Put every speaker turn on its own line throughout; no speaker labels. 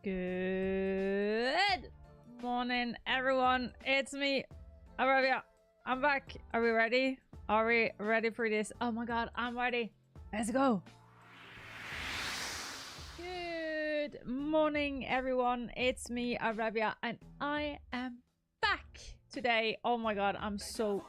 Good morning, everyone. It's me, Arabia. I'm back. Are we ready? Are we ready for this? Oh my god, I'm ready. Let's go. Good morning, everyone. It's me, Arabia, and I am back today. Oh my god, I'm so...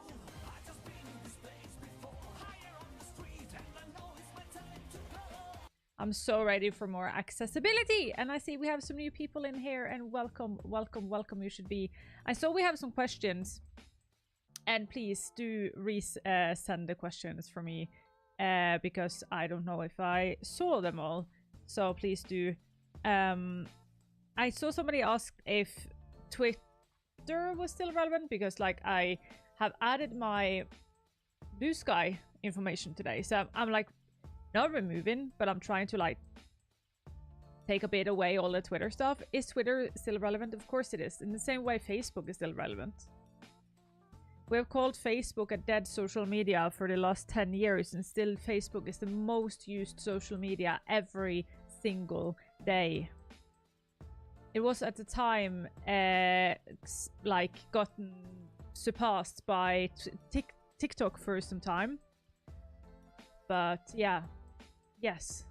I'm so ready for more accessibility. And I see we have some new people in here, and welcome, welcome, welcome. You should be... I saw we have some questions, and please do send the questions for me because I don't know if I saw them all. So please do. I saw somebody ask if Twitter was still relevant because like I have added my Blue Sky information today. So I'm like, not removing, but I'm trying to like take a bit away all the Twitter stuff. Is Twitter still relevant? Of course it is. In the same way Facebook is still relevant. We have called Facebook a dead social media for the last 10 years, and still Facebook is the most used social media every single day. It was at the time like gotten surpassed by TikTok for some time. But yeah. Yes,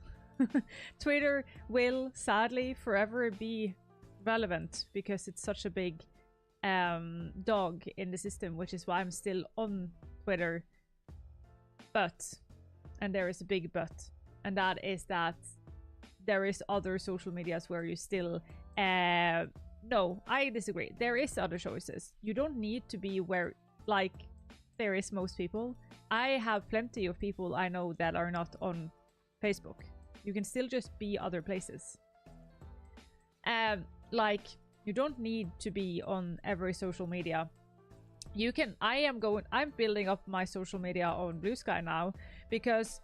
Twitter will sadly forever be relevant because it's such a big dog in the system, which is why I'm still on Twitter. But, and there is a big but, and that is that there is other social medias where you still... no, I disagree. There is other choices. You don't need to be where, like, there is most people. I have plenty of people I know that are not on Facebook. You can still just be other places. Like, you don't need to be on every social media. You can... I'm building up my social media on Blue Sky now because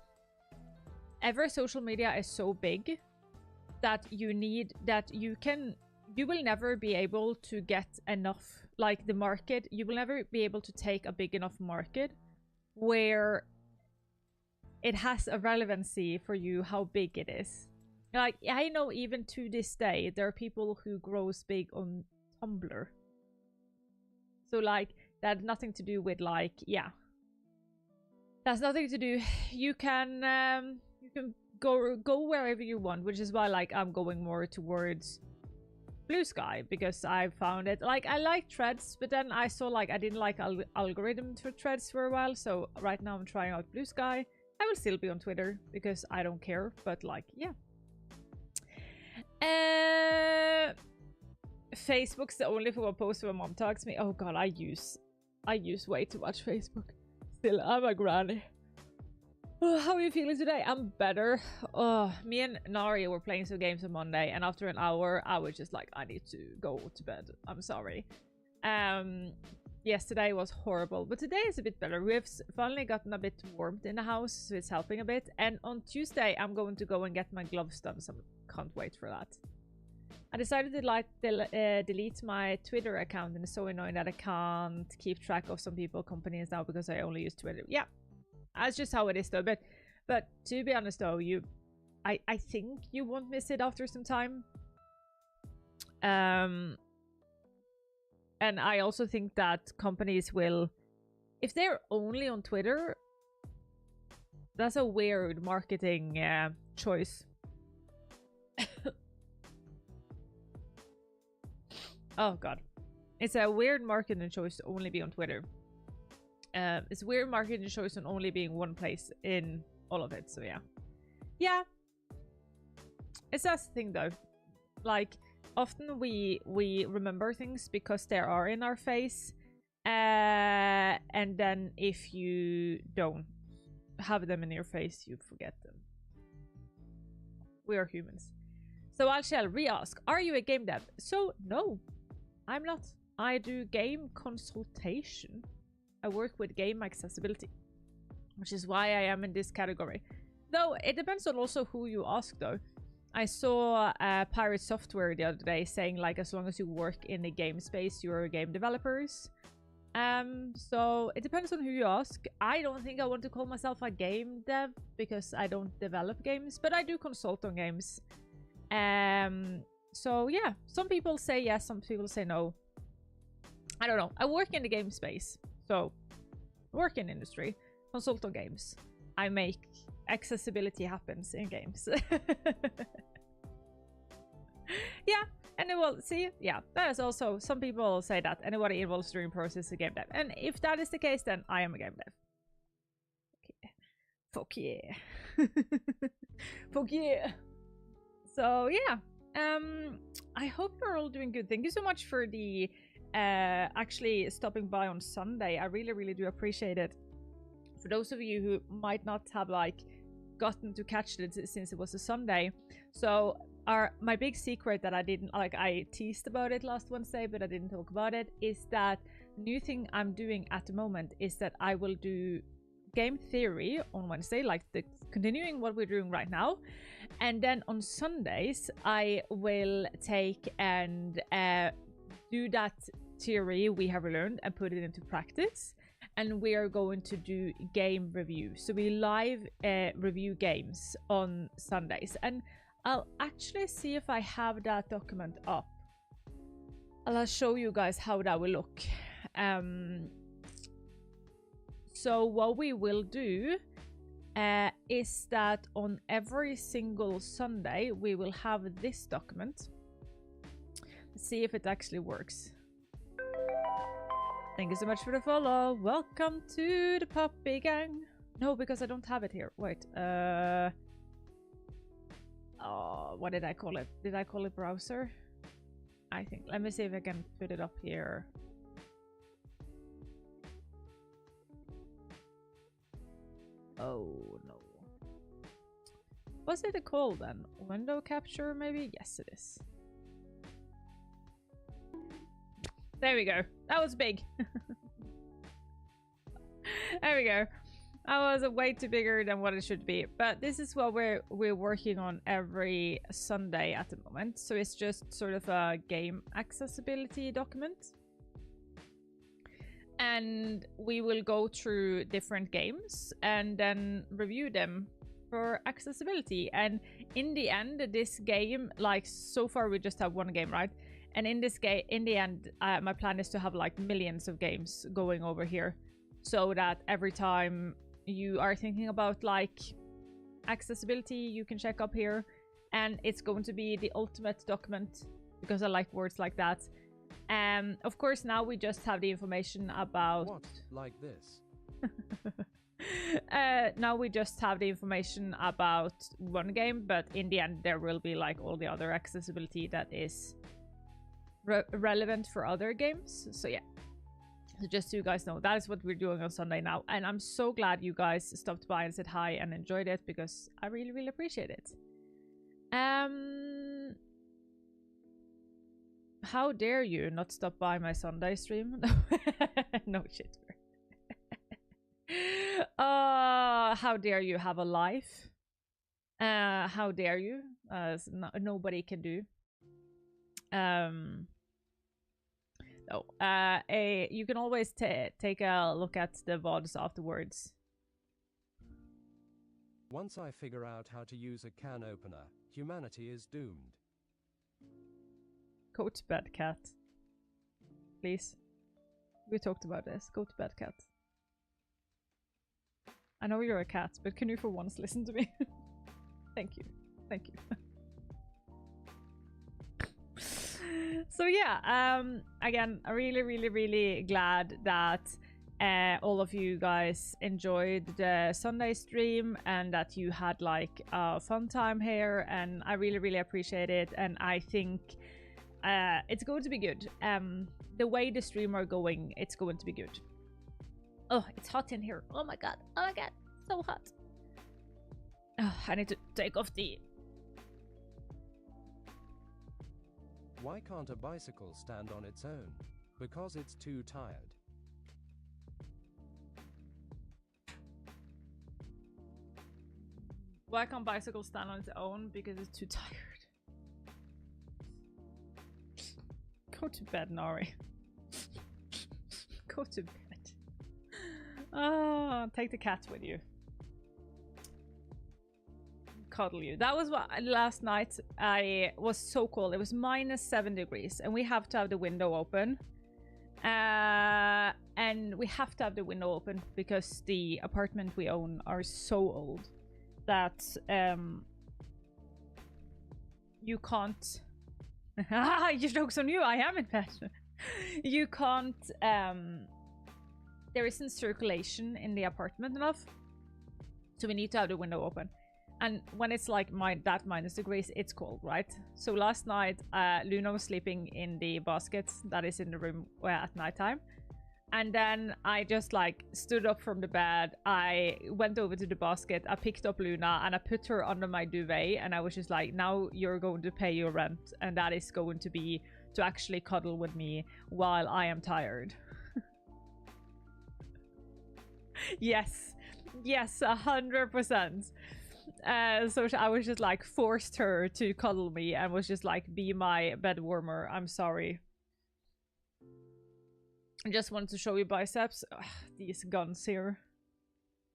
every social media is so big that you will never be able to get enough, like the market, you will never be able to take a big enough market where it has a relevancy for you how big it is. Like, I know even to this day, there are people who grows big on Tumblr. So like, that had nothing to do with like, yeah. That's nothing to do. You can go wherever you want, which is why like I'm going more towards Blue Sky, because I found it like I like threads, but then I saw like I didn't like algorithm for threads for a while, so right now I'm trying out Blue Sky. I will still be on Twitter because I don't care, but like, yeah. Facebook's the only thing I post when mom talks to me. Oh god, I use way too much Facebook. Still, I'm a granny. Oh, how are you feeling today? I'm better. Oh, me and Nari were playing some games on Monday, and after an hour, I was just like, I need to go to bed. I'm sorry. Yesterday was horrible, but today is a bit better. We've finally gotten a bit warmed in the house, so it's helping a bit. And on Tuesday, I'm going to go and get my gloves done, so I can't wait for that. I decided to delete my Twitter account, and it's so annoying that I can't keep track of some people, companies now because I only use Twitter. Yeah. That's just how it is though, but to be honest though, I think you won't miss it after some time. And I also think that companies will, if they're only on Twitter, that's a weird marketing choice. Oh god, it's a weird marketing choice to only be on Twitter. It's weird marketing choice on only being one place in all of it, so yeah. Yeah. It's that's the thing though. Like, often we remember things because they are in our face. And then if you don't have them in your face, you forget them. We are humans. So I shall re-ask, are you a game dev? So no, I'm not. I do game consultation. I work with game accessibility, which is why I am in this category. Though it depends on also who you ask though. I saw PirateSoftware the other day saying like as long as you work in the game space, you're game developers. So it depends on who you ask. I don't think I want to call myself a game dev because I don't develop games, but I do consult on games. So yeah, some people say yes, some people say no. I don't know. I work in the game space, so work in industry, consult on games. I make accessibility happens in games. Yeah, and it will see. Yeah, that is also, some people say that anybody involved during process is a game dev, and if that is the case, then I am a game dev. Okay. Fuck yeah. Fuck yeah. So yeah, I hope you're all doing good. Thank you so much for the actually stopping by on Sunday. I really do appreciate it. For those of you who might not have like gotten to catch it since it was a Sunday, so my big secret that I didn't, like, I teased about it last Wednesday but I didn't talk about it, is that the new thing I'm doing at the moment is that I will do game theory on Wednesday, like continuing what we're doing right now, and then on Sundays I will take and do that theory we have learned and put it into practice, and we are going to do game review. So we live review games on Sundays, and I'll actually see if I have that document up. I'll show you guys how that will look. So what we will do is that on every single Sunday we will have this document. Let's see if it actually works. Thank you so much for the follow. Welcome to the puppy gang. No, because I don't have it here. Wait. Oh, what did I call it? Did I call it browser? I think. Let me see if I can put it up here. Oh no. Was it called then? Window capture maybe? Yes it is. There we go. That was big. There we go. That was way too bigger than what it should be. But this is what we're working on every Sunday at the moment. So it's just sort of a game accessibility document. And we will go through different games and then review them for accessibility. And in the end, this game, like so far we just have one game, right? And in this game, in the end, my plan is to have like millions of games going over here, so that every time you are thinking about like accessibility, you can check up here, and it's going to be the ultimate document because I like words like that. Of course, now we just have the information about
what, like this.
Now we just have the information about one game, but in the end there will be like all the other accessibility that is relevant for other games. So yeah, so just so you guys know, that is what we're doing on Sunday now, and I'm so glad you guys stopped by and said hi and enjoyed it, because I really appreciate it. How dare you not stop by my Sunday stream? No shit. How dare you have a life? How dare you? Nobody can do. No. You can always take a look at the VODs afterwards.
Once I figure out how to use a can opener, humanity is doomed.
Go to bed, cat. Please. We talked about this. Go to bed, cat. I know you're a cat, but can you for once listen to me? Thank you. Thank you. So yeah, again, I'm really glad that all of you guys enjoyed the Sunday stream and that you had like a fun time here, and I really appreciate it, and I think it's going to be good. The way the stream are going, it's going to be good. Oh, it's hot in here. Oh my god, so hot. Oh, I need to take off the...
Why can't a bicycle stand on its own? Because it's too tired.
Why can't bicycle stand on its own? Because it's too tired. Go to bed, Nari. Go to bed. Oh, take the cat with you. cuddle you. That was what last night. I was so cold. It was -7 degrees, and we have to have the window open. And we have to have the window open because the apartment we own are so old that you can't. Your jokes on you. I am in bed. You can't. There isn't circulation in the apartment enough, so we need to have the window open. And when it's like that minus degrees, it's cold, right? So last night, Luna was sleeping in the basket that is in the room at nighttime. And then I just like stood up from the bed. I went over to the basket. I picked up Luna and I put her under my duvet. And I was just like, now you're going to pay your rent. And that is going to be to actually cuddle with me while I am tired. Yes. Yes, 100%. So I was just like forced her to cuddle me and was just like, be my bed warmer. I'm sorry. I just wanted to show you biceps. Ugh, these guns here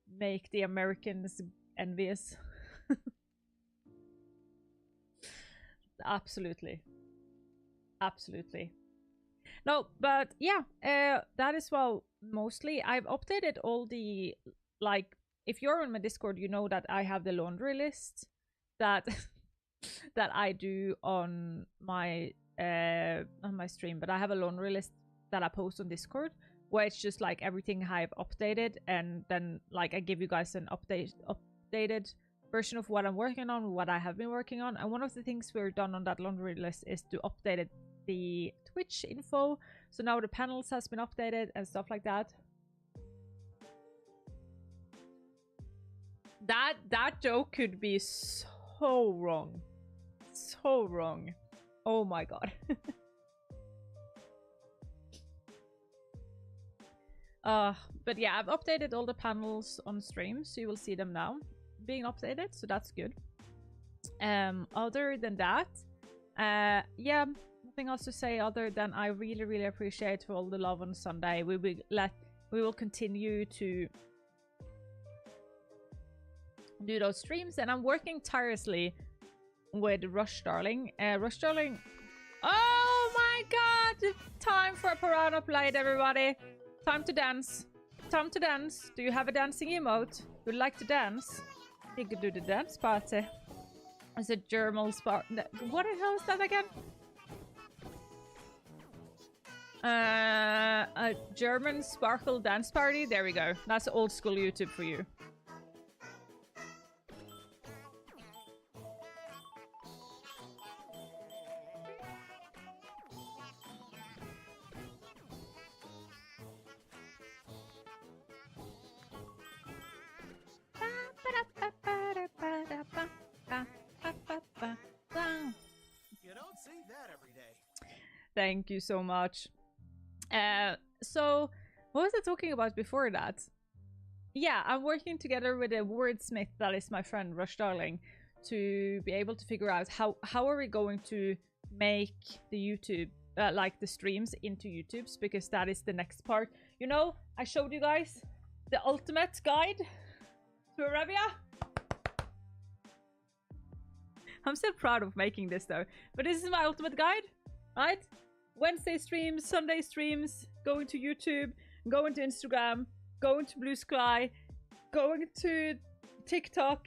make the Americans envious. Absolutely. Absolutely. No, but yeah, that is well, mostly. I've updated all the, like, if you're on my Discord, you know that I have the laundry list that that I do on my stream, but I have a laundry list that I post on Discord where it's just like everything I've updated, and then like I give you guys an updated version of what I'm working on, what I have been working on. And one of the things we're done on that laundry list is to update the Twitch info. So now the panels has been updated and stuff like that. That joke could be so wrong. So wrong. Oh my god. But yeah, I've updated all the panels on stream, so you will see them now being updated, so that's good. Other than that, yeah, nothing else to say other than I really appreciate for all the love on Sunday. We will continue to do those streams, and I'm working tirelessly with Rush Darling. Rush Darling. Oh my god! Time for a piranha plate, everybody. Time to dance. Time to dance. Do you have a dancing emote? Would you like to dance? You could do the dance party. It's a German spark. What the hell is that again? A German sparkle dance party. There we go. That's old school YouTube for you.
You don't see that every day.
Thank you so much. So what was I talking about before that? Yeah, I'm working together with a wordsmith that is my friend Rush Darling to be able to figure out how are we going to make the YouTube like the streams into YouTubes, because that is the next part. You know, I showed you guys the ultimate guide to Arabia. I'm still proud of making this though, but this is my ultimate guide, right? Wednesday streams, Sunday streams, going to YouTube, going to Instagram, going to Blue Sky, going to TikTok,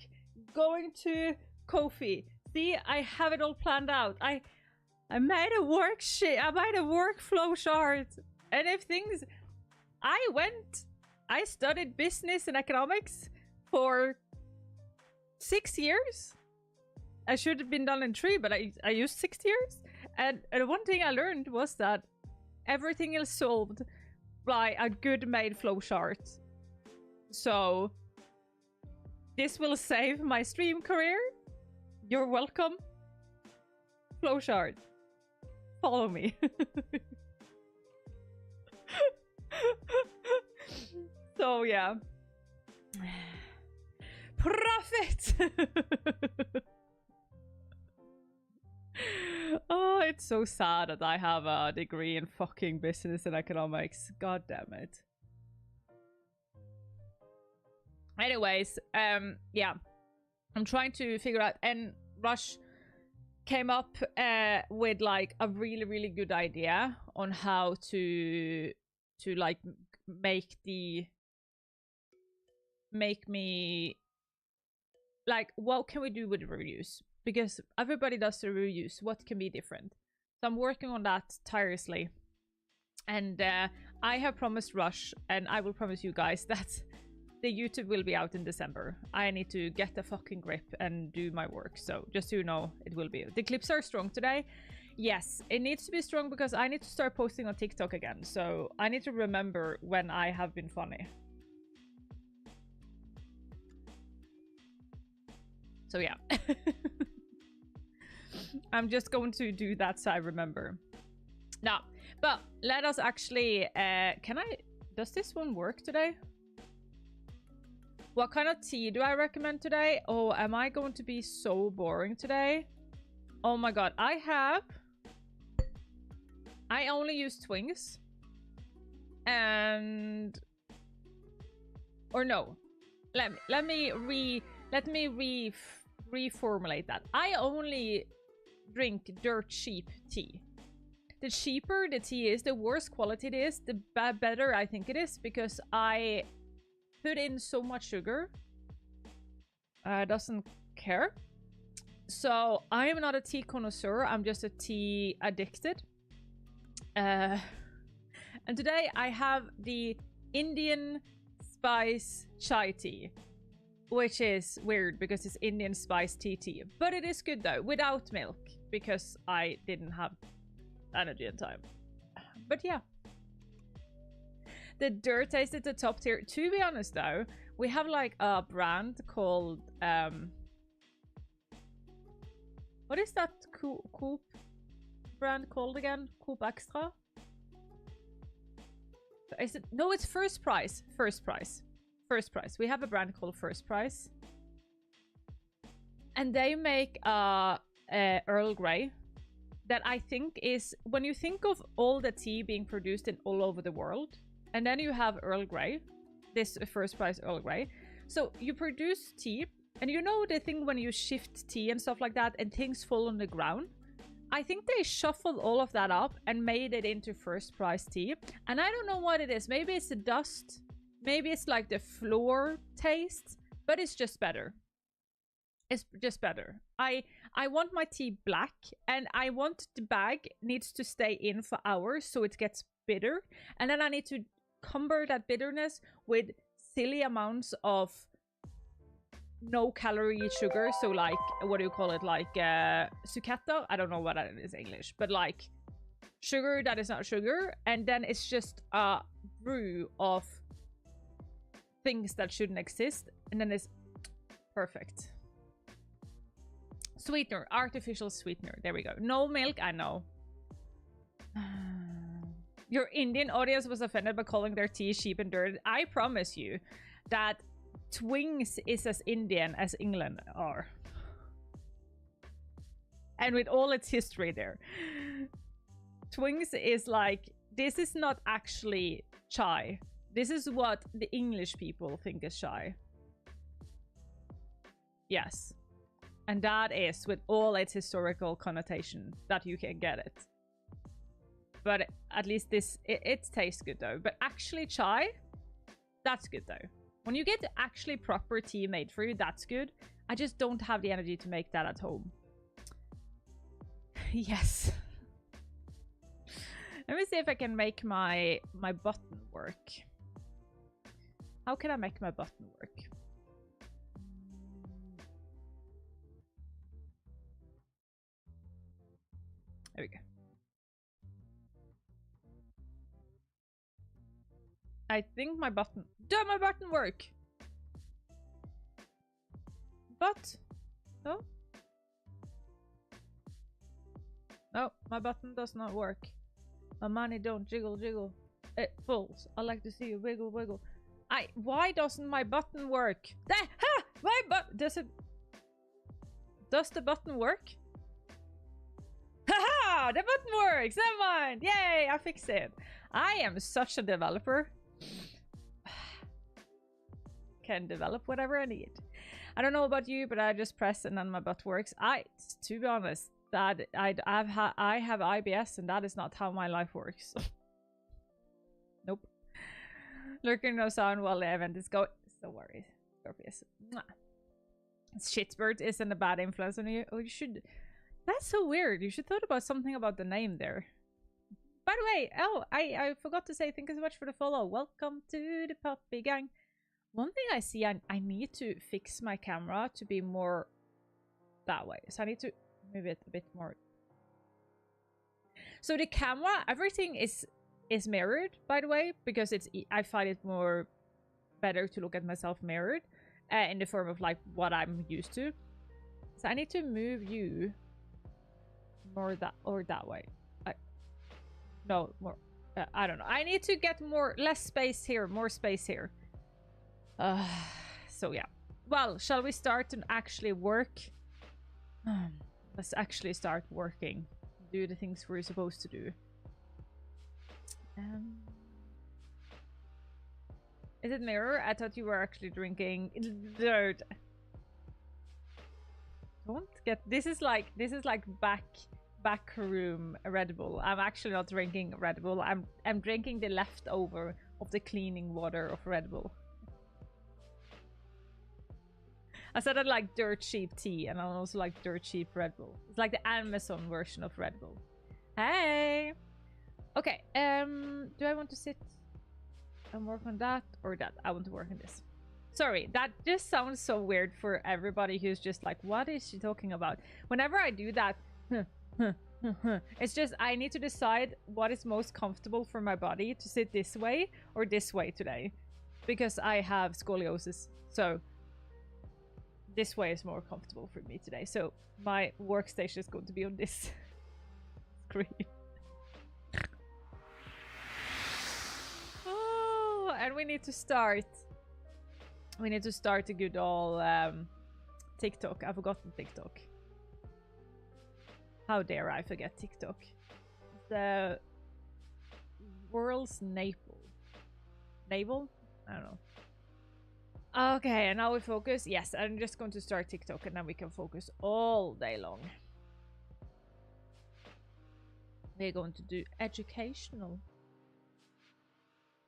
going to Ko-fi. See, I have it all planned out. I made a worksheet, I made a workflow chart. And if things, I studied business and economics for 6 years. I should have been done in 3, but I used 6 years. And one thing I learned was that everything is solved by a good made flowchart. So this will save my stream career. You're welcome. Flowchart. Follow me. So yeah. Profit! Oh, it's so sad that I have a degree in fucking business and economics. God damn it. Anyways, yeah. I'm trying to figure out, and Rush came up with like a really, really good idea on how to like make me like, what can we do with the reviews? Because everybody does the reviews. What can be different? So I'm working on that tirelessly. And I have promised Rush, and I will promise you guys that the YouTube will be out in December. I need to get a fucking grip and do my work. So just so you know, it will be. The clips are strong today. Yes, it needs to be strong because I need to start posting on TikTok again. So I need to remember when I have been funny. So yeah. I'm just going to do that so I remember. Now, but let us actually... Does this one work today? What kind of tea do I recommend today? Oh, am I going to be so boring today? Oh my god, I only use Twings. And... Or no. Let me reformulate that. I only drink dirt cheap tea. The cheaper the tea is, the worse quality it is, the better I think it is, because I put in so much sugar. Doesn't care. So I am not a tea connoisseur, I'm just a tea addicted. And today I have the Indian spice chai tea, which is weird because it's Indian spice tea. But it is good though, without milk, because I didn't have energy and time. But yeah. The dirt taste is the top tier. To be honest though, we have like a brand called... what is that Coop brand called again? Coop Extra? Is it? No, it's First Price. First Price. First Price. We have a brand called First Price. And they make Earl Grey. That I think is... When you think of all the tea being produced in all over the world, and then you have Earl Grey, this First Price Earl Grey. So you produce tea, and you know the thing when you shift tea and stuff like that, and things fall on the ground? I think they shuffled all of that up and made it into First Price tea. And I don't know what it is. Maybe it's the dust. Maybe it's like the floor taste, but it's just better. It's just better. I want my tea black, and I want the bag needs to stay in for hours so it gets bitter. And then I need to cumber that bitterness with silly amounts of no calorie sugar. So like, what do you call it? Like sucata? I don't know what that is in English, but like sugar that is not sugar. And then it's just a brew of things that shouldn't exist. And then it's perfect. Sweetener, artificial sweetener. There we go. No milk, I know. Your Indian audience was offended by calling their tea cheap and dirty. I promise you that Twings is as Indian as England are. And with all its history there. Twings is like, this is not actually chai. This is what the English people think is chai. Yes. And that is with all its historical connotation that you can get it. But at least this, it tastes good though. But actually chai, that's good though. When you get actually proper tea made for you, that's good. I just don't have the energy to make that at home. Yes. Let me see if I can make my button work. How can I make my button work? There we go. I think my button... Does my button work? But... No? No, my button does not work. My money don't jiggle. It falls. I like to see you wiggle. Why doesn't my button work? My button... Does the button work? Haha! The button works! Never mind! Yay! I fixed it. I am such a developer. Can develop whatever I need. I don't know about you, but I just press and then my butt works. To be honest, that I have IBS and that is not how my life works. Nope. Lurking no sound while the event is going. So worried. Scorpius. Shitbird isn't a bad influence on you. Oh, you should. That's so weird. You should thought about something about the name there. By the way, oh, I forgot to say thank you so much for the follow. Welcome to the puppy gang. One thing I see, I need to fix my camera to be more that way. So I need to move it a bit more. So the camera, everything is mirrored, by the way, because I find it more better to look at myself mirrored in the form of like what I'm used to. So I need to move you more that way. No, more. I don't know. I need to get less space here, more space here. So yeah. Well, shall we start and actually work? Let's actually start working. Do the things we're supposed to do. Is it mirror? I thought you were actually drinking dirt. Don't get this is like back room Red Bull. I'm actually not drinking Red Bull. I'm drinking the leftover of the cleaning water of Red Bull. I said I like dirt cheap tea, and I also like dirt cheap Red Bull. It's like the Amazon version of Red Bull. Hey. Okay. Do I want to sit and work on that or that? I want to work on this. Sorry, that just sounds so weird for everybody who's just like, what is she talking about? Whenever I do that, it's just I need to decide what is most comfortable for my body to sit this way or this way today, because I have scoliosis. So this way is more comfortable for me today. So my workstation is going to be on this screen. Oh, and we need to start. We need to start a good old TikTok. I've forgotten TikTok. How dare I forget TikTok? The world's navel. Navel? I don't know. Okay, and now we focus. Yes, I'm just going to start TikTok and then we can focus all day long. We're going to do educational.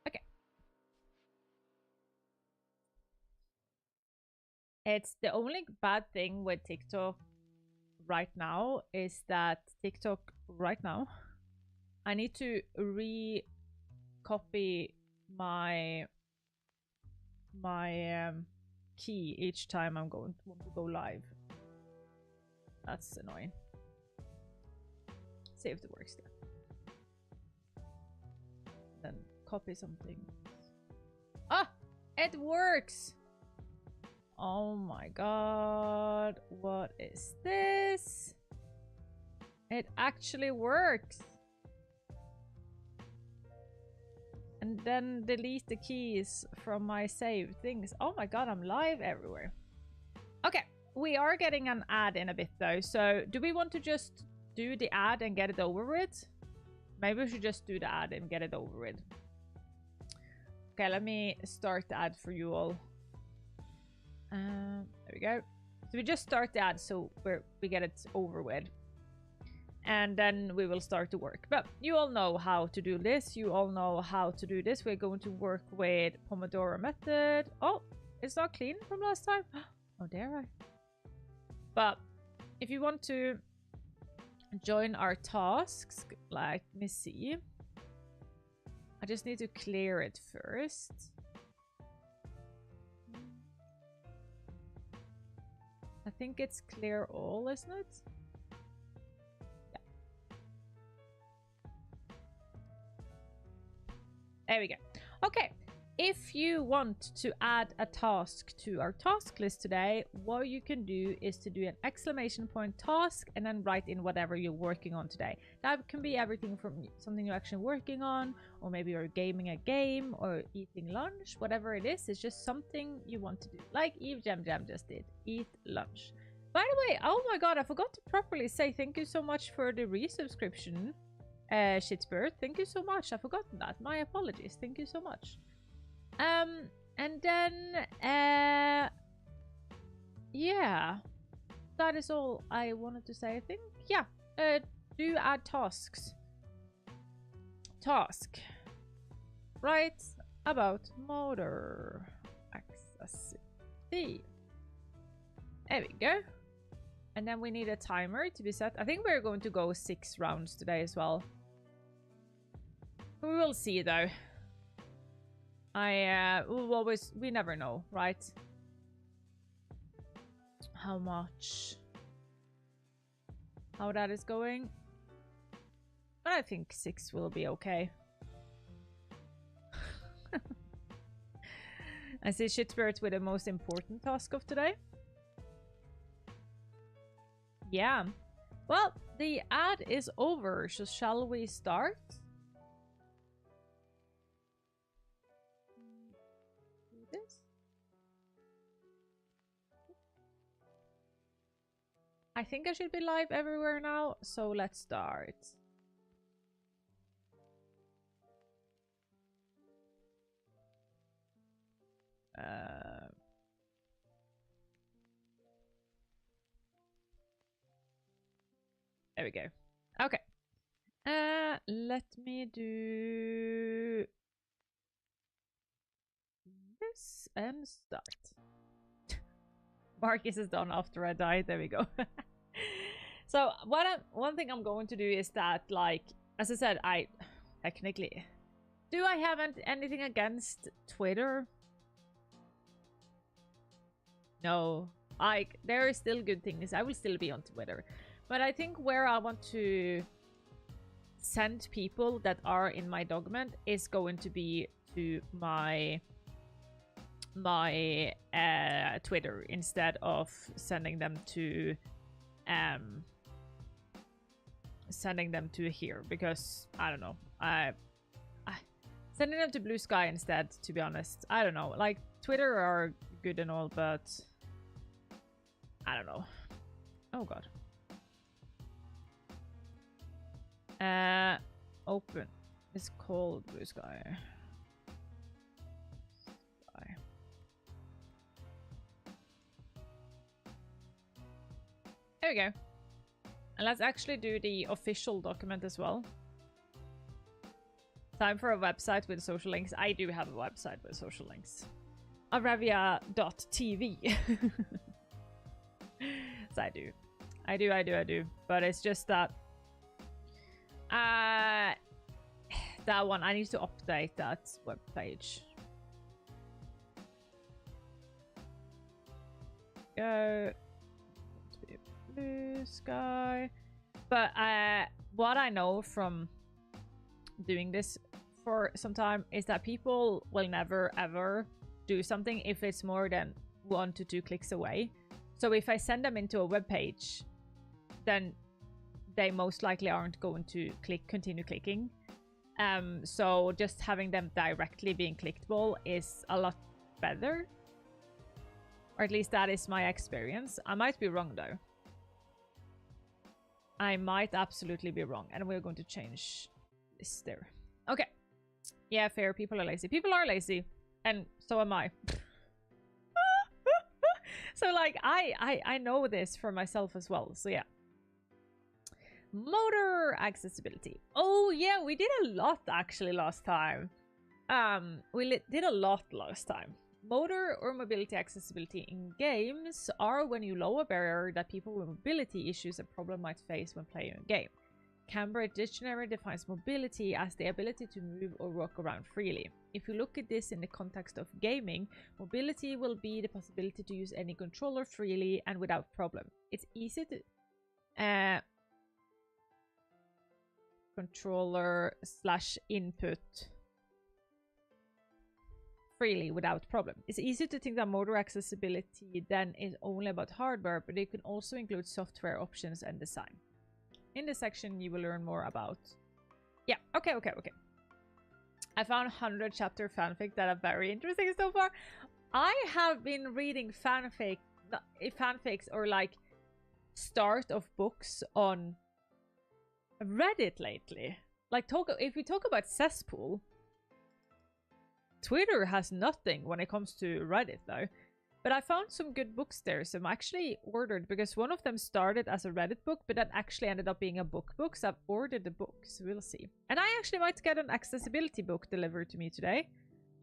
Okay. It's the only bad thing with TikTok right now is that TikTok right now, I need to re-copy my key each time I'm going to want to go live. That's annoying. See if it works there. Then copy something. Ah! It works! Oh my god. What is this? It actually works. And then delete the keys from my saved things. Oh my god, I'm live everywhere. Okay, we are getting an ad in a bit though. So do we want to just do the ad and get it over with? Maybe we should just do the ad and get it over with. Okay, let me start the ad for you all. There we go. So we just start the ad so we get it over with. And then we will start to work. But you all know how to do this. You all know how to do this. We're going to work with Pomodoro method. Oh, it's not clean from last time. Oh, dare I? But if you want to join our tasks, like, let me see. I just need to clear it first. I think it's clear all, isn't it? There we go. Okay, if you want to add a task to our task list today, what you can do is to do an exclamation point task and then write in whatever you're working on today. That can be everything from something you're actually working on, or maybe you're gaming a game or eating lunch, whatever it is. It's just something you want to do. Like Eve Jam Jam just did, eat lunch. By the way, oh my god, I forgot to properly say thank you so much for the resubscription. Shitbird, thank you so much. I've forgotten that. My apologies. Thank you so much. And then yeah, that is all I wanted to say. I think, yeah, do add tasks. Task. Write about motor accessibility. There we go. And then we need a timer to be set. I think we're going to go 6 rounds today as well. We will see though. We never know, right? How much, how that is going. But I think 6 will be okay. I see Shit Spirit with the most important task of today. Yeah. Well, the ad is over, so shall we start? Do this. I think I should be live everywhere now, so let's start. There we go. Okay. Let me do this and start. Marcus is done after I died. There we go. So one thing I'm going to do is that, like, as I said, I technically, do I have anything against Twitter? No. There are still good things. I will still be on Twitter. But I think where I want to send people that are in my document is going to be to my Twitter instead of sending them to here, because I don't know. Sending them to Blue Sky instead, to be honest. I don't know. Like, Twitter are good and all, but I don't know. Oh god. Open. It's called Blue Sky. There we go. And let's actually do the official document as well. Time for a website with social links. I do have a website with social links. Arevia.tv. So I do. But it's just that that one, I need to update that web page. Go to Blue Sky. But what I know from doing this for some time is that people will never ever do something if it's more than 1 to 2 clicks away. So if I send them into a web page, then they most likely aren't going to continue clicking. So just having them directly being clickable is a lot better. Or at least that is my experience. I might be wrong though. I might absolutely be wrong. And we're going to change this there. Okay. Yeah, fair. People are lazy. People are lazy. And so am I. So like, I know this for myself as well. So yeah. Motor accessibility. Oh yeah, we did a lot actually last time. We did a lot last time. Motor or mobility accessibility in games are when you lower a barrier that people with mobility issues a problem might face when playing a game. Cambridge Dictionary defines mobility as the ability to move or walk around freely. If you look at this in the context of gaming, mobility will be the possibility to use any controller freely and without problem. It's easy to controller/input freely without problem. It's easy to think that motor accessibility then is only about hardware, but it can also include software options and design. In this section, you will learn more about... Yeah, okay. I found 100 chapter fanfic that are very interesting so far. I have been reading fanfics or like start of books on Reddit lately. Like, if we talk about cesspool, Twitter has nothing when it comes to Reddit though. But I found some good books there, so I'm actually ordered, because one of them started as a Reddit book, but that actually ended up being a book, so I've ordered the book, so we'll see. And I actually might get an accessibility book delivered to me today,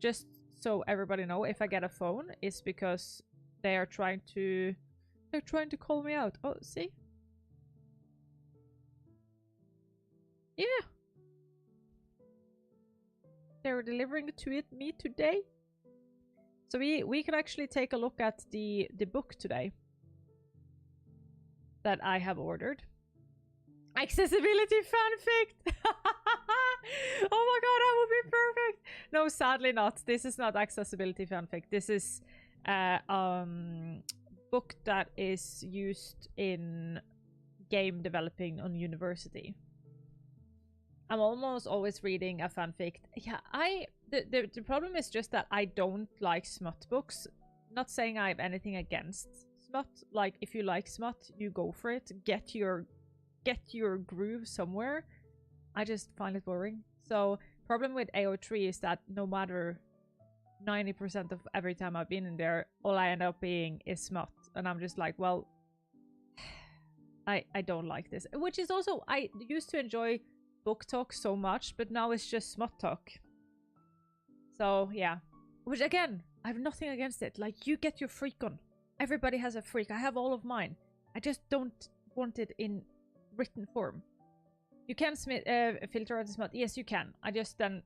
just so everybody know. If I get a phone, it's because they're trying to call me out. Oh, see? Yeah. They were delivering it to me today. So we can actually take a look at the book today that I have ordered. Accessibility fanfic! Oh my god, that would be perfect! No, sadly not. This is not accessibility fanfic. This is book that is used in game developing on university. I'm almost always reading a fanfic. Yeah, the problem is just that I don't like smut books. Not saying I have anything against smut. Like, if you like smut, you go for it. Get your groove somewhere. I just find it boring. So, problem with AO3 is that no matter 90% of every time I've been in there, all I end up being is smut. And I'm just like, well, I don't like this. Which is also, I used to enjoy book talk so much, but now it's just smut talk. So yeah, which again, I have nothing against it. Like, you get your freak on. Everybody has a freak. I have all of mine. I just don't want it in written form. You can filter out the smut. Yes, you can. I just then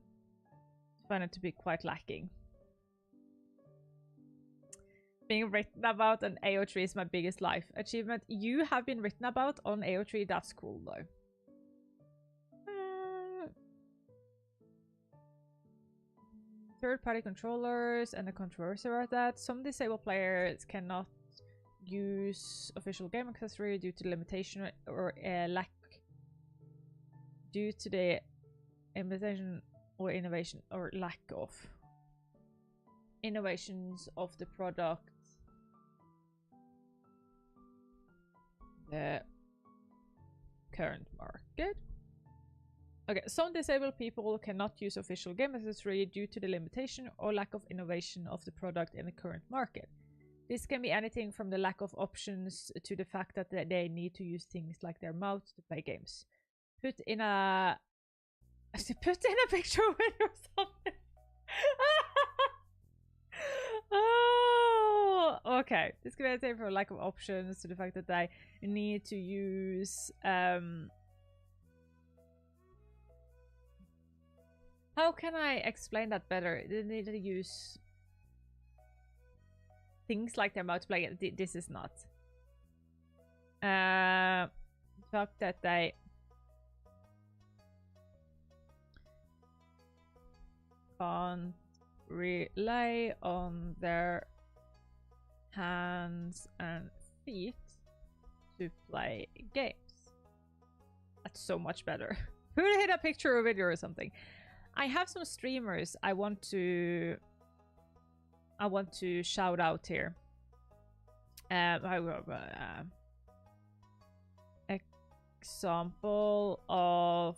find it to be quite lacking. Being written about on AO3 is my biggest life achievement. You have been written about on AO3. That's cool though. Third-party controllers and the controversy about that. Some disabled players cannot use official game accessory due to limitation or lack due to the limitation or innovation or lack of innovations of the product. The current market. Okay, some disabled people cannot use official game accessory due to the limitation or lack of innovation of the product in the current market. This can be anything from the lack of options to the fact that they need to use things like their mouth to play games. Put in a picture with or something. Oh, okay. This can be anything from lack of options to the fact that they need to use how can I explain that better? They need to use things like they're about to play. This is not. The fact that they can't rely on their hands and feet to play games. That's so much better. Who would hit a picture or video or something? I have some streamers I want to shout out here. Example of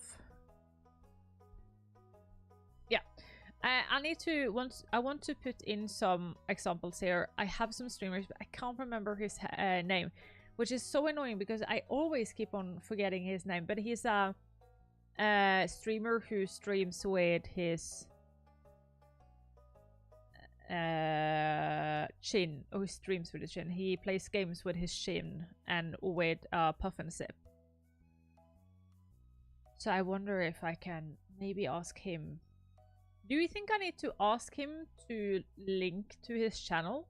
I want to put in some examples here. I have some streamers, but I can't remember his name, which is so annoying because I always keep on forgetting his name. But he's a streamer who streams with his chin. Oh, he streams with his chin. He plays games with his chin and with puff and sip. So I wonder if I can maybe ask him. Do you think I need to ask him to link to his channel?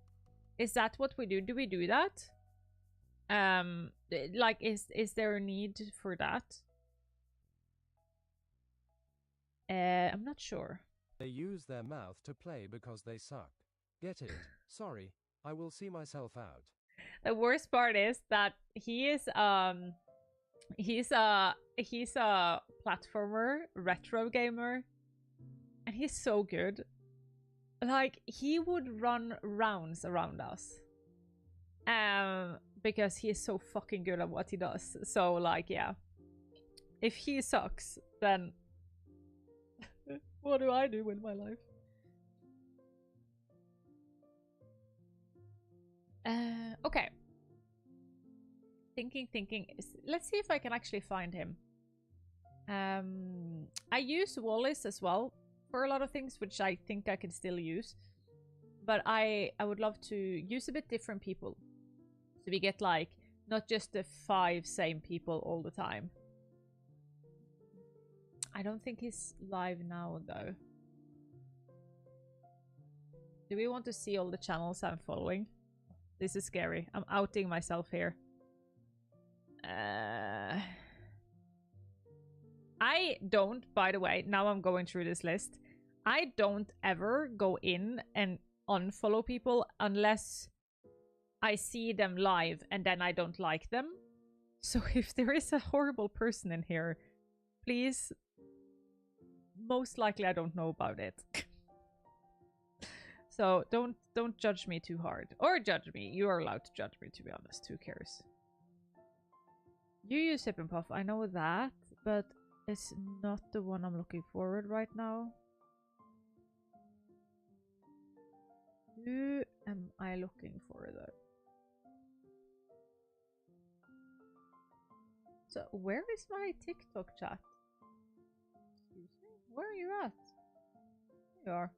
Is that what we do? Do we do that? Like, is there a need for that? I'm not sure.
They use their mouth to play because they suck. Get it? Sorry, I will see myself out.
The worst part is that he's a platformer, retro gamer, and he's so good. Like, he would run rounds around us. Because he is so fucking good at what he does. So, like, yeah. If he sucks, then what do I do with my life? Okay. Thinking. Let's see if I can actually find him. I use Wallace as well for a lot of things, which I think I can still use. But I would love to use a bit different people. So we get like, not just the 5 same people all the time. I don't think he's live now though. Do we want to see all the channels I'm following? This is scary. I'm outing myself here. I don't, by the way, now I'm going through this list. I don't ever go in and unfollow people unless I see them live and then I don't like them. So if there is a horrible person in here, please, most likely I don't know about it. So don't judge me too hard. Or judge me. You are allowed to judge me, to be honest. Who cares? You use Sip and Puff, I know that, but it's not the one I'm looking forward right now. Who am I looking for though? So where is my TikTok chat? Excuse me? Where are you at? There you are.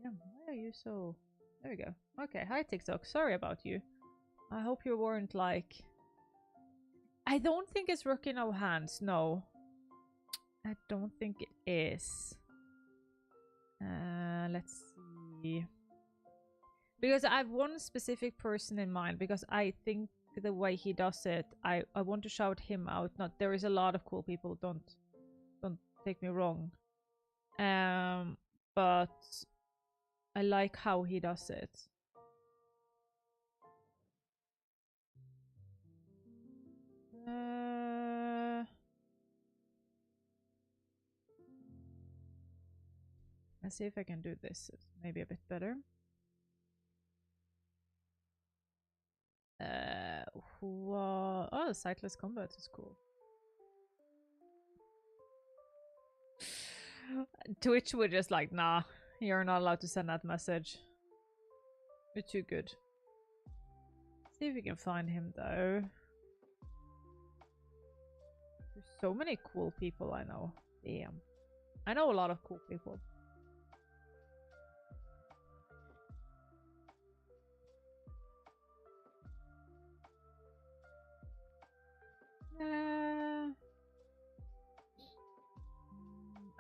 Yeah, why are you so... There we go. Okay, hi TikTok. Sorry about you. I hope you weren't like... I don't think it's Rookie No Hands. No. I don't think it is. Let's see. Because I have one specific person in mind. Because I think the way he does it, I want to shout him out. Not there is a lot of cool people. Don't take me wrong. But I like how he does it. Let's see if I can do this. It's maybe a bit better. Oh, Sightless Combat is cool. Twitch would just like, nah, you're not allowed to send that message. You're too good. See if we can find him though. There's so many cool people I know. Damn. I know a lot of cool people.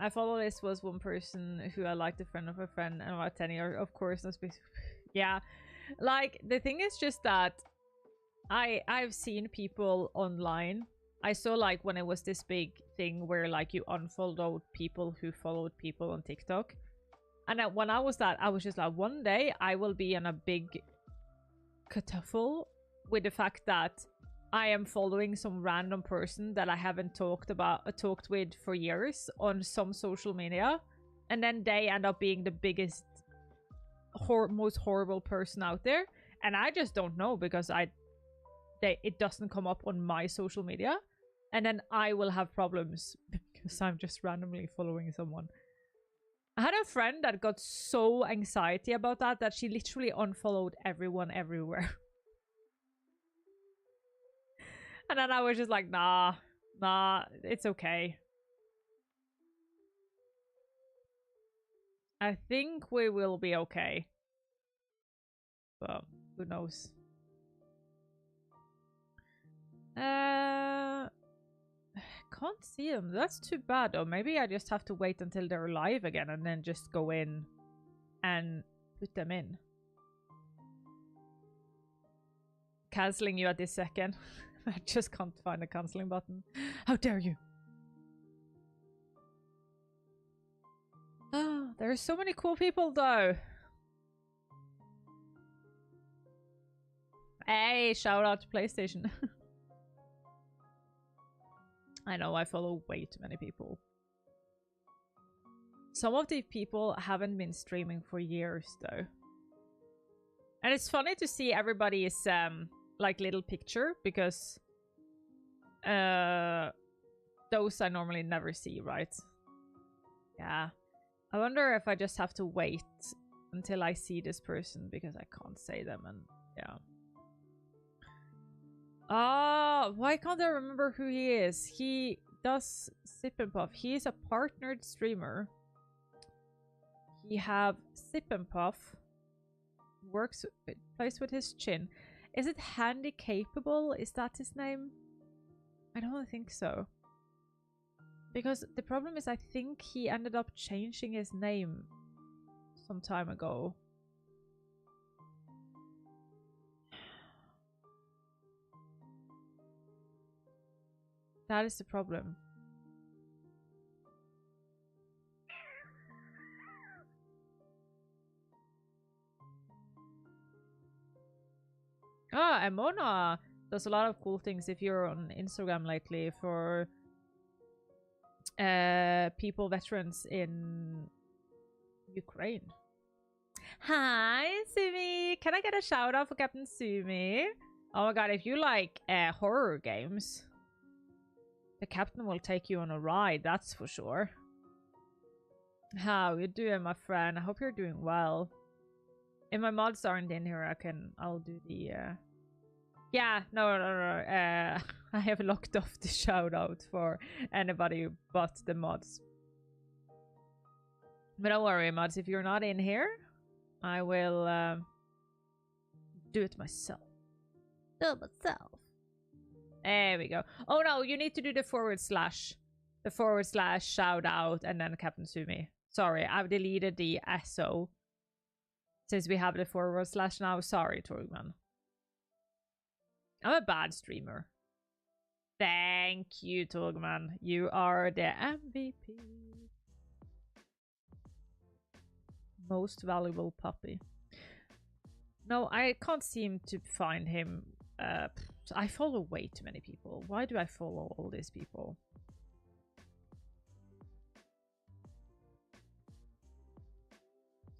I follow this was one person who I liked, a friend of a friend, and about 10 years, of course. Yeah, like the thing is just that I've seen people online. I saw like when it was this big thing where like you unfollowed people who followed people on TikTok, and when I was that, I was just like, one day I will be in a big kerfuffle with the fact that I am following some random person that I haven't talked with for years on some social media, and then they end up being the biggest, most horrible person out there, and I just don't know because it doesn't come up on my social media, and then I will have problems because I'm just randomly following someone. I had a friend that got so anxiety about that she literally unfollowed everyone everywhere. And then I was just like, nah, it's okay. I think we will be okay. But who knows? Can't see them. That's too bad though. Maybe I just have to wait until they're live again and then just go in and put them in. Canceling you at this second. I just can't find the cancelling button. How dare you? Oh, there are so many cool people though. Hey, shout out to PlayStation. I know I follow way too many people. Some of the people haven't been streaming for years though. And it's funny to see everybody's like little picture because those I normally never see, right? Yeah. I wonder if I just have to wait until I see this person because I can't say them and Yeah. Ah, why can't I remember who he is? He does Sip and Puff. He is a partnered streamer. He have Sip and Puff. Works, plays with his chin. Is it Handy Capable? Is that his name? I don't think so. Because the problem is I think he ended up changing his name some time ago. That is the problem. Ah, and Mona does a lot of cool things if you're on Instagram lately for people, veterans in Ukraine. Hi, Sumi! Can I get a shout out for Captain Sumi? Oh my god, if you like horror games, the captain will take you on a ride, that's for sure. How you doing, my friend? I hope you're doing well. If my mods aren't in here, I'll do the yeah, no. I have locked off the shout out for anybody but the mods. But don't worry, mods, if you're not in here, I will do it myself. Do it myself. There we go. Oh no, you need to do the forward slash. The forward slash shout out and then Captain Sumi. Sorry, I've deleted the SO. Since we have the forward slash now. Sorry, Torgman. I'm a bad streamer. Thank you, Torgman. You are the MVP. Most valuable puppy. No, I can't seem to find him. I follow way too many people. Why do I follow all these people?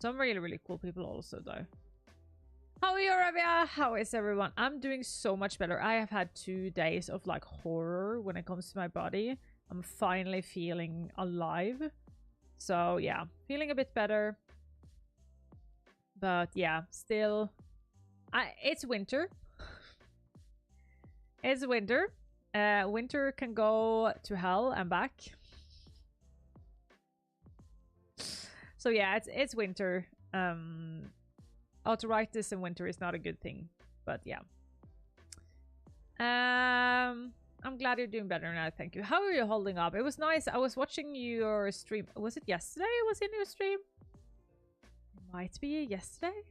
Some really, really cool people also, though. How are you, Arabia? How is everyone? I'm doing so much better. I have had 2 days of like horror when it comes to my body. I'm finally feeling alive. So yeah, feeling a bit better. But yeah, still, it's winter. It's winter. Winter can go to hell and back. So yeah, it's winter. Arthritis in winter is not a good thing, but yeah. I'm glad you're doing better now. Thank you. How are you holding up? It was nice. I was watching your stream. Was it yesterday? Was in your stream? Might be yesterday.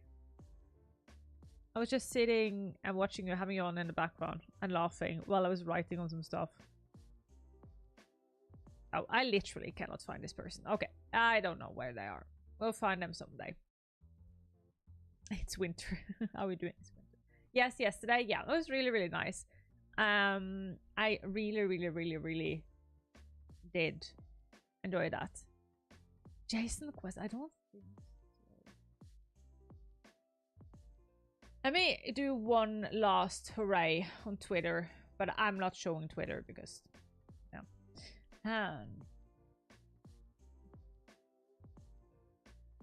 I was just sitting and watching you, having you on in the background and laughing while I was writing on some stuff. Oh, I literally cannot find this person. Okay, I don't know where they are. We'll find them someday. It's winter. How are we doing this winter? Yes, yesterday. Yeah, it was really, really nice. I really, really, really, really did enjoy that. Jason Quest, I don't think so. Let me do one last hooray on Twitter, but I'm not showing Twitter because no.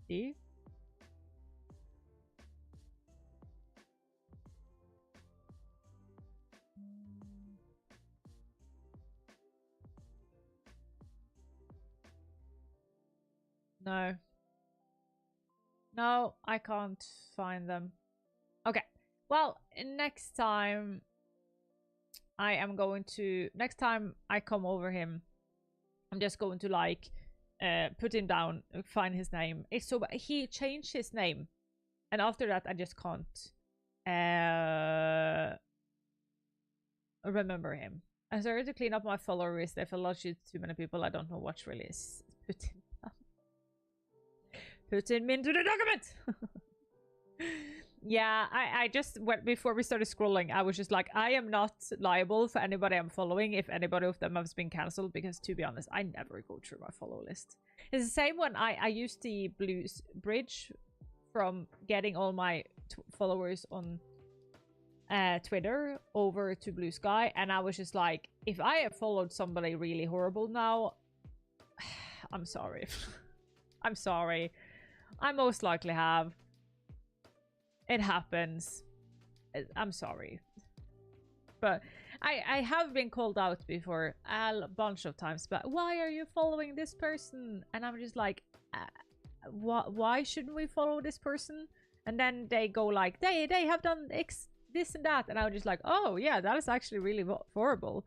See? No. No, I can't find them. Okay. Well, next time I am going to... Next time I come over him, I'm just going to, like, put him down, find his name. It's so... He changed his name. And after that, I just can't remember him. I started to clean up my follower list. I followed too many people. I don't know what really is. Put him into the document! Yeah, I just went before we started scrolling. I was just like, I am not liable for anybody I'm following if anybody of them has been cancelled, because to be honest, I never go through my follow list. It's the same when I used the Blues bridge from getting all my followers on Twitter over to Blue Sky, and I was just like, if I have followed somebody really horrible now, I'm sorry. I'm sorry. I most likely have. It happens. I'm sorry. But I have been called out before a bunch of times, but why are you following this person? And I'm just like, why shouldn't we follow this person? And then they go like, they have done this and that. And I was just like, oh yeah, that is actually really horrible.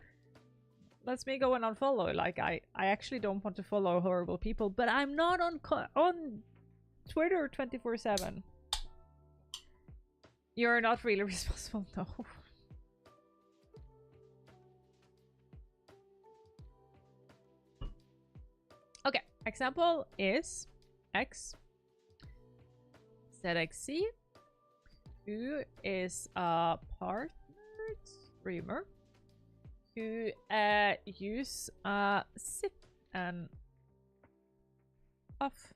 Let's me go and unfollow. Like, I actually don't want to follow horrible people, but I'm not on Twitter 24/7. You're not really responsible, no. Okay, example is X ZXC, who is a partnered streamer who use SIP and off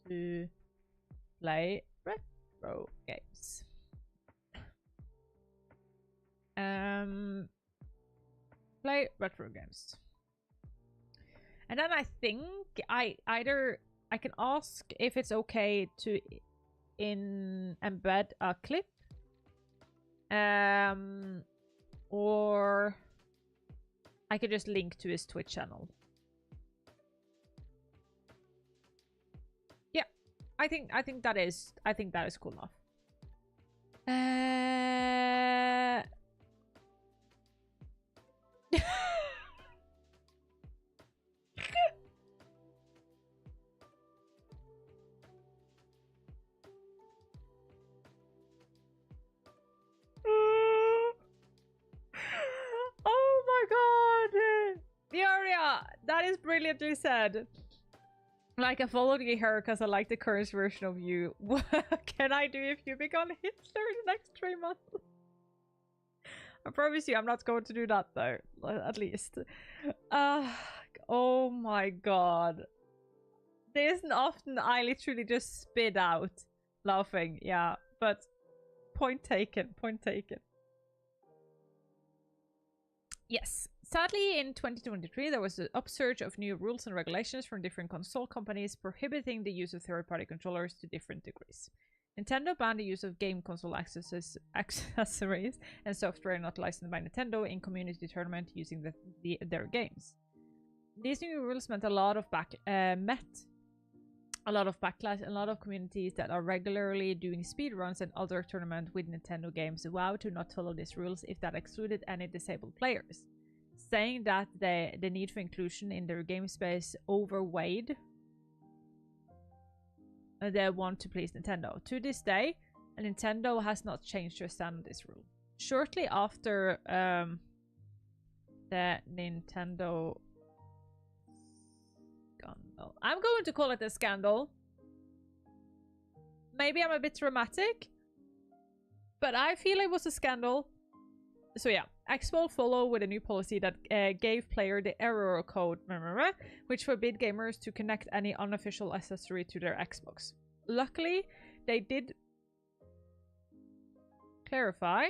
to play retro games. Play retro games. And then I think I can ask if it's okay to embed a clip, or I could just link to his Twitch channel. Yeah, I think that is cool enough. Oh my god! Dioria, that is brilliantly said. Like, I followed you here because I like the current version of you. What can I do if you become Hitler the next 3 months? I promise you I'm not going to do that though, at least. Oh my god. There isn't often I literally just spit out laughing, yeah, but point taken, point taken. Yes. Sadly, in 2023, there was an upsurge of new rules and regulations from different console companies prohibiting the use of third-party controllers to different degrees. Nintendo banned the use of game console accessories and software not licensed by Nintendo in community tournament using their games. These new rules meant a lot of backlash, and a lot of communities that are regularly doing speedruns and other tournaments with Nintendo games vowed to not follow these rules if that excluded any disabled players, saying that the need for inclusion in their game space overweighed they want to please Nintendo. To this day, Nintendo has not changed their stand on this rule. Shortly after the Nintendo scandal, I'm going to call it a scandal. Maybe I'm a bit dramatic, but I feel it was a scandal. So yeah, Xbox followed with a new policy that gave player the error code, which forbid gamers to connect any unofficial accessory to their Xbox. Luckily, they did clarify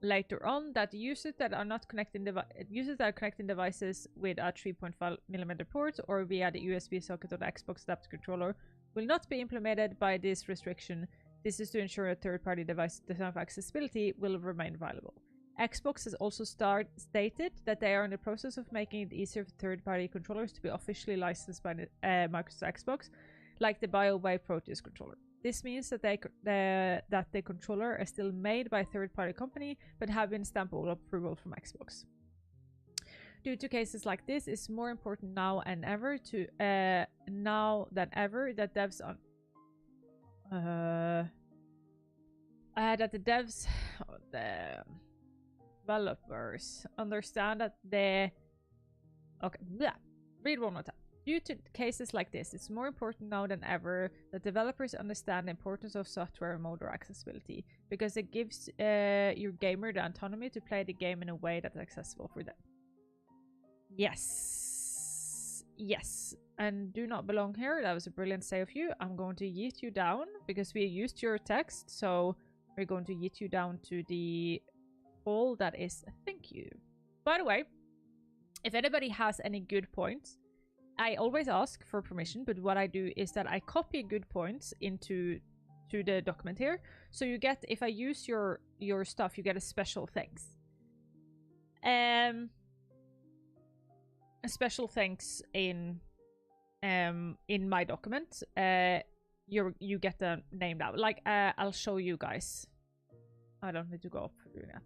later on that users that are not connecting devices with a 3.5mm port or via the USB socket of the Xbox adapter controller will not be implemented by this restriction. This is to ensure that third-party device design of accessibility will remain viable. Xbox has also stated that they are in the process of making it easier for third-party controllers to be officially licensed by Microsoft Xbox, like the BioWare Proteus controller. This means that the controller is still made by a third-party company, but have been stamped with approval from Xbox. Due to cases like this, it's more important now than ever that devs on that the devs, the developers understand that read one more time. Due to cases like this, it's more important now than ever that developers understand the importance of software mode or accessibility, because it gives your gamer the autonomy to play the game in a way that's accessible for them. Yes. Yes. And do not belong here. That was a brilliant say of you. I'm going to yeet you down because we used your text, so we're going to yeet you down to the hole that is thank you. By the way, if anybody has any good points, I always ask for permission, but what I do is that I copy good points into to the document here. So you get, if I use your stuff, you get a special thanks. A special thanks in my document. You get the name now. Like I'll show you guys. I don't need to go up for doing that.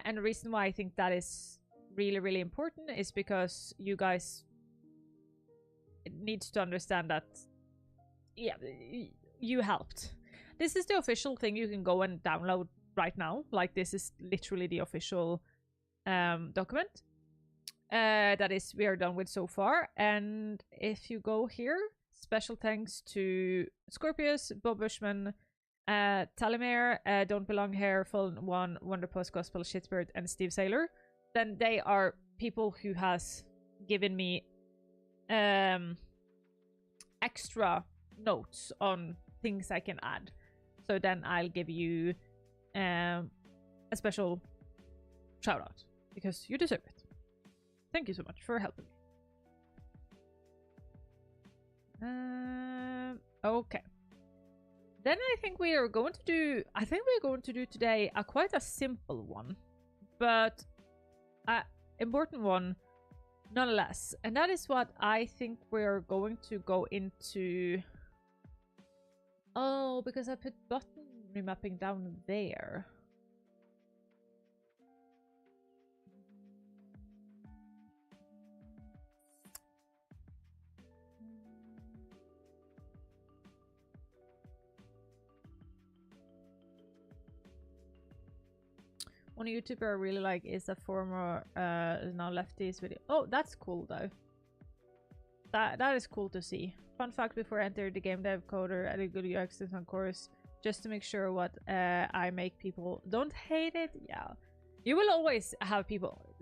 And the reason why I think that is really, really important is because you guys need to understand that, yeah, you helped. This is the official thing you can go and download right now. Like, this is literally the official document that is we are done with so far. And if you go here, special thanks to Scorpius, Bob Bushman, Talimere, Don't Belong Here, Fallen One, Wonderpost Gospel, Shitbird, and Steve Saylor. Then they are people who has given me extra notes on things I can add. So then I'll give you a special shout out because you deserve it. Thank you so much for helping me. Okay. Then I think we are going to do, today quite a simple one, but important one nonetheless. And that is what I think we're going to go into. Oh, because I put button remapping down there. One YouTuber I really like is a former now lefties video. Oh, that's cool though. That is cool to see. Fun fact: before I entered the game dev coder, I did good UX design course just to make sure what I make people don't hate it. Yeah, you will always have people.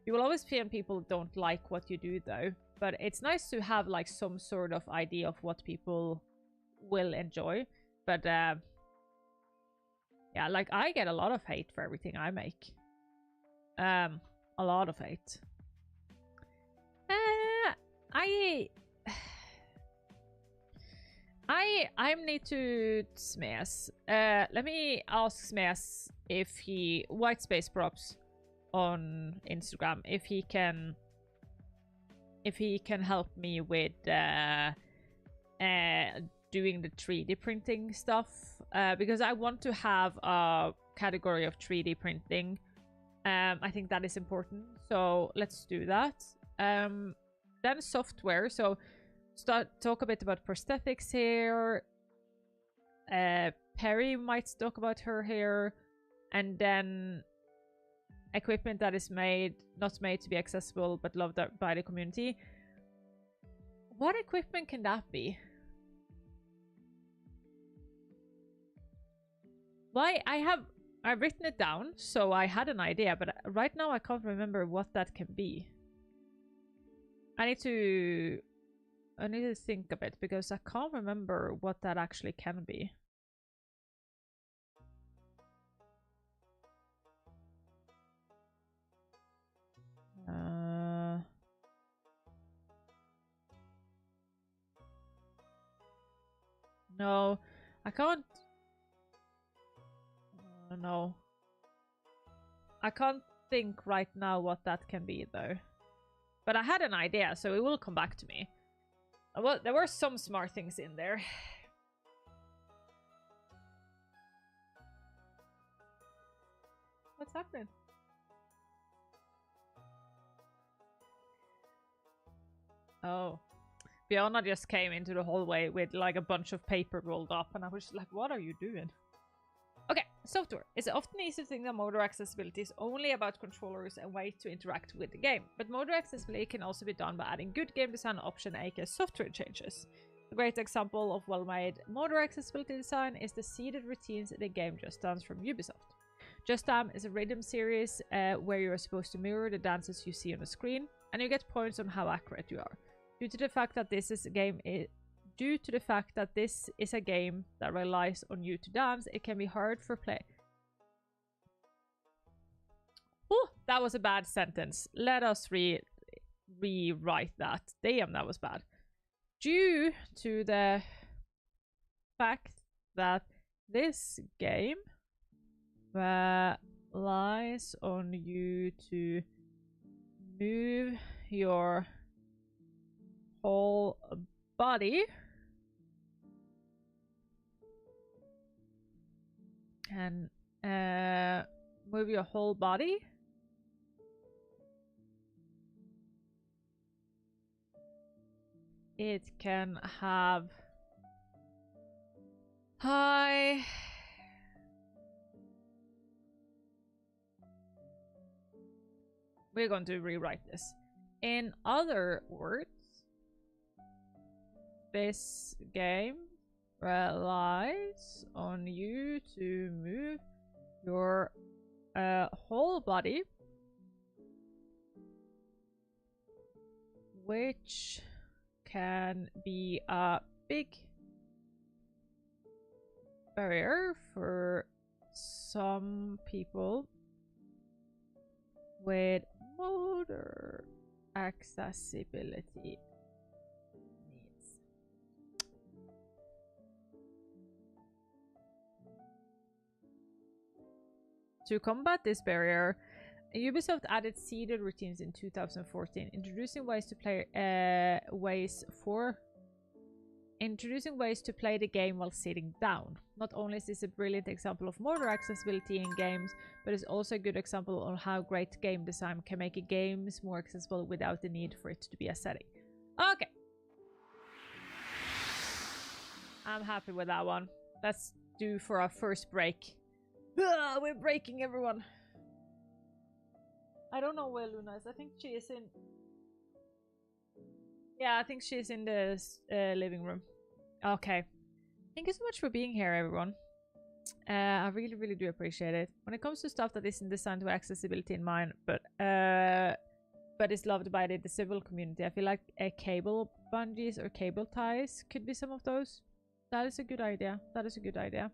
You will always find people don't like what you do though. But it's nice to have like some sort of idea of what people will enjoy. But yeah, like I get a lot of hate for everything I make. A lot of hate. I need to Smes. Let me ask Smes if he Whitespace props on Instagram if he can help me with doing the 3D printing stuff, because I want to have a category of 3D printing. I think that is important, so let's do that. Then software, so talk a bit about prosthetics here. Perry might talk about her here, and then equipment that is not made to be accessible but loved by the community. What equipment can that be? Why I've written it down, so I had an idea, but right now I can't remember what that can be. I need to think a bit because I can't remember what that actually can be. No, I can't. No. I can't think right now what that can be though. But I had an idea, so it will come back to me. Well, there were some smart things in there. What's happening? Oh. Fiona just came into the hallway with like a bunch of paper rolled up, and I was like, what are you doing? Okay, software. It's often easy to think that motor accessibility is only about controllers and ways to interact with the game, but motor accessibility can also be done by adding good game design option, aka software changes. A great example of well-made motor accessibility design is the seated routines in the game Just Dance from Ubisoft. Just Dance is a rhythm series where you are supposed to mirror the dances you see on the screen, and you get points on how accurate you are. Due to the fact that this is a game that relies on you to dance, it can be hard for play. Oh, that was a bad sentence. Let us rewrite that. Damn, that was bad. Due to the fact that this game relies on you to move your whole body and move your whole body. It can have high we're going to rewrite this. In other words, this game relies on you to move your whole body, which can be a big barrier for some people with motor accessibility needs. To combat this barrier, Ubisoft added seated routines in 2014, introducing ways to play the game while sitting down. Not only is this a brilliant example of motor accessibility in games, but it's also a good example of how great game design can make games more accessible without the need for it to be a setting. Okay. I'm happy with that one. Let's do for our first break. We're breaking, everyone. I don't know where Luna is. I think she is in... Yeah, I think she's in the living room. Okay. Thank you so much for being here, everyone. I really, really do appreciate it. When it comes to stuff that isn't designed with accessibility in mind, but is loved by the disabled community, I feel like cable bungees or cable ties could be some of those. That is a good idea. That is a good idea.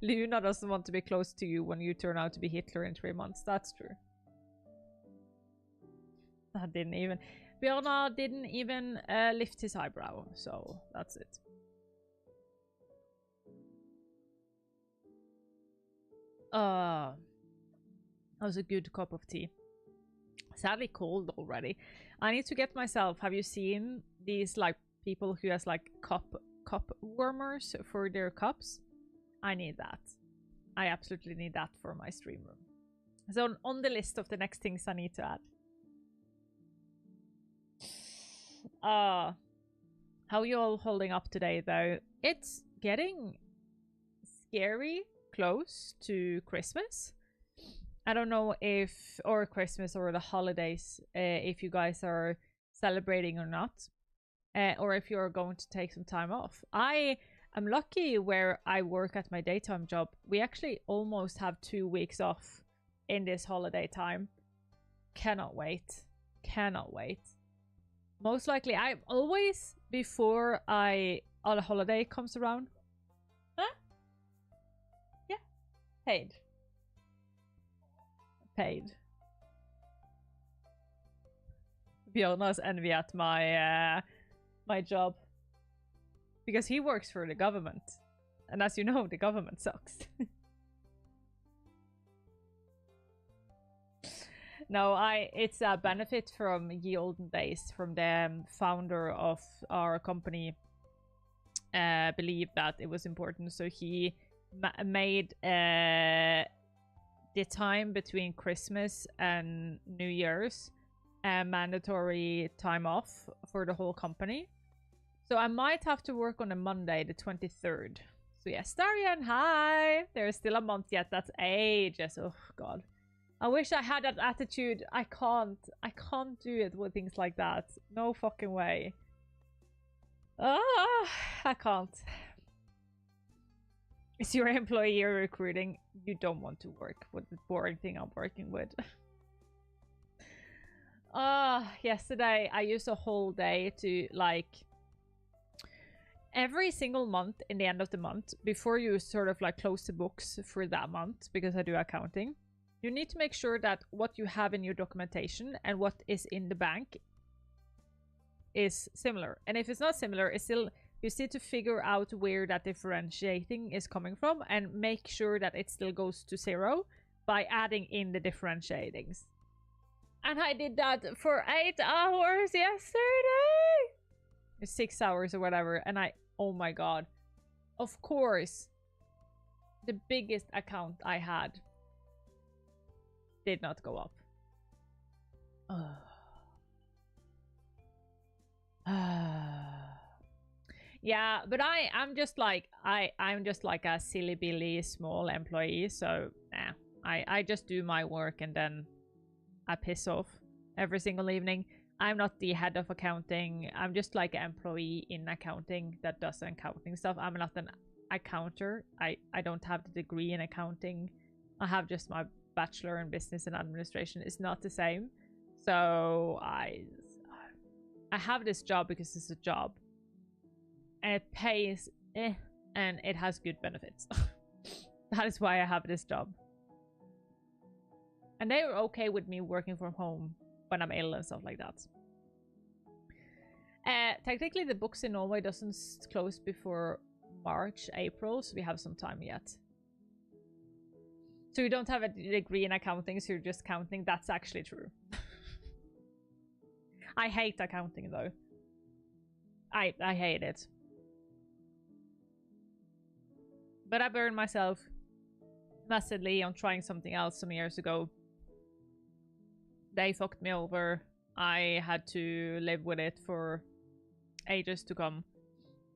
Luna doesn't want to be close to you when you turn out to be Hitler in 3 months. That's true. That didn't even... Björnar didn't even lift his eyebrow, so that's it. That was a good cup of tea. Sadly cold already. I need to get myself... Have you seen these like people who has like cup warmers for their cups? I need that. I absolutely need that for my stream room. So on the list of the next things I need to add. How are you all holding up today though? It's getting scary close to Christmas. I don't know if, or Christmas or the holidays, if you guys are celebrating or not, or if you're going to take some time off. I'm lucky where I work at my daytime job. We actually almost have 2 weeks off in this holiday time. Cannot wait. Cannot wait. Most likely, I always, before a holiday comes around. Huh? Yeah. Paid. Paid. Björnar's envy at my my job. Because he works for the government. And as you know, the government sucks. No, it's a benefit from ye olden days, from the founder of our company believed that it was important. So he made the time between Christmas and New Year's mandatory time off for the whole company. So I might have to work on a Monday, the 23rd. So yes, Darian, hi! There's still a month yet. That's ages. Oh, God. I wish I had that attitude. I can't do it with things like that. No fucking way. I can't. Is your employee recruiting? You don't want to work with the boring thing I'm working with. Yesterday I used a whole day to like... Every single month in the end of the month, before you sort of like close the books for that month, because I do accounting, you need to make sure that what you have in your documentation and what is in the bank is similar. And if it's not similar, it's still, you need to figure out where that differentiating is coming from and make sure that it still goes to 0 by adding in the differentiatings. And I did that for 8 hours yesterday. 6 hours or whatever. And oh my god. Of course, the biggest account I had did not go up. Yeah, but I'm just like I'm just like a silly billy small employee, so nah, I just do my work and then I piss off every single evening. I'm not the head of accounting. I'm just like an employee in accounting that does accounting stuff. I'm not an accounter. I don't have the degree in accounting. I have just my bachelor in business and administration. It's not the same. So I have this job because it's a job. And it pays and it has good benefits. That is why I have this job. And they were okay with me working from home when I'm ill and stuff like that. Technically, the books in Norway doesn't close before March, April, so we have some time yet. So you don't have a degree in accounting, so you're just counting. That's actually true. I hate accounting, though. I hate it. But I burned myself massively on trying something else some years ago. They fucked me over. I had to live with it for ages to come.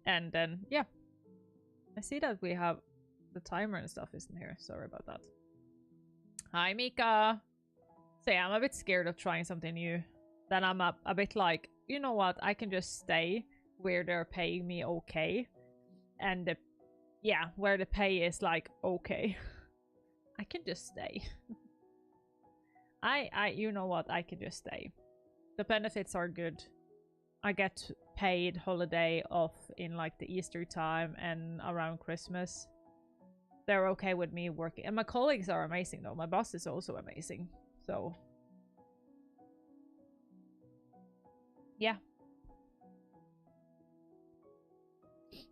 And then, yeah. I see that we have the timer and stuff isn't here. Sorry about that. Hi, Mika. So yeah, I'm a bit scared of trying something new. Then I'm a bit like, you know what? I can just stay where they're paying me okay. And yeah, where the pay is like okay. I can just stay. You know what? I can just stay. The benefits are good. I get paid holiday off in like the Easter time and around Christmas. They're okay with me working. And my colleagues are amazing though. My boss is also amazing. So yeah.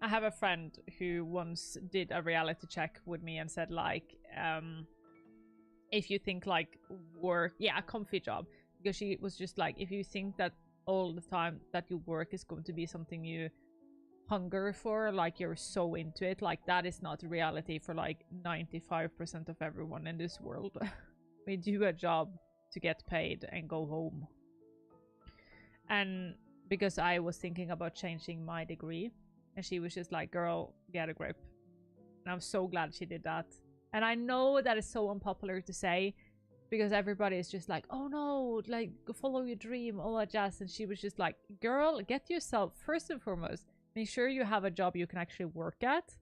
I have a friend who once did a reality check with me and said like, if you think like work, yeah, a comfy job, because she was just like, if you think that all the time that your work is going to be something you hunger for, like you're so into it, like that is not reality for like 95% of everyone in this world. We do a job to get paid and go home. And because I was thinking about changing my degree, and she was just like, girl, get a grip. And I'm so glad she did that. And I know that is so unpopular to say, because everybody is just like, oh no, like follow your dream, all that jazz. And she was just like, girl, get yourself, first and foremost, make sure you have a job you can actually work at,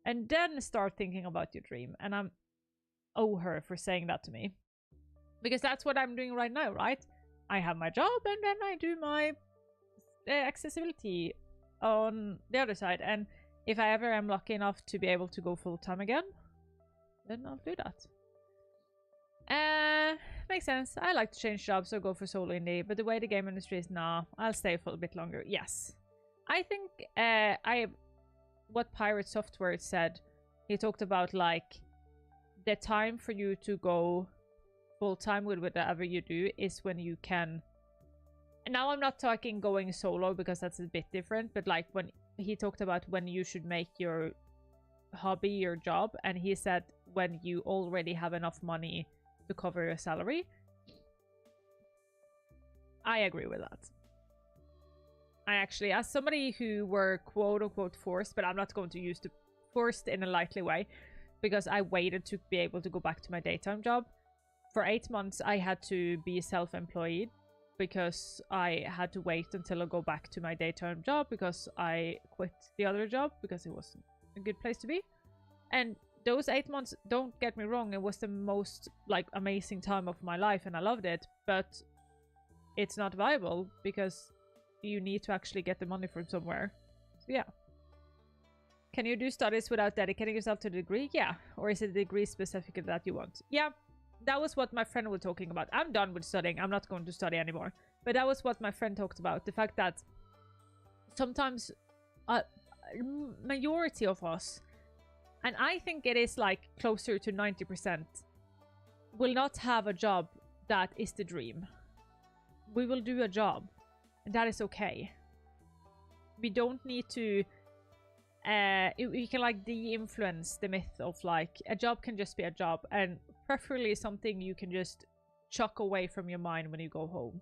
and then start thinking about your dream. And I'm owe her for saying that to me, because that's what I'm doing right now, right? I have my job and then I do my accessibility on the other side. And if I ever am lucky enough to be able to go full-time again, then I'll do that. Makes sense. I like to change jobs or go for solo indie, but the way the game industry is now, I'll stay for a bit longer. Yes. I think what PirateSoftware said, he talked about like the time for you to go full-time with whatever you do is when you can. And now I'm not talking going solo because that's a bit different, but like when he talked about when you should make your hobby your job, and he said when you already have enough money to cover your salary. I agree with that. I actually, as somebody who were quote-unquote forced, but I'm not going to use the forced in a lightly way, because I waited to be able to go back to my daytime job. For 8 months, I had to be self-employed because I had to wait until I go back to my daytime job, because I quit the other job because it wasn't a good place to be. And those 8 months, don't get me wrong, it was the most like amazing time of my life and I loved it, but it's not viable because you need to actually get the money from somewhere. So yeah. Can you do studies without dedicating yourself to the degree? Yeah. Or is it a degree specifically that you want? Yeah. That was what my friend was talking about. I'm done with studying. I'm not going to study anymore. But that was what my friend talked about. The fact that sometimes a majority of us, and I think it is like closer to 90%, will not have a job that is the dream. We will do a job, and that is okay. We don't need to we can like de-influence the myth of like a job can just be a job, and preferably something you can just chuck away from your mind when you go home.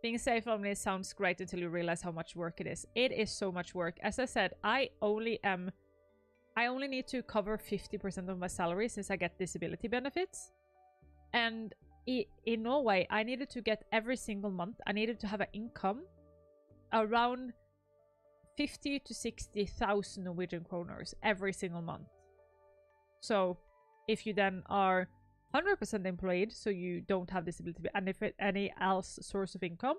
Being safe on this sounds great until you realize how much work it is. It is so much work. As I said, I only need to cover 50% of my salary since I get disability benefits. And in Norway, I needed to get every single month, I needed to have an income around 50 to 60,000 Norwegian kroners every single month. So if you then are 100% employed, so you don't have disability and if any else source of income,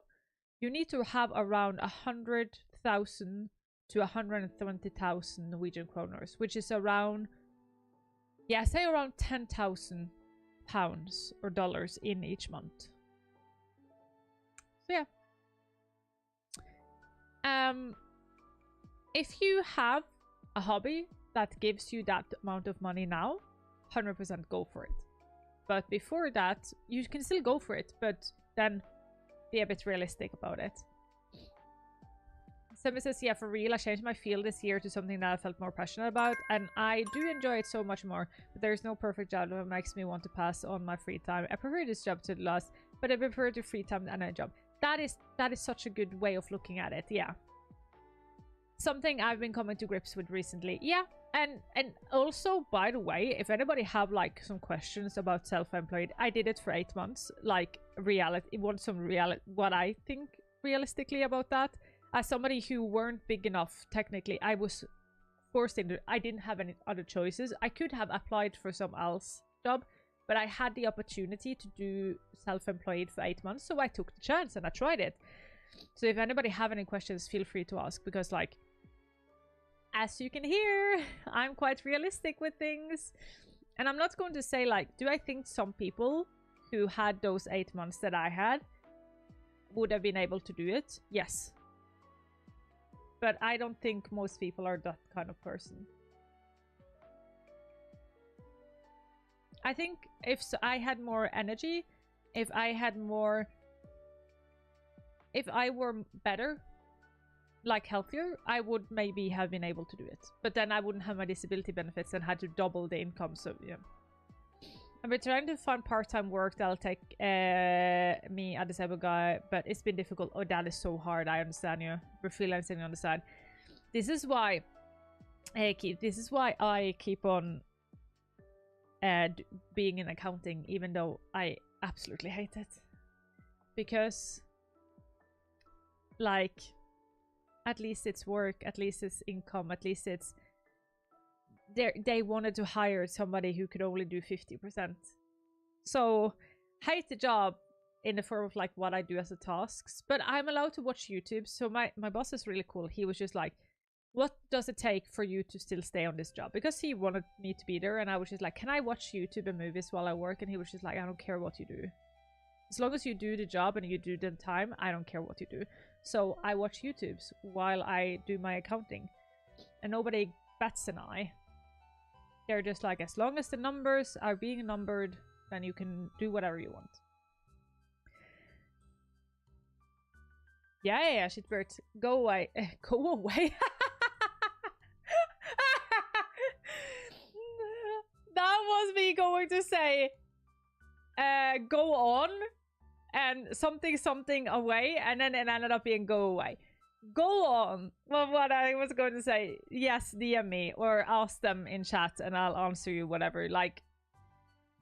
you need to have around 100,000 to 120,000 Norwegian kroners, which is around, yeah, say around 10,000 pounds or dollars in each month. So yeah. If you have a hobby that gives you that amount of money now, 100% go for it. But before that, you can still go for it, but then be a bit realistic about it. Somebody says, yeah, for real, I changed my field this year to something that I felt more passionate about, and I do enjoy it so much more, but there's no perfect job that makes me want to pass on my free time. I prefer this job to the last, but I prefer the free time than a job. That is such a good way of looking at it, yeah. Something I've been coming to grips with recently, yeah. And also, by the way, if anybody have like some questions about self-employed, I did it for 8 months. Like what I think realistically about that. As somebody who weren't big enough, technically, I was forced into. I didn't have any other choices. I could have applied for some else job, but I had the opportunity to do self-employed for 8 months, so I took the chance and I tried it. So if anybody have any questions, feel free to ask, because like, as you can hear, I'm quite realistic with things. And I'm not going to say like, do I think some people who had those 8 months that I had would have been able to do it? Yes. But I don't think most people are that kind of person. I think if I had more energy, if I were better, like healthier, I would maybe have been able to do it. But then I wouldn't have my disability benefits and had to double the income, so yeah. I've been trying to find part-time work that'll take me, a disabled guy, but it's been difficult. Oh, that is so hard, I understand you. We're freelancing on the side. This is why I keep on being in accounting, even though I absolutely hate it. Because, like, at least it's work, at least it's income, at least it's... They wanted to hire somebody who could only do 50%. So, hate the job in the form of like what I do as a tasks, but I'm allowed to watch YouTube. So my boss is really cool. He was just like, what does it take for you to still stay on this job? Because he wanted me to be there, and I was just like, can I watch YouTube and movies while I work? And he was just like, I don't care what you do. As long as you do the job and you do the time, I don't care what you do. So I watch YouTubes while I do my accounting. And nobody bats an eye. They're just like, as long as the numbers are being numbered, then you can do whatever you want. Yeah, shitbird. Go away. Go away. That was me going to say, go on, and something away, and then it ended up being go away. Go on. Well, what I was going to say, yes, DM me or ask them in chat and I'll answer you, whatever. Like,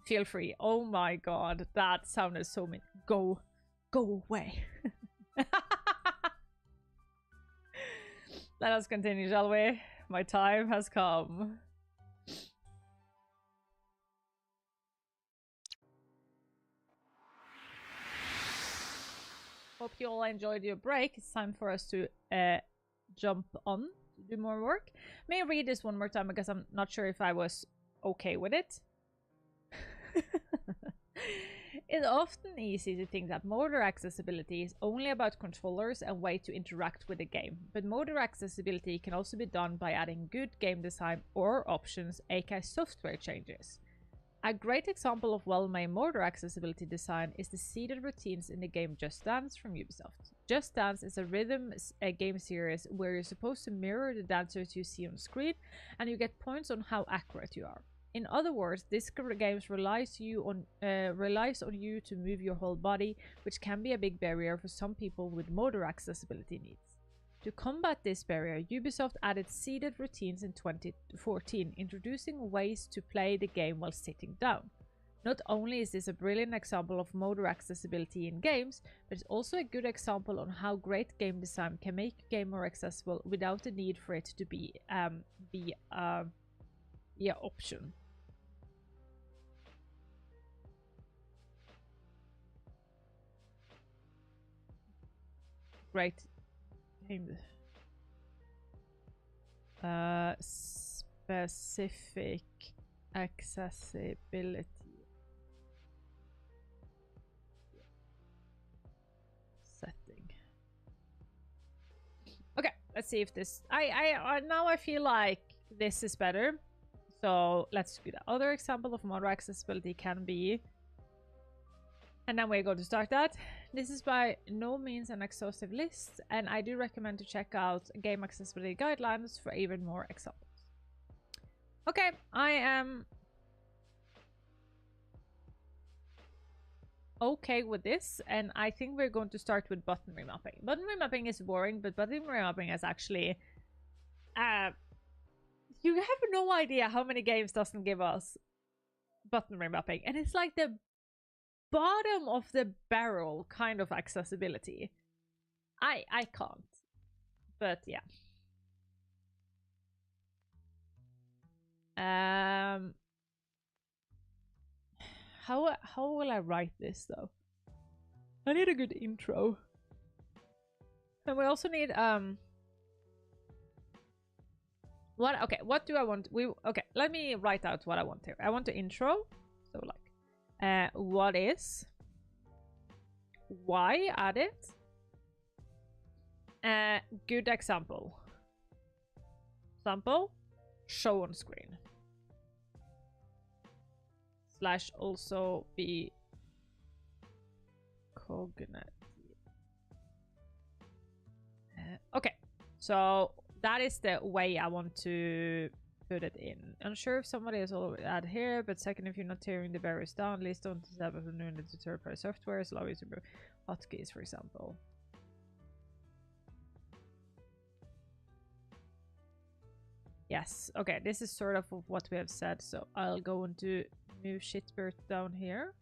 feel free. Oh my god, that sounded so mean. Go away. Let us continue, shall we? My time has come. Hope you all enjoyed your break. It's time for us to jump on to do more work. May I read this one more time because I'm not sure if I was okay with it. It's often easy to think that motor accessibility is only about controllers and way to interact with the game, but motor accessibility can also be done by adding good game design or options, aka software changes. A great example of well-made motor accessibility design is the seated routines in the game Just Dance from Ubisoft. Just Dance is a rhythm game series where you're supposed to mirror the dancers you see on screen, and you get points on how accurate you are. In other words, this game relies on you to move your whole body, which can be a big barrier for some people with motor accessibility needs. To combat this barrier, Ubisoft added seated routines in 2014, introducing ways to play the game while sitting down. Not only is this a brilliant example of motor accessibility in games, but it's also a good example on how great game design can make a game more accessible without the need for it to be option. Great. Specific accessibility setting. Okay, let's see if this. Now I feel like this is better. So let's do that. Other example of motor accessibility can be. And then we're going to start that. This is by no means an exhaustive list, and I do recommend to check out game accessibility guidelines for even more examples. Okay, I am okay with this, and I think we're going to start with button remapping. Button remapping is boring, but button remapping is actually you have no idea how many games doesn't give us button remapping, and it's like the bottom of the barrel kind of accessibility. I can't, but yeah. How will I write this though? I need a good intro, and we also need what do I want? Okay, let me write out what I want here. I want the intro, so like what is, why add it, good example, sample, show on screen, slash also be cognitive. Okay, so that is the way I want to put it in. Unsure if somebody has already added here, but second, if you're not tearing the barriers down, list on to have the third-party software, allow you to move hotkeys, for example. Yes, okay, this is sort of what we have said, so I'll go into move shitbird down here.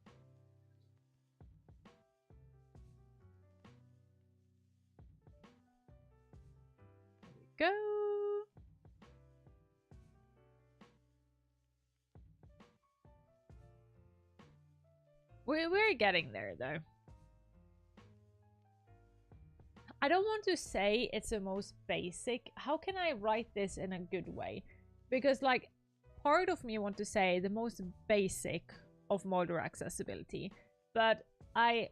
There we go. We're getting there though. I don't want to say it's the most basic. How can I write this in a good way? Because like part of me want to say the most basic of motor accessibility, but I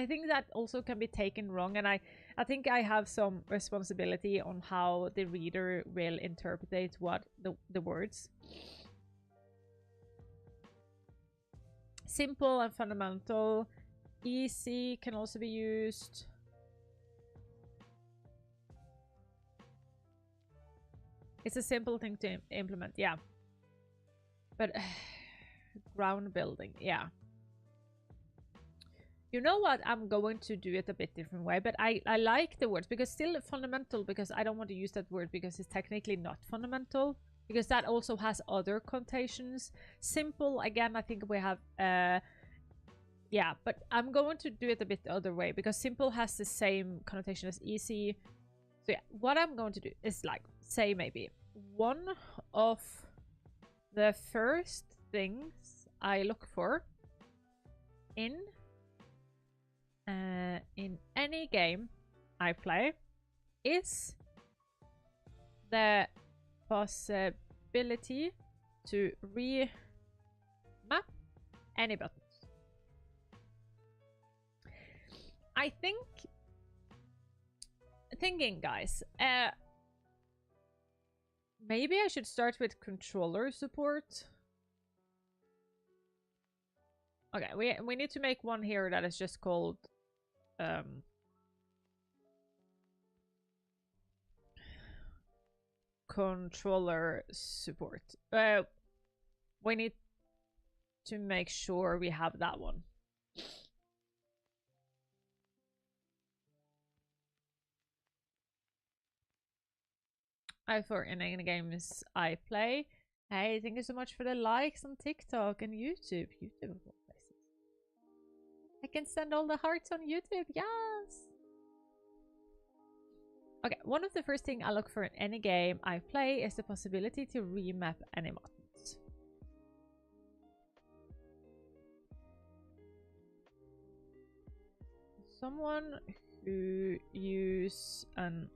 think that also can be taken wrong, and I think I have some responsibility on how the reader will interpret what the words. Simple and fundamental. Easy can also be used. It's a simple thing to implement, yeah. But ground building, yeah. You know what? I'm going to do it a bit different way, but I like the words because still fundamental, because I don't want to use that word because it's technically not fundamental, because that also has other connotations. Simple, again, I think we have yeah, but I'm going to do it a bit the other way because simple has the same connotation as easy. So yeah, what I'm going to do is like say maybe one of the first things I look for in any game I play is the possibility to remap Any buttons. I think... Thinking, guys. Maybe I should start with controller support. Okay, we need to make one here that is just called... controller support. We need to make sure we have that one. For any games I play. Hey, thank you so much for the likes on TikTok and YouTube. YouTube of all places. I can send all the hearts on YouTube. Yes. Okay, one of the first things I look for in any game I play is the possibility to remap any buttons. Someone who use an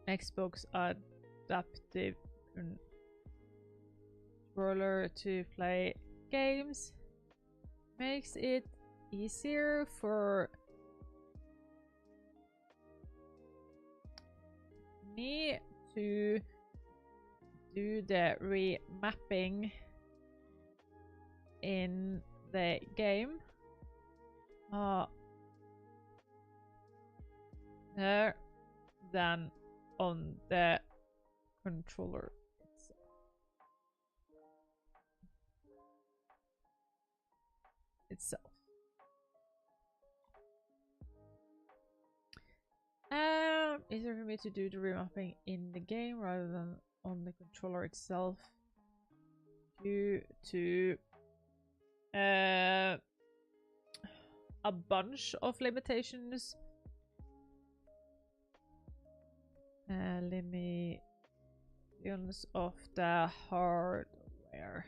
Xbox adaptive controller to play games makes it easier for me to do the remapping in the game. Than on the controller itself. Easier for me to do the remapping in the game rather than on the controller itself due to a bunch of limitations. Limitations of the hardware.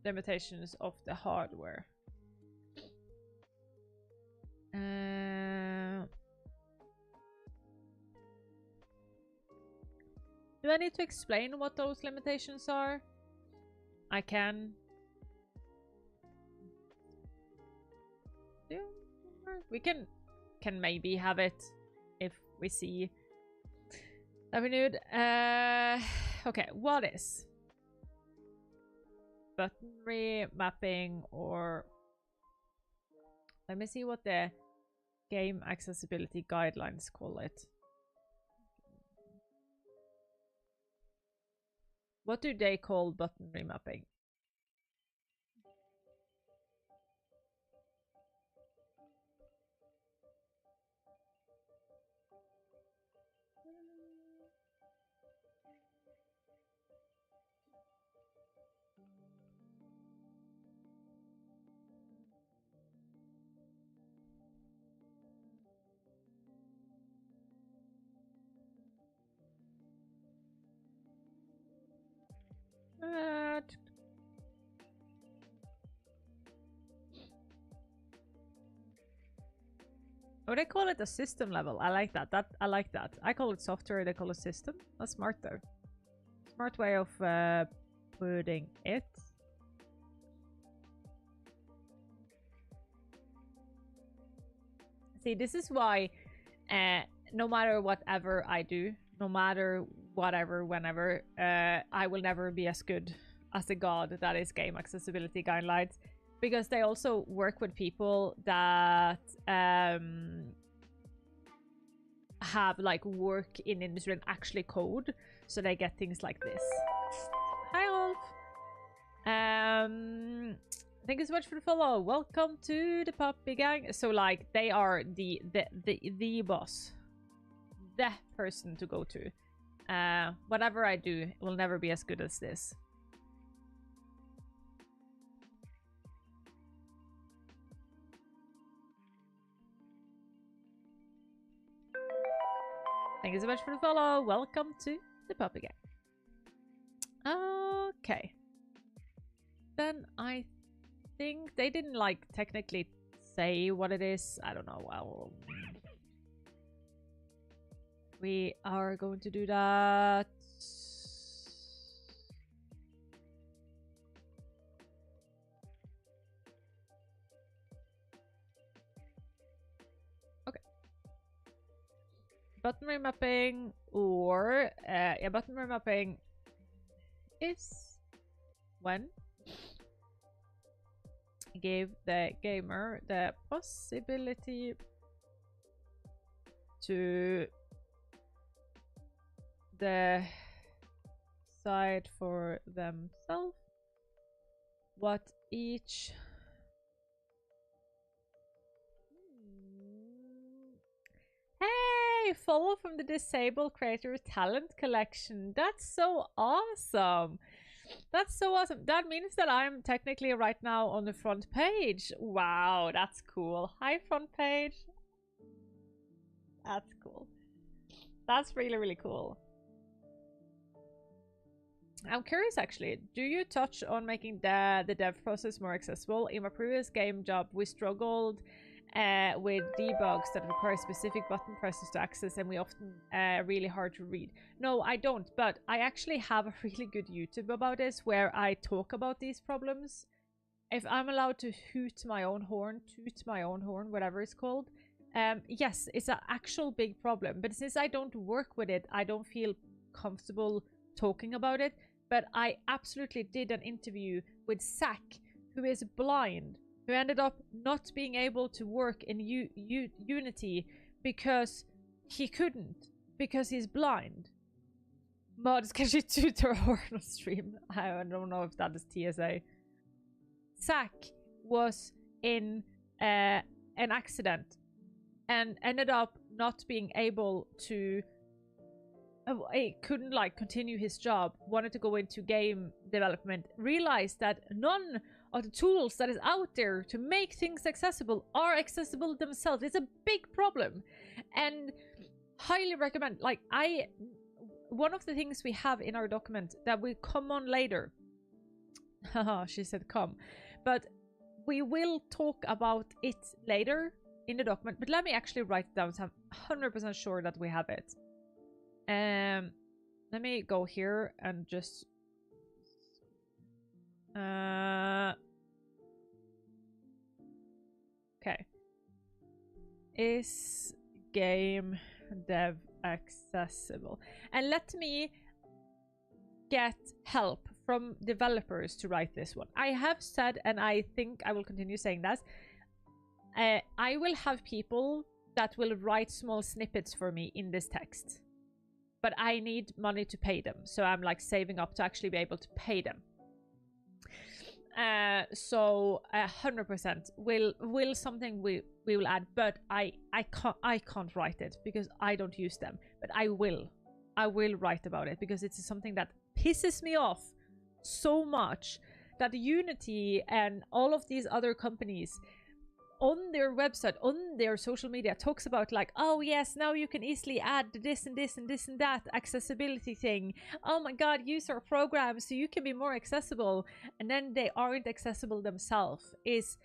Limitations of the hardware. Do I need to explain what those limitations are? I can. We can maybe have it if we see that we need. Okay, what is button remapping? Or let me see what the game accessibility guidelines call it. What do they call button remapping? Oh, they call it a system level. I like that. I like that. I call it software. They call it system. That's smart though. Smart way of putting it. See, this is why no matter whatever I do, no matter whatever, whenever, I will never be as good as the god that is game accessibility guidelines, because they also work with people that have like work in industry and actually code, so they get things like this. Hi Rolf. Thank you so much for the follow. Welcome to the puppy gang. So like they are the boss, the person to go to. Whatever I do, it will never be as good as this. Thank you so much for the follow. Welcome to the puppy gang. Okay. Then I think they didn't like technically say what it is. I don't know. Well, we are going to do that. button remapping or yeah, button remapping is when give the gamer the possibility to decide for themselves what each Hey, follow from the disabled creator talent collection. That's so awesome. That's so awesome. That means that I'm technically right now on the front page. Wow, that's cool. Hi, front page. That's cool. That's really, really cool. I'm curious actually, do you touch on making the dev process more accessible? In my previous game job, we struggled with debugs that require specific button presses to access, and we often really hard to read. No, I don't, but I actually have a really good YouTube about this where I talk about these problems. If I'm allowed to toot my own horn, whatever it's called, yes, it's an actual big problem. But since I don't work with it, I don't feel comfortable talking about it. But I absolutely did an interview with Zach, who is blind, who ended up not being able to work in Unity because he couldn't, because he's blind. Mods, can you toot her horn on stream? I don't know if that is TSA. Zach was in an accident and ended up not being able to he couldn't like continue his job, wanted to go into game development, realized that none of the tools that is out there to make things accessible are accessible themselves. It's a big problem, and highly recommend. Like, one of the things we have in our document that will come on later, haha, she said come, but we will talk about it later in the document. But let me actually write it down so I'm 100% sure that we have it. Let me go here and just okay. Is game dev accessible? And let me get help from developers to write this one. I have said, and I think I will continue saying that, I will have people that will write small snippets for me in this text. But I need money to pay them. So I'm like saving up to actually be able to pay them. So 100% will something we will add, but I can't write it because I don't use them. But I will write about it because it's something that pisses me off so much that Unity and all of these other companies on their website, on their social media, talks about like, oh yes, now you can easily add this and this and this and that accessibility thing. Oh my god, use our program so you can be more accessible. And then they aren't accessible themselves. Is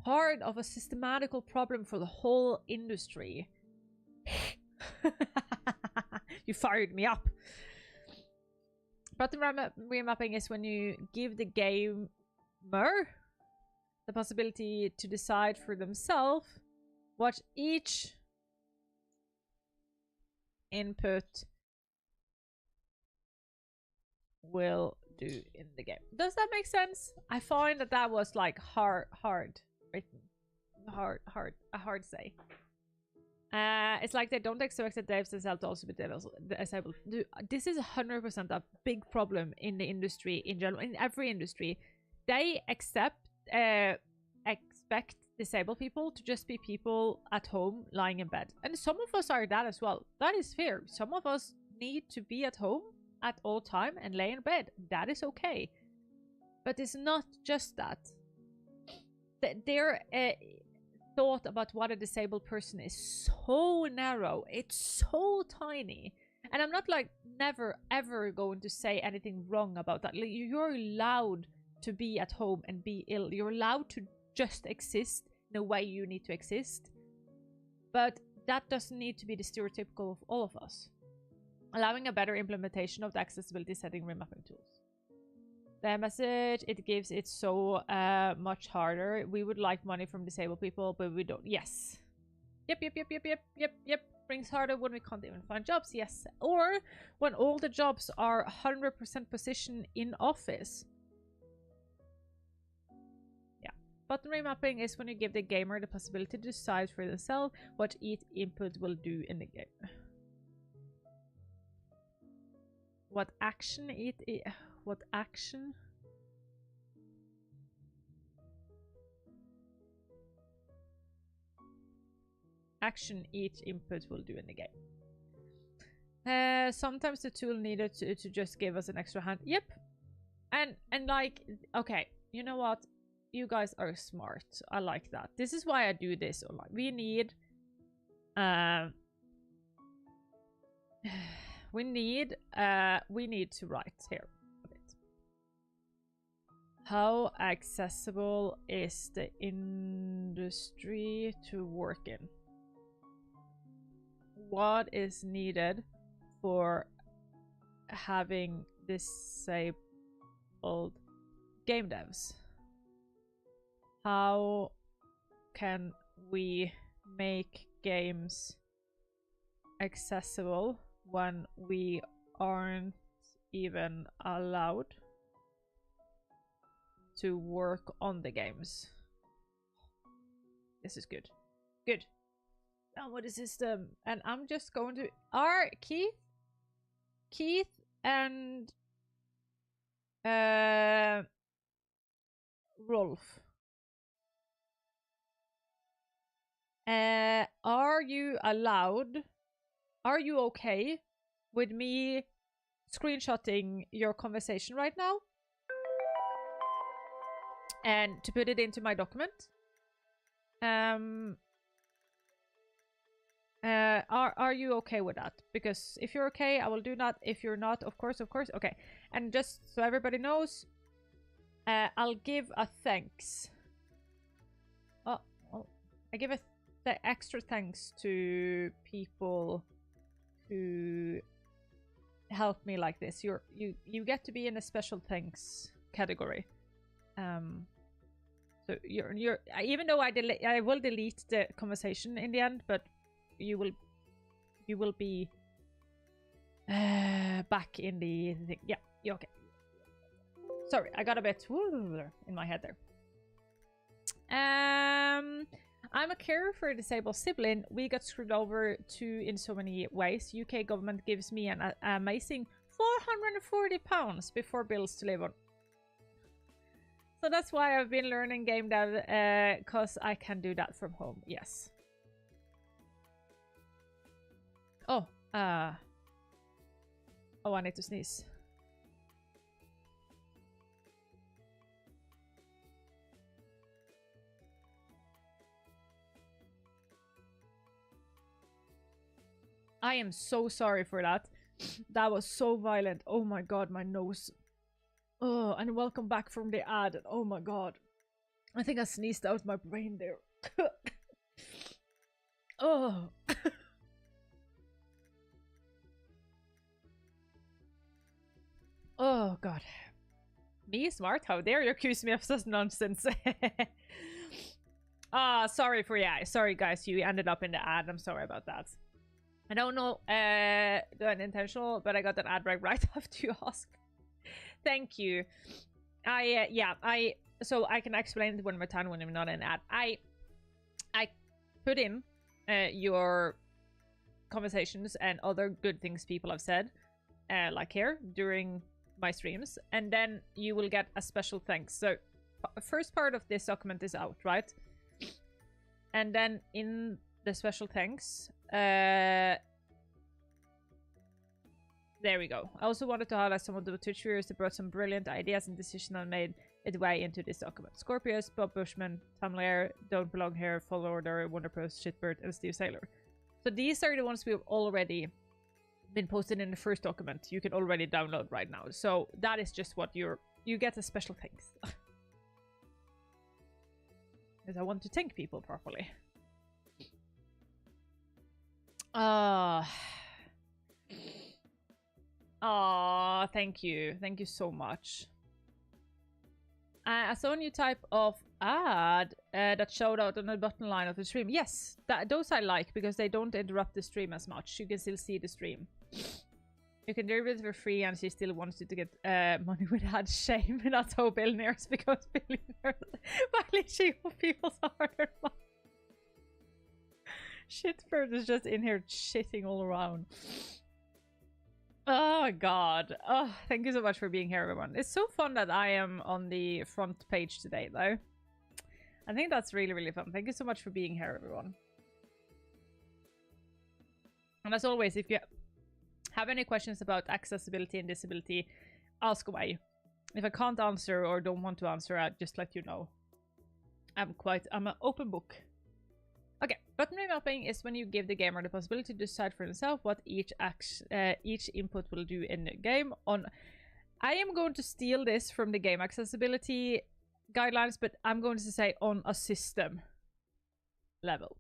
part of a systematical problem for the whole industry. You fired me up. Button remapping is when you give the gamer the possibility to decide for themselves what each input will do in the game. Does that make sense? I find that that was like hard written, a hard say. It's like they don't expect the devs themselves to also be disabled. This is 100% a big problem in the industry in general, in every industry. They expect disabled people to just be people at home lying in bed, and some of us are that as well. That is fair. Some of us need to be at home at all time and lay in bed. That is okay, but it's not just that. Their thought about what a disabled person is so narrow. It's so tiny, and I'm not like never ever going to say anything wrong about that. Like, you're allowed to be at home and be ill. You're allowed to just exist in the way you need to exist. But that doesn't need to be the stereotypical of all of us. Allowing a better implementation of the accessibility setting remapping tools. The message it gives, it's so much harder. We would like money from disabled people, but we don't. Yes. Yep. Brings harder when we can't even find jobs, yes. Or when all the jobs are 100% position in office. Yeah. Button remapping is when you give the gamer the possibility to decide for themselves what each input will do in the game. What action what action? Action each input will do in the game. Sometimes the tool needed to just give us an extra hand. Yep. And like, okay, you know what? You guys are smart. I like that. This is why I do this online. We need we need to write here a bit. How accessible is the industry to work in? What is needed for having disabled game devs? How can we make games accessible when we aren't even allowed to work on the games? This is good. Good. Download the system. And I'm just going to Keith and Rolf. Are you allowed? Are you okay with me screenshotting your conversation right now? And to put it into my document? Are you okay with that? Because if you're okay, I will do that. If you're not, of course, okay. And just so everybody knows, I'll give a thanks. Oh, I give the extra thanks to people who help me like this. You get to be in a special thanks category. So you're even though I will delete the conversation in the end, but you will be back in the thing. Yeah, you're okay. Sorry, I got a bit in my head there. I'm a carer for a disabled sibling. We got screwed over too in so many ways. UK government gives me an amazing £440 before bills to live on. So that's why I've been learning game dev, because I can do that from home. Yes. Oh, I need to sneeze. I am so sorry for that. That was so violent. Oh my god, my nose. Oh, and welcome back from the ad. Oh my god. I think I sneezed out my brain there. Oh. Oh god. Me smart? How dare you accuse me of such nonsense? Sorry for sorry guys, you ended up in the ad. I'm sorry about that. I don't know the intentional, but I got an ad break right after you asked. Thank you. So I can explain it one more time when I'm not in ad. I put in your conversations and other good things people have said, like here during my streams, and then you will get a special thanks. So first part of this document is out, right? And then in the special thanks, there we go. I also wanted to highlight some of the Twitch viewers that brought some brilliant ideas and decisions and made its way into this document. Scorpius, Bob Bushman, Tom Lair, Don't Belong Here, Fall Order, Wonderpost, Shitbird, and Steve Sailor. So these are the ones we've already been posted in the first document. You can already download right now. So that is just what you get a special thanks. Because I want to thank people properly. Thank you. Thank you so much. I saw a new type of ad that showed out on the bottom line of the stream. Yes, those I like because they don't interrupt the stream as much. You can still see the stream. You can do it for free and she still wants you to get money without shame. That's how billionaires become billionaires. By leeching on people's hard-earned money. Shitbird is just in here shitting all around. Oh god. Oh, thank you so much for being here, everyone. It's so fun that I am on the front page today, though. I think that's really, really fun. Thank you so much for being here, everyone. And as always, if you have any questions about accessibility and disability, ask away. If I can't answer or don't want to answer, I'll just let you know. I'm an open book. Okay, button remapping is when you give the gamer the possibility to decide for himself what each input will do in the game. I am going to steal this from the game accessibility guidelines, but I'm going to say on a system level.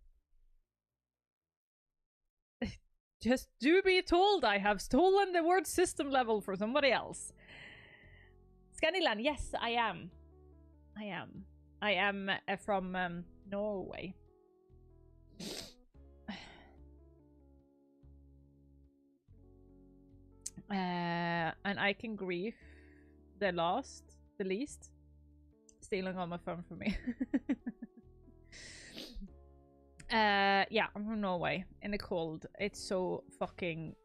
Just do be told I have stolen the word system level for somebody else. Scaniland, yes, I am. I am from Norway. And I can grieve the least. Stealing all my fun from me. Yeah, I'm from Norway in the cold. It's so fucking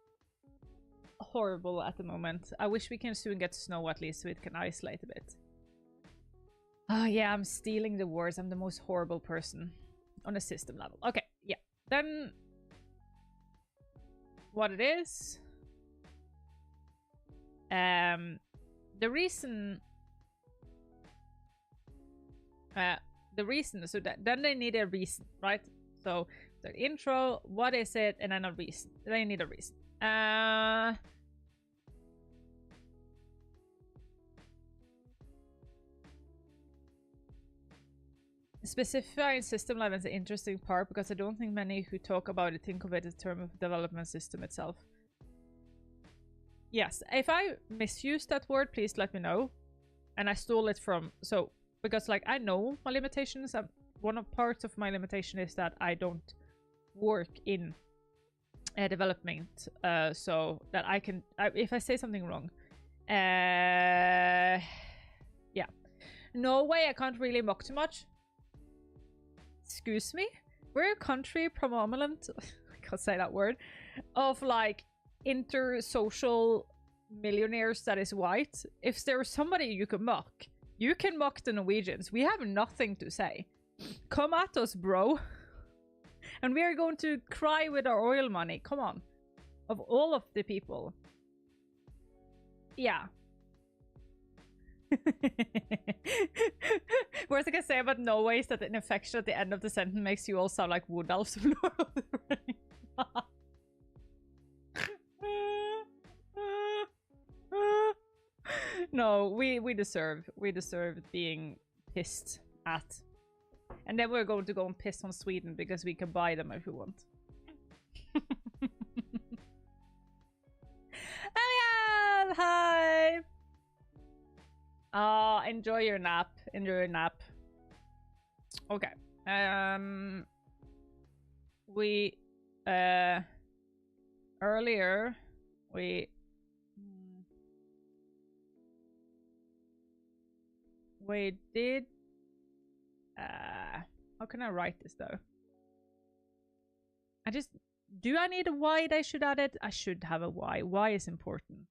horrible at the moment. I wish we can soon get snow at least so it can isolate a bit. Oh yeah, I'm stealing the words. I'm the most horrible person on a system level. Okay, yeah. Then what it is. The reason so that then they need a reason, right? So the intro, what is it, and then a reason. They need a reason. Specifying system level is an interesting part because I don't think many who talk about it think of it as a term of development system itself. Yes, if I misuse that word, please let me know. And I stole it from because like I know my limitations. One of parts of my limitation is that I don't work in development, so that I can if I say something wrong, yeah. Norway, I can't really mock too much. Excuse me, we're a country prominent. I can't say that word. Of like intersocial millionaires that is white. If there's somebody you can mock the Norwegians. We have nothing to say. Come at us, bro. And we are going to cry with our oil money. Come on. Of all of the people. Yeah. Worst I can say about Norway is that an infection at the end of the sentence makes you all sound like wood elves from Lord of the Rings. No, we deserve being pissed at. And then we're going to go and piss on Sweden because we can buy them if we want. Eliab! Hi! Enjoy your nap. Enjoy your nap. Okay. Earlier, we did... how can I write this, though? Do I need a why they should add it? I should have a why. Why is important.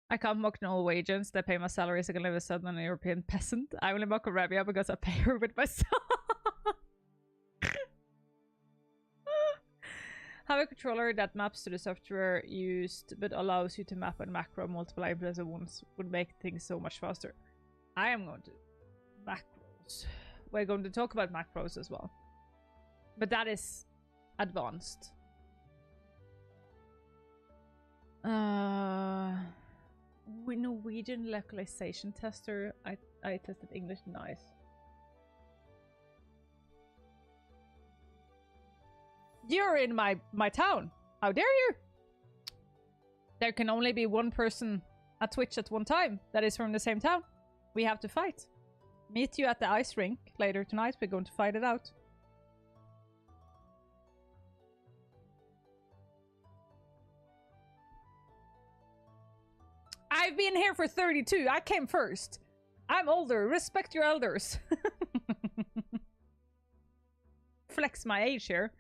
I can't mock Norwegians. They pay my salary so I can live as a Southern European peasant. I only mock Arabia because I pay her with my son. Have a controller that maps to the software used but allows you to map and macro multiple inputs at once would make things so much faster. I am going to macros. We're going to talk about macros as well. But that is advanced. Norwegian localization tester. I tested English. Nice. You're in my town. How dare you? There can only be one person at Twitch at one time that is from the same town. We have to fight. Meet you at the ice rink later tonight. We're going to fight it out. I've been here for 32. I came first. I'm older. Respect your elders. Flex my age here.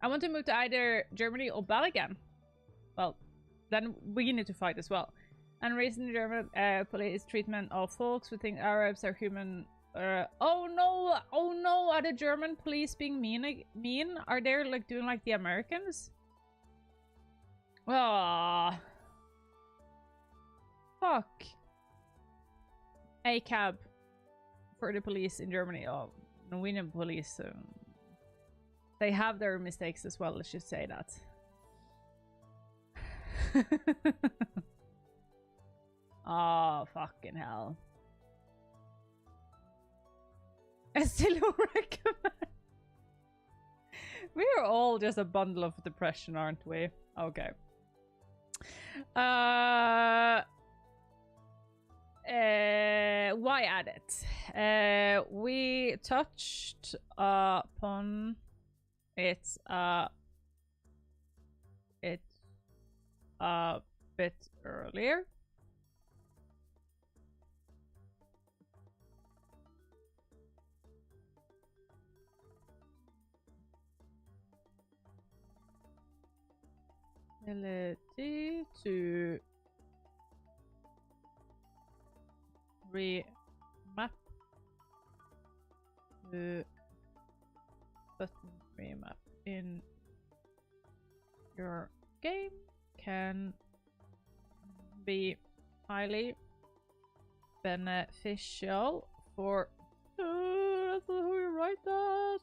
I want to move to either Germany or Belgium. Well, then we need to fight as well. And recent German police treatment of folks who think Arabs are human. Oh no! Oh no! Are the German police being mean? Are they like doing like the Americans? Ah. Fuck. A cab for the police in Germany. Oh, Norwegian police. They have their mistakes as well, let's just say that. Oh, fucking hell. I still don't recommend. We are all just a bundle of depression, aren't we? Okay. Why add it? We touched upon it a bit earlier. Ability to remap the button remap in your game can be highly beneficial for that's how you write that.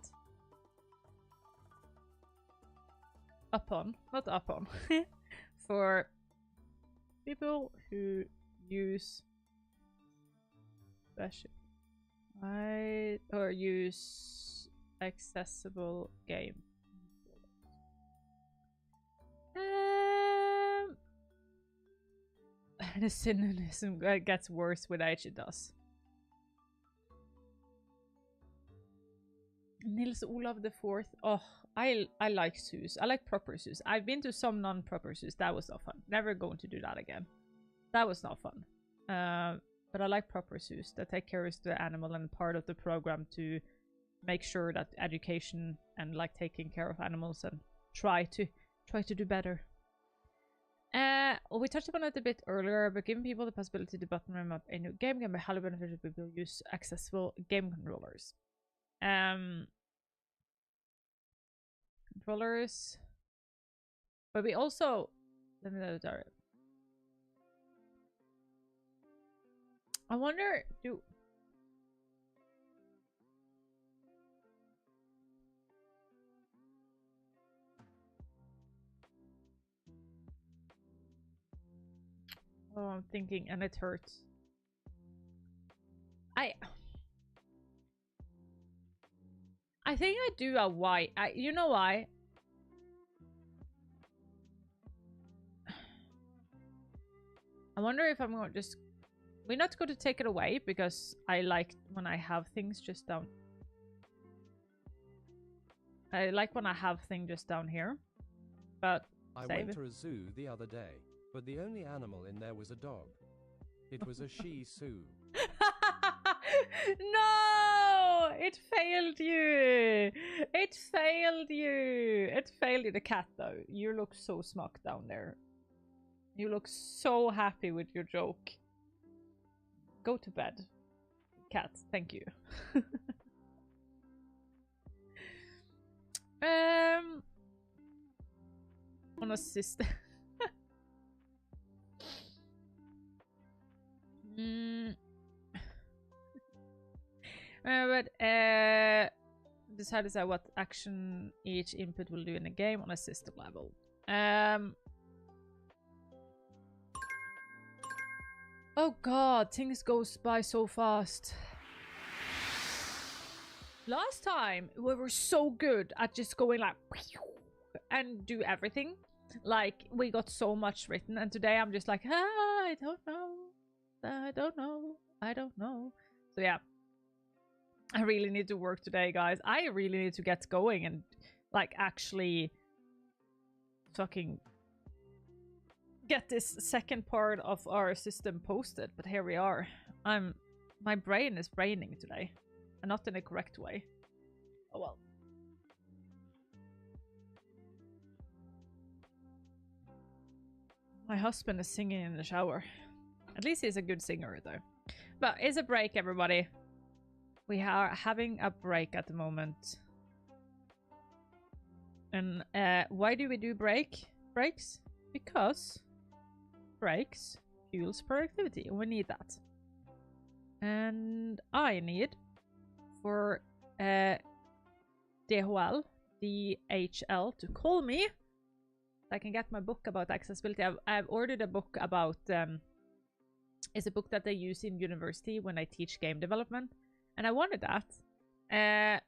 Upon, not upon, for people who use special or use accessible game. The cynicism gets worse with age, it does. Nils Olav the Fourth. Oh, I like zoos. I like proper zoos. I've been to some non-proper zoos. That was not fun. Never going to do that again. That was not fun. But I like proper zoos that take care of the animal and part of the program to make sure that education and like taking care of animals and try to do better. We touched upon it a bit earlier, but giving people the possibility to button remap a new game can be highly beneficial if people use accessible game controllers. Controllers, but we also let me know. I wonder, oh, I'm thinking, and it hurts. I think I do a why. You know why? I wonder if I'm going to just... We're not going to take it away because I like when I have things just down. I like when I have things just down here. But
I went to a zoo the other day, but the only animal in there was a dog. It was a Shih Tzu.
No! It failed you! It failed you! It failed you. The cat, though. You look so smug down there. You look so happy with your joke. Go to bed. Cat, thank you. On a sister. Decide what action each input will do in a game on a system level. Oh god, things goes by so fast. Last time we were so good at just going like and do everything. Like, we got so much written, and today I'm just like, I don't know. I don't know. I don't know. So yeah. I really need to work today, guys. I really need to get going and, like, actually fucking get this second part of our system posted. But here we are. My brain is braining today. And not in a correct way. Oh well. My husband is singing in the shower. At least he's a good singer, though. But it's a break, everybody. We are having a break at the moment. And why do we do breaks? Because breaks fuels productivity. And we need that. And I need for DHL to call me. I can get my book about accessibility. I've ordered a book about it's a book that they use in university when I teach game development, and I wanted that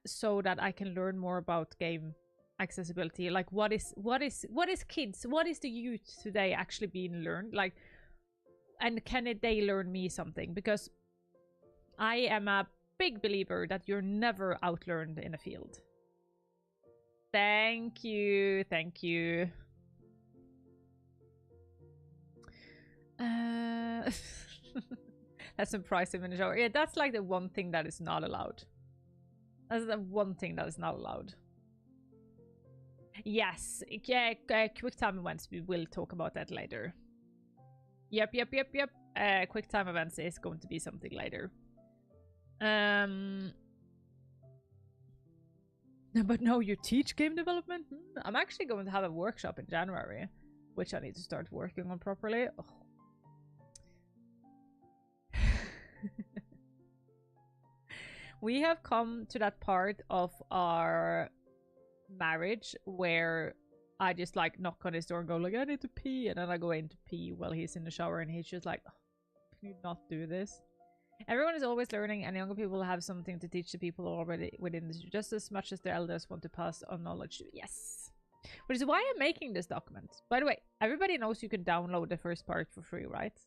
so that I can learn more about game accessibility. Like, what is kids, what is the youth today actually being learned? Like, and can they learn me something? Because I am a big believer that you're never outlearned in a field. Thank you, thank you. That's surprise him in the shower. Yeah, that's like the one thing that is not allowed. That's the one thing that is not allowed. Yes, yeah, quick time events. We will talk about that later. Yep. Quick time events is going to be something later. But no, you teach game development? I'm actually going to have a workshop in January, which I need to start working on properly. Oh. We have come to that part of our marriage where I just like knock on his door and go like, I need to pee, and then I go in to pee while he's in the shower, and he's just like, oh, can you not do this? Everyone is always learning, and younger people have something to teach the people already within this, just as much as the elders want to pass on knowledge to. Yes. Which is why I'm making this document. By the way, everybody knows you can download the first part for free, right?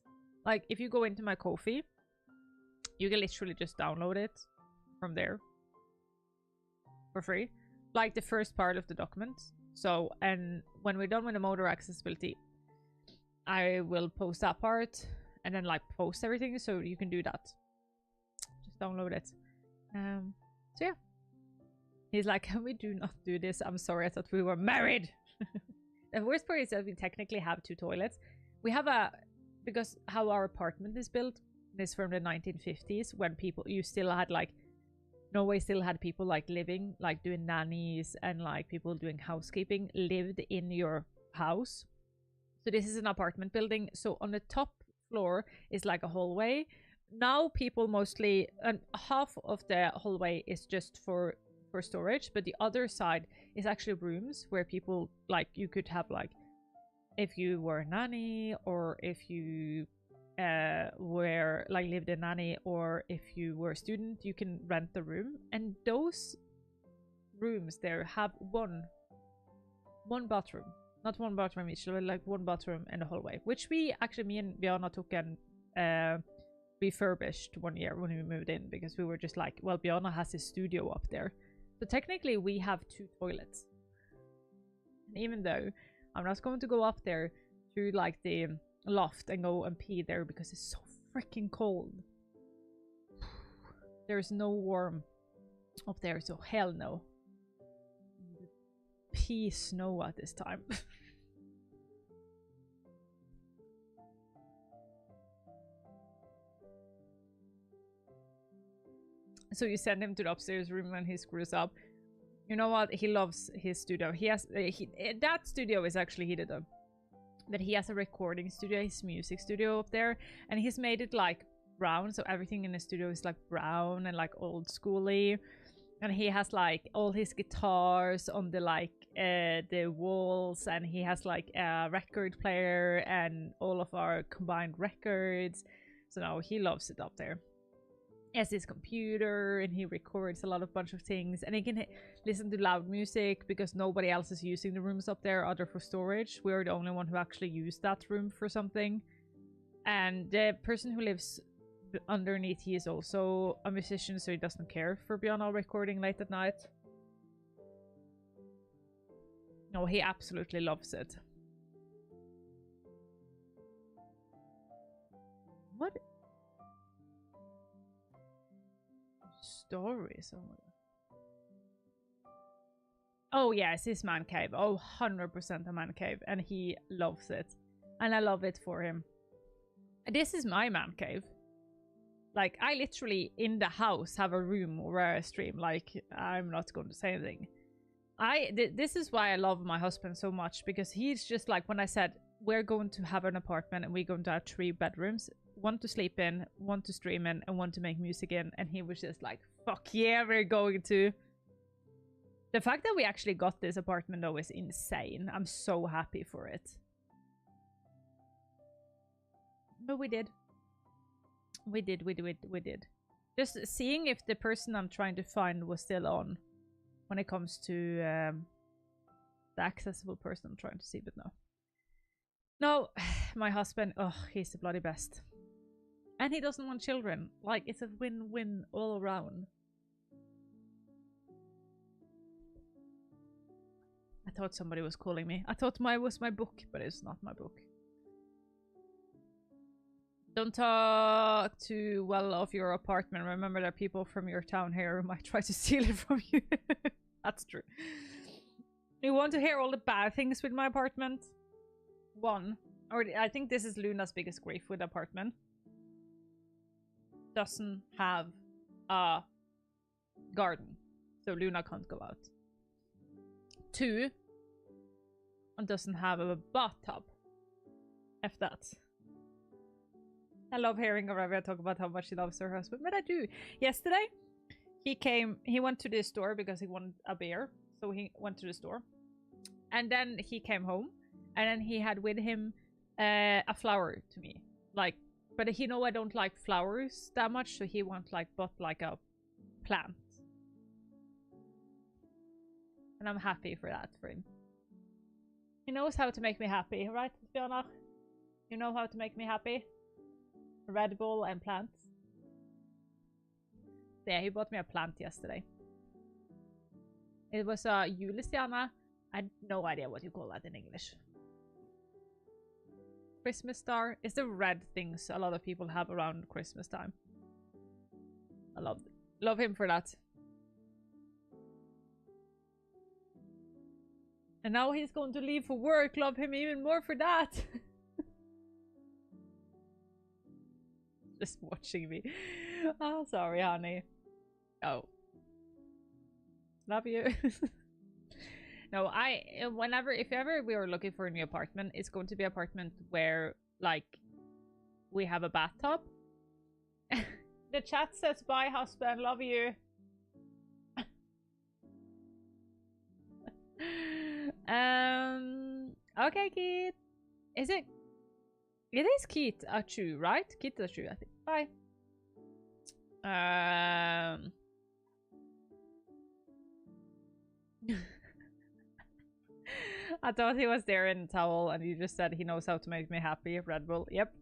Like, if you go into my Ko-fi, you can literally just download it from there for free. Like, the first part of the document. So, and when we're done with the motor accessibility, I will post that part and then, like, post everything, so you can do that. Just download it. So yeah. He's like, can we do not do this? I'm sorry, I thought we were married. The worst part is that we technically have 2 toilets. We have because how our apartment is built is from the 1950s, when you still had, like, Norway still had people, like, living, like, doing nannies and, like, people doing housekeeping lived in your house. So this is an apartment building. So on the top floor is like a hallway. Now people mostly, and half of the hallway is just for storage, but the other side is actually rooms where people, like, you could have, like, if you were a nanny, or if you were, like, lived a nanny, or if you were a student, you can rent the room. And those rooms there have one bathroom. Not one bathroom each, but like one bathroom in the hallway, which we actually, me and Bjarna took and refurbished one year when we moved in, because we were just like, well, Bjarna has his studio up there. So technically we have 2 toilets. And even though I'm not going to go up there to, like, the loft and go and pee there because it's so freaking cold. There's no warm up there, so hell no. Pee snow at this time. So you send him to the upstairs room when he screws up. You know what? He loves his studio. He has that studio is actually heated up, but he has a recording studio, his music studio up there, and he's made it like brown, so everything in the studio is like brown and like old schooly. And he has like all his guitars on the, like, the walls, and he has like a record player and all of our combined records. So now he loves it up there. He has his computer and he records a lot of bunch of things, and he can listen to loud music because nobody else is using the rooms up there other for storage. We're the only one who actually used that room for something. And the person who lives underneath, he is also a musician, so he doesn't care for piano recording late at night. No, he absolutely loves it. What? Stories? Oh my god. Oh yes, his man cave. Oh, 100% a man cave. And he loves it. And I love it for him. This is my man cave. Like, I literally, in the house, have a room where I stream. Like, I'm not going to say anything. This is why I love my husband so much. Because he's just like, when I said, we're going to have an apartment and we're going to have 3 bedrooms. 1 to sleep in, 1 to stream in, and 1 to make music in. And he was just like, fuck yeah, we're going to. The fact that we actually got this apartment, though, is insane. I'm so happy for it. But we did. We did. Just seeing if the person I'm trying to find was still on when it comes to the accessible person I'm trying to see, but no. No, my husband, oh, he's the bloody best. And he doesn't want children. Like, it's a win-win all around. I thought somebody was calling me. I thought it was my book, but it's not my book. Don't talk too well of your apartment. Remember, there are people from your town here who might try to steal it from you. That's true. You want to hear all the bad things with my apartment? 1. Or I think this is Luna's biggest grief with the apartment. Doesn't have a garden. So Luna can't go out. 2. And doesn't have a bathtub. F that. I love hearing Aravia talk about how much she loves her husband, but I do. Yesterday, he went to the store because he wanted a beer. So he went to the store. And then he came home. And then he had with him a flower to me. Like, but he know I don't like flowers that much, so he bought like a plant. And I'm happy for that for him. He knows how to make me happy, right, Fiona? You know how to make me happy? Red Bull and plants. Yeah, he bought me a plant yesterday. It was a julestjerne. I had no idea what you call that in English. Christmas star is the red things a lot of people have around Christmas time. I love him for that. And now he's going to leave for work. Love him even more for that. Just watching me. Oh, sorry, honey. Oh. Love you. No, if ever we are looking for a new apartment, it's going to be an apartment where, like, we have a bathtub. The chat says, bye, husband, love you. Okay, Keith. Is it? It is Keith Achu, right? Keith Achu, I think. Bye. I thought he was there in a towel, and you just said he knows how to make me happy. Red Bull, yep.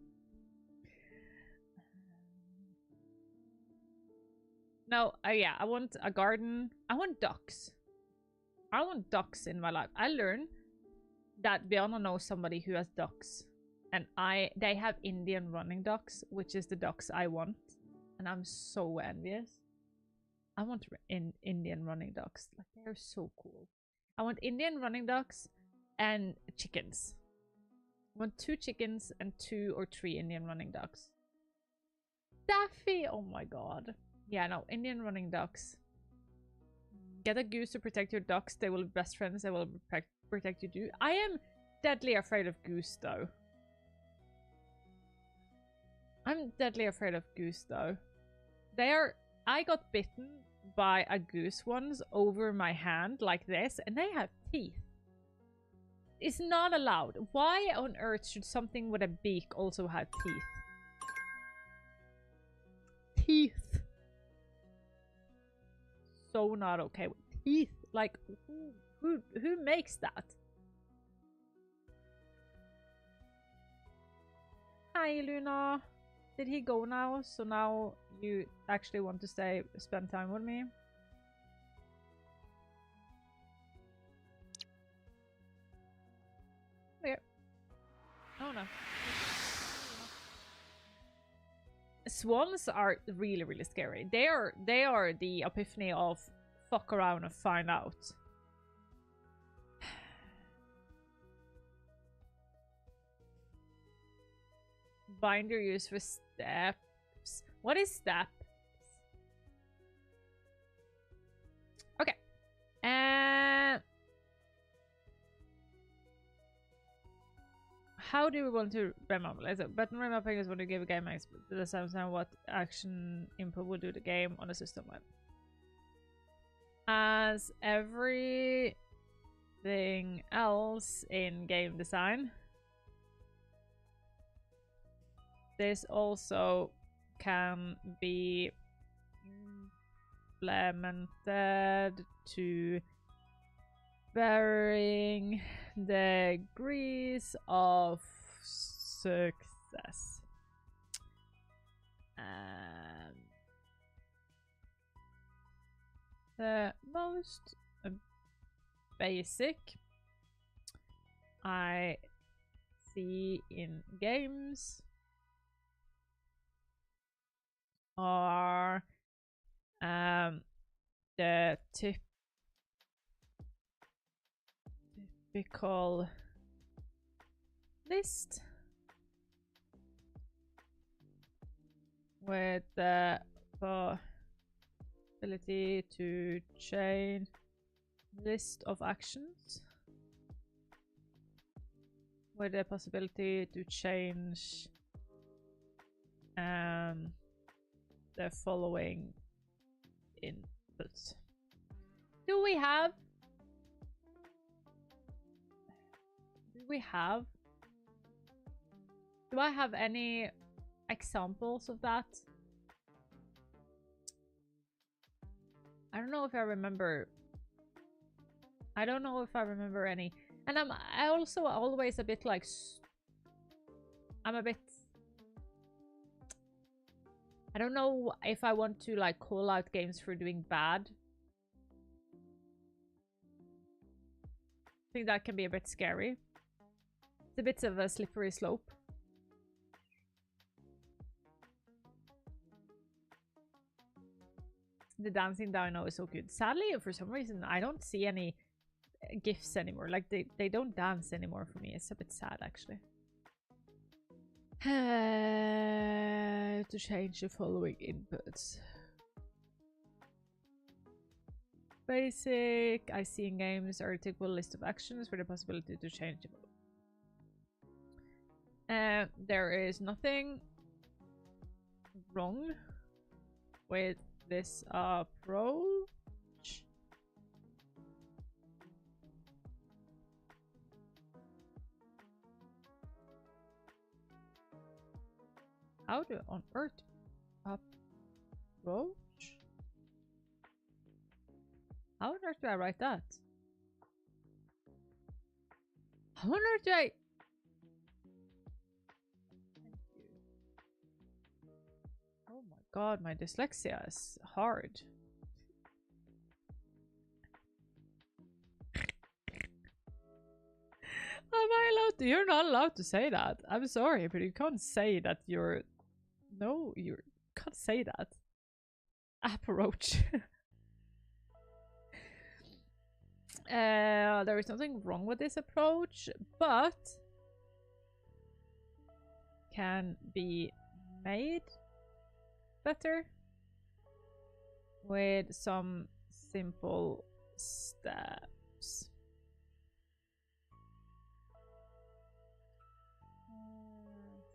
No, yeah, I want a garden. I want ducks. I want ducks in my life. I learned that Bianna knows somebody who has ducks. And they have Indian running ducks, which is the ducks I want. And I'm so envious. I want Indian running ducks. Like, they're so cool. I want Indian running ducks and chickens. I want 2 chickens and 2 or 3 Indian running ducks. Daffy! Oh my god. Yeah, no, Indian running ducks. Get a goose to protect your ducks. They will be best friends. They will protect you too. I am deadly afraid of goose, though. I'm deadly afraid of goose, though. I got bitten by a goose once over my hand like this, and they have teeth. It's not allowed. Why on earth should something with a beak also have teeth? Teeth. so not okay with teeth. Like, who makes that? Hi, Luna. Did he go now? So now you actually want to spend time with me? Okay. Oh no. Swans are really, really scary. They are the epiphany of fuck around and find out. Binder used for steps. What is steps? Okay. How do we want to remap? So button remapping is when you give a game the same time what action input will do the game on the system web. As everything else in game design, this also can be implemented to varying degrees of success. The most basic I see in games are the typical list with the ability to change list of actions with the possibility to change the following inputs. Do I have any examples of that? I don't know if I remember. I don't know if I remember any. And I also always a bit like, I'm a bit, I don't know if I want to like call out games for doing bad. I think that can be a bit scary. It's a bit of a slippery slope. The dancing dino is so good. Sadly, for some reason, I don't see any GIFs anymore. Like, they don't dance anymore for me. It's a bit sad, actually. To change the following inputs. Basic. I see in games are a typical list of actions for the possibility to change the following. There is nothing wrong with this approach. How do on earth approach? How on earth do I write that? How on earth do I? Oh my god, my dyslexia is hard. Am I allowed to? You're not allowed to say that. I'm sorry, but you can't say that you're... No, you can't say that. Approach. There is nothing wrong with this approach, but can be made better with some simple steps.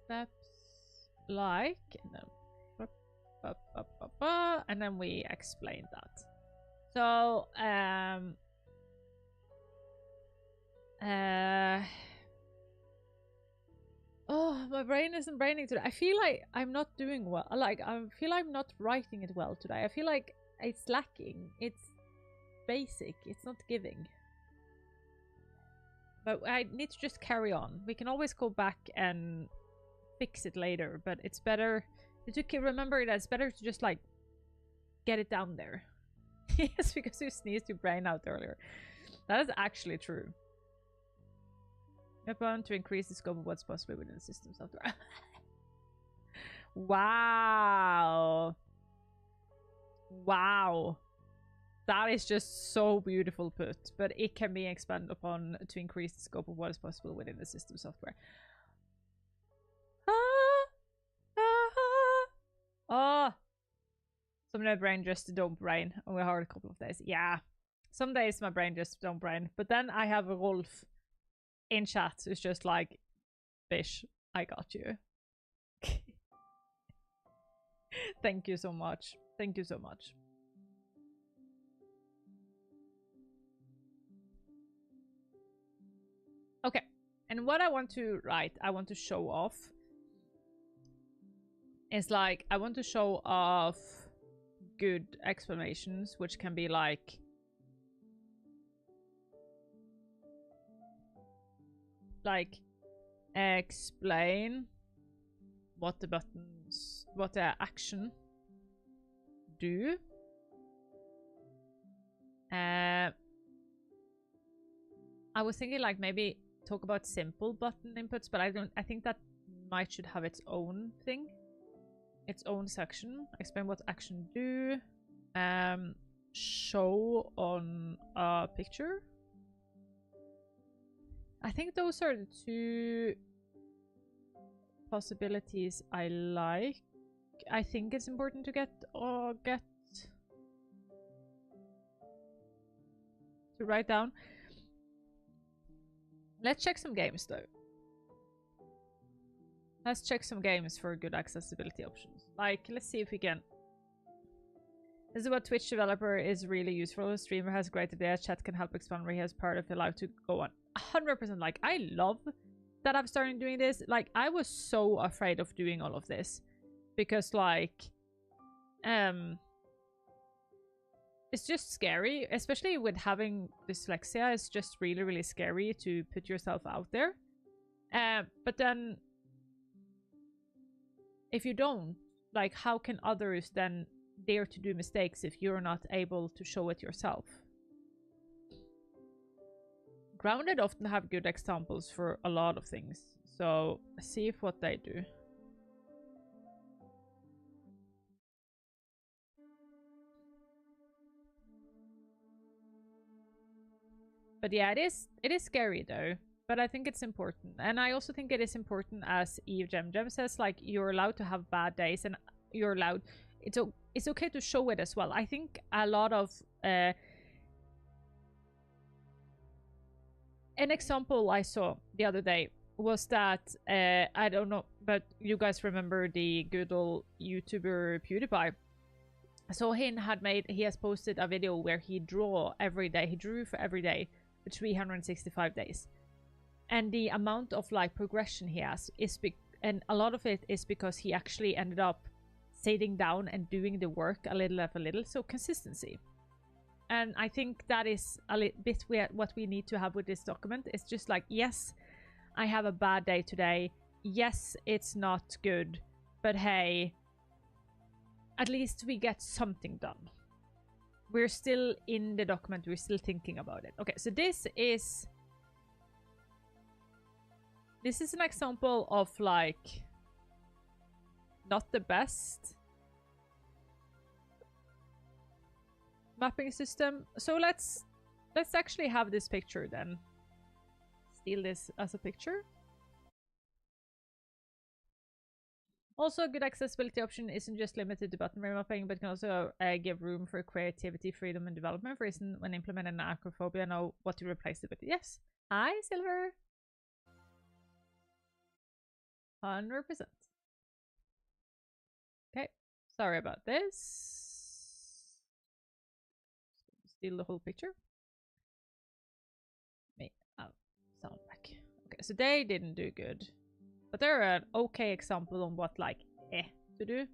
Steps like, and then we explain that. So oh, my brain isn't braining today. I feel like I'm not doing well. Like, I feel I'm not writing it well today. I feel like it's lacking. It's basic. It's not giving. But I need to just carry on. We can always go back and fix it later, but it's better to remember that it's better to just like get it down there. Yes, because you sneezed your brain out earlier. That is actually true. Upon to increase the scope of what's possible within the system software. Wow. Wow. That is just so beautiful put, but it can be expanded upon to increase the scope of what is possible within the system software. Oh, some of my brain just don't brain. Only hard a couple of days. Yeah, some days my brain just don't brain. But then I have a Rolf in chat who's just like, "Bish, I got you." Thank you so much. Thank you so much. Okay, and what I want to write, I want to show off. It's like, I want to show off good explanations, which can be like, explain what the buttons, what the action do. I was thinking like maybe talk about simple button inputs, but I think that should have its own thing, its own section. Explain what action do. Show on a picture. I think those are the two possibilities I like. I think it's important to get to write down. Let's check some games though. Let's check some games for good accessibility options. Like, let's see if we can. This is what Twitch developer is really useful. A streamer has great ideas. Chat can help expand where he has part of the life to go on. 100%. Like, I love that I've started doing this. Like, I was so afraid of doing all of this because, like, it's just scary, especially with having dyslexia. It's just really, really scary to put yourself out there. But then, if you don't, like, how can others then dare to do mistakes if you're not able to show it yourself? Grounded often have good examples for a lot of things, so see if what they do. But yeah, it is scary though. But I think it's important. And I also think it is important, as Eve Gem says, like, you're allowed to have bad days and you're allowed, it's okay to show it as well. I think a lot of an example I saw the other day was that I don't know, but you guys remember the good old YouTuber PewDiePie. So he has posted a video where he drew every day. He drew for every day for 365 days. And the amount of like progression he has is and a lot of it is because he actually ended up sitting down and doing the work a little at a little. So consistency. And I think that is a little bit what we need to have with this document. It's just like, yes, I have a bad day today. Yes, it's not good. But hey, at least we get something done. We're still in the document. We're still thinking about it. Okay, so this is an example of like not the best mapping system. So let's actually have this picture then. Steal this as a picture. Also, a good accessibility option isn't just limited to button remapping, but can also give room for creativity, freedom, and development. For instance, when implementing acrophobia, know what to replace it with. Yes. Hi, Silver. 100%. Okay. Sorry about this. Steal the whole picture. Sound back. Okay, so they didn't do good. But they're an okay example on what, like, to do.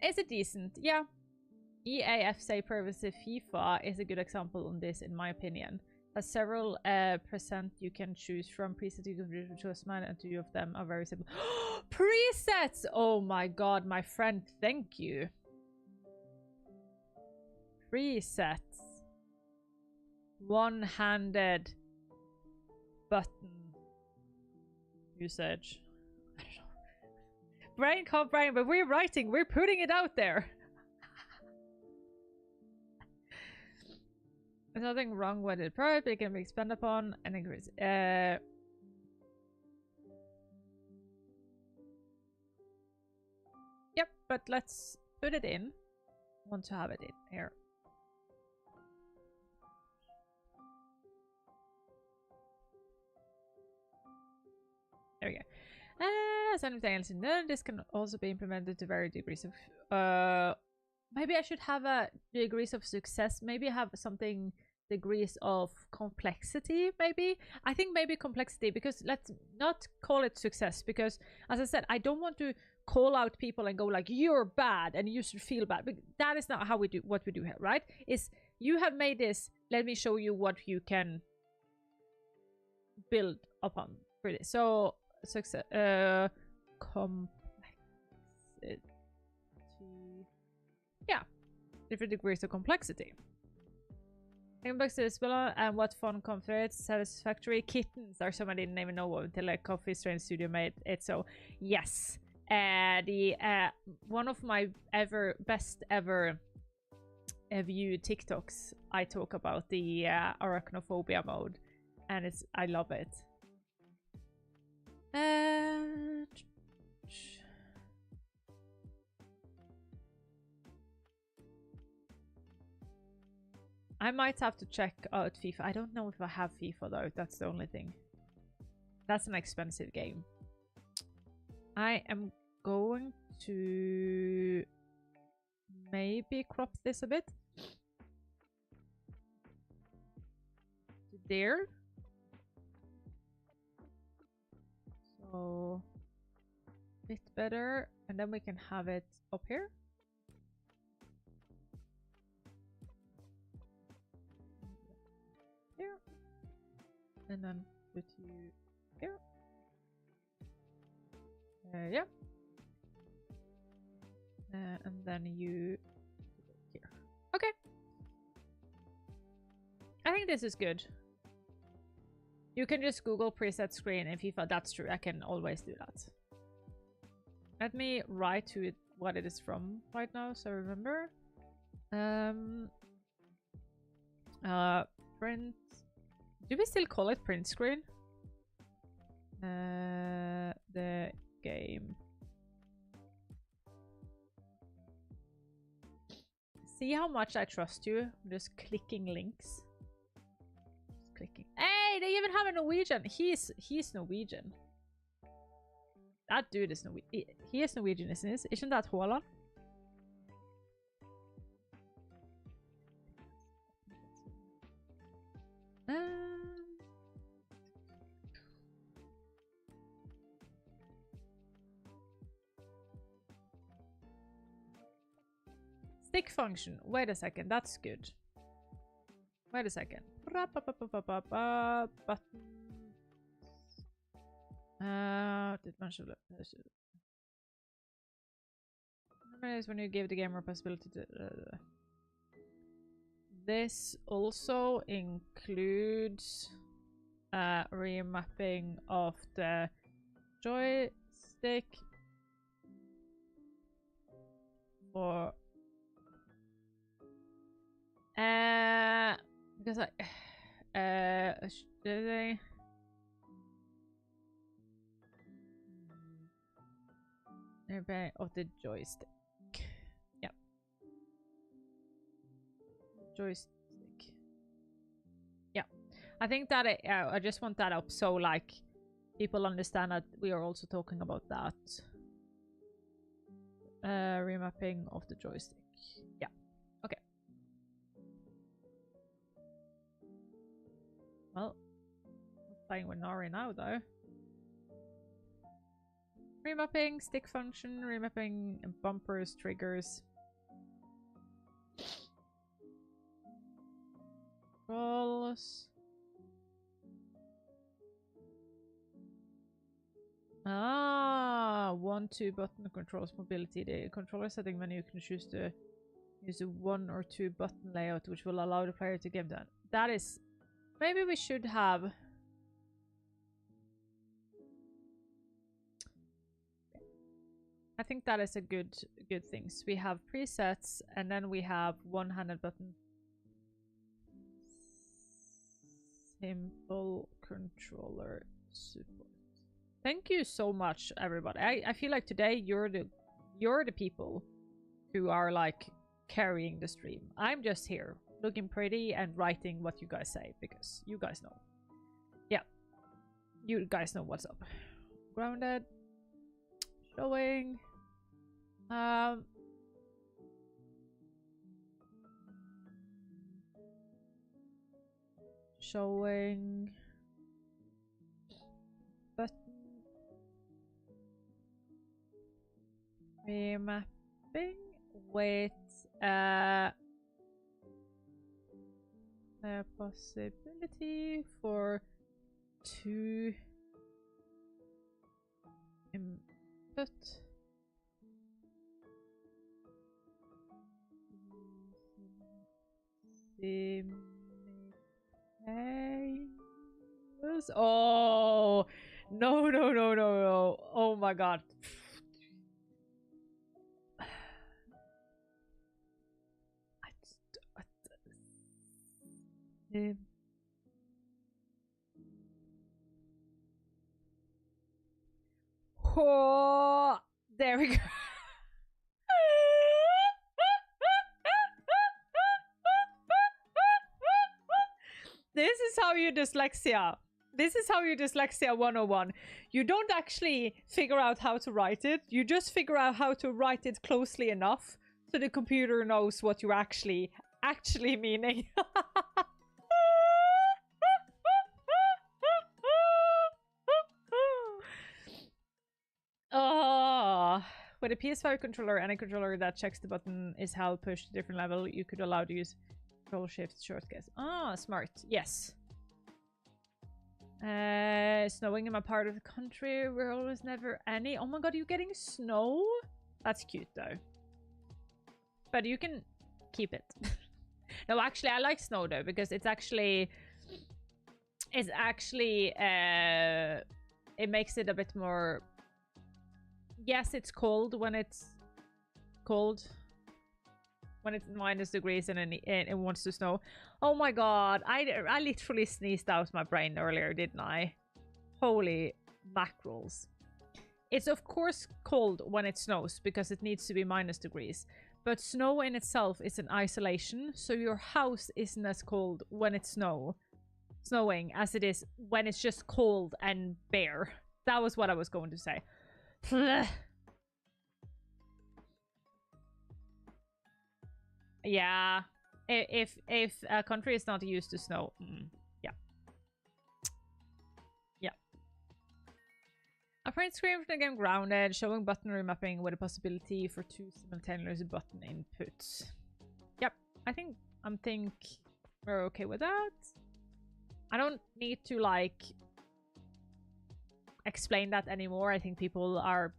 Is it decent? Yeah. EAF say privacy FIFA is a good example on this, in my opinion. Has several percent you can choose from. Presets you can choose mine, and 2 of them are very simple. Presets! Oh my god, my friend, thank you. Presets. One-handed button usage. I don't know. Brain can't brain, but we're writing. We're putting it out there. There's nothing wrong with it. But it can be expanded upon and increase. Yep, but let's put it in. Want to have it in here. There we go. As anything else in there, this can also be implemented to varying degrees of maybe I should have a degrees of success. Maybe have something degrees of complexity, maybe. I think maybe complexity, because let's not call it success, because as I said, I don't want to call out people and go like, you're bad and you should feel bad. But that is not how we do what we do here, right? Is you have made this, let me show you what you can build upon for this. So success complexity. Yeah, different degrees of complexity. Complexity is below, and what fun comes with it? Satisfactory kittens are some I didn't even know until a Coffee Strain Studio made it. So yes, the one of my best ever viewed TikToks, I talk about the arachnophobia mode, and I love it. I might have to check out FIFA. I don't know if I have FIFA though. That's the only thing. That's an expensive game. I am going to maybe crop this a bit. There. So a bit better. And then we can have it up here. Here. And then put you here. Yeah. And then you here. Okay. I think this is good. You can just Google preset screen in FIFA. That's true. I can always do that. Let me write to it what it is from right now, so remember. Print. Do we still call it print screen? The game. See how much I trust you? I'm just clicking links. Just clicking. Hey, they even have a Norwegian. He's Norwegian. That dude is Norwegian. He is Norwegian, isn't he? Isn't that Haaland? Stick function. Wait a second. That's good. Wait a second. Button. Did mention is when you give the gamer a possibility to. This also includes remapping of the joystick for because did they of the joystick. Yeah. Joystick. Yeah. I think that I just want that up so like people understand that we are also talking about that. Remapping of the joystick. Yeah. Okay. Well, I'm playing with Nari now though. Remapping, stick function, remapping bumpers, triggers. Controls. Ah, 1-2 button controls mobility. The controller setting menu, you can choose to use a 1 or 2 button layout, which will allow the player to give that. That is... Maybe we should have... I think that is a good thing. So we have presets, and then we have one-handed button. Simple controller support. Thank you so much, everybody. I feel like today you're the people who are like carrying the stream. I'm just here looking pretty and writing what you guys say because you guys know. Yeah, you guys know what's up. Grounded. Showing. Showing. Button. Remapping with a possibility for 2 input. Oh no. Oh my god. Oh, there we go. This is how you dyslexia. This is how you dyslexia 101. You don't actually figure out how to write it. You just figure out how to write it closely enough so the computer knows what you're actually meaning. Oh, with a PS5 controller, any controller that checks the button is held pushed to a different level, you could allow to use control shift shortcuts. Ah, smart. Yes. Snowing in my part of the country where always never any. Oh my god, you're getting snow? That's cute though. But you can keep it. No, actually, I like snow though because it makes it a bit more. Yes, it's cold when it's cold. When it's -degrees and it wants to snow. Oh my god, I literally sneezed out my brain earlier, didn't I? Holy mackerels. It's of course cold when it snows because it needs to be -degrees. But snow in itself is an isolation, so your house isn't as cold when it's snowing as it is when it's just cold and bare. That was what I was going to say. Yeah, if a country is not used to snow, yeah. A print screen from the game Grounded, showing button remapping with a possibility for 2 simultaneous button inputs. Yep, I think we're okay with that. I don't need to like explain that anymore. I think people are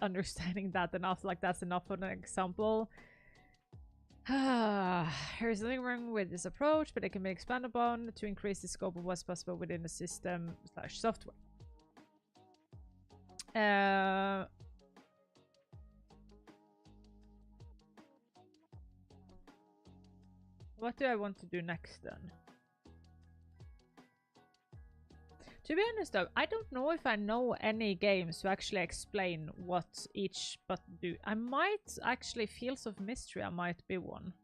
understanding that enough. Like that's enough of an example. There's nothing wrong with this approach, but it can be expanded upon to increase the scope of what's possible within the system/software. What do I want to do next then? To be honest though, I don't know if I know any games to actually explain what each button do. I might actually, Fields of Mystery, I might be one.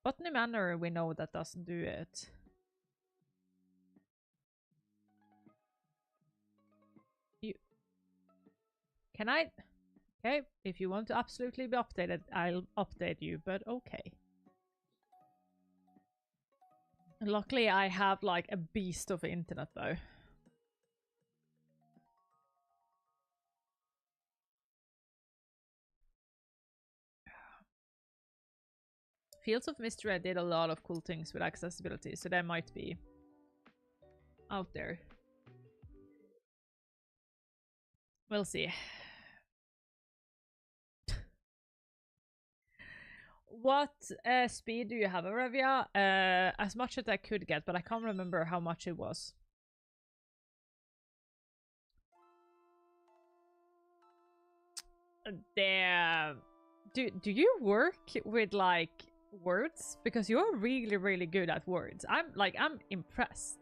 Botany Manor we know that doesn't do it. Can I? Okay, if you want to absolutely be updated, I'll update you, but okay. Luckily I have like a beast of internet though. Fields of Mystery did a lot of cool things with accessibility, so that might be out there. We'll see. What speed do you have, Arevia? As much as I could get, but I can't remember how much it was. Damn. Do you work with like words? Because you're really, really good at words. I'm impressed.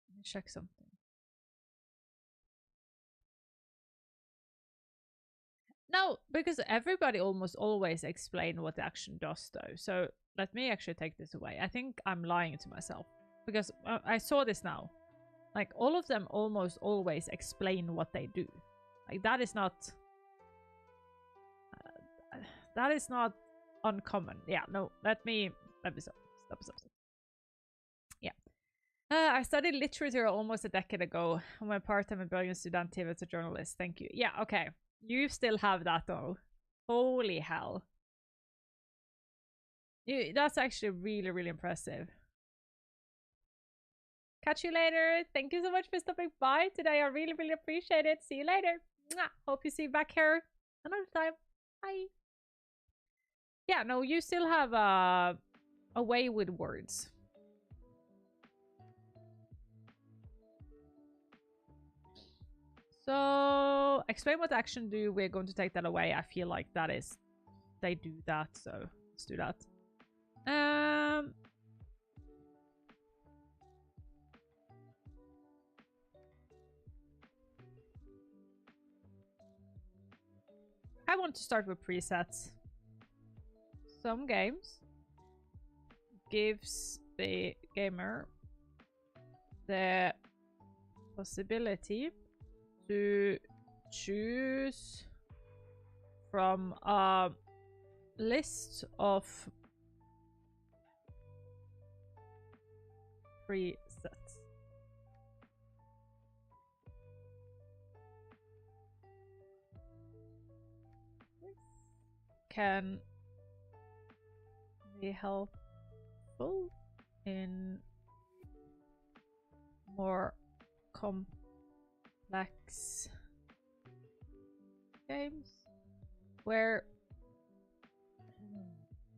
Let me check something. No, because everybody almost always explain what the action does though. So let me actually take this away. I think I'm lying to myself. Because I saw this now. Like, all of them almost always explain what they do. Like, that is not... that is not uncommon. Yeah, no, let me stop. Yeah. I studied literature almost a decade ago. I'm a part-time and brilliant student here as a journalist. Thank you. Yeah, okay. You still have that though. Holy hell. That's actually really, really impressive. Catch you later. Thank you so much for stopping by today. I really, really appreciate it. See you later. Mwah. Hope you see you back here another time. Bye. Yeah, no, you still have a way with words. So, explain what action do. We're going to take that away. I feel like that is... they do that, so let's do that. I want to start with presets. Some games gives the gamer the possibility to choose from a list of presets. This can be helpful in more complex games where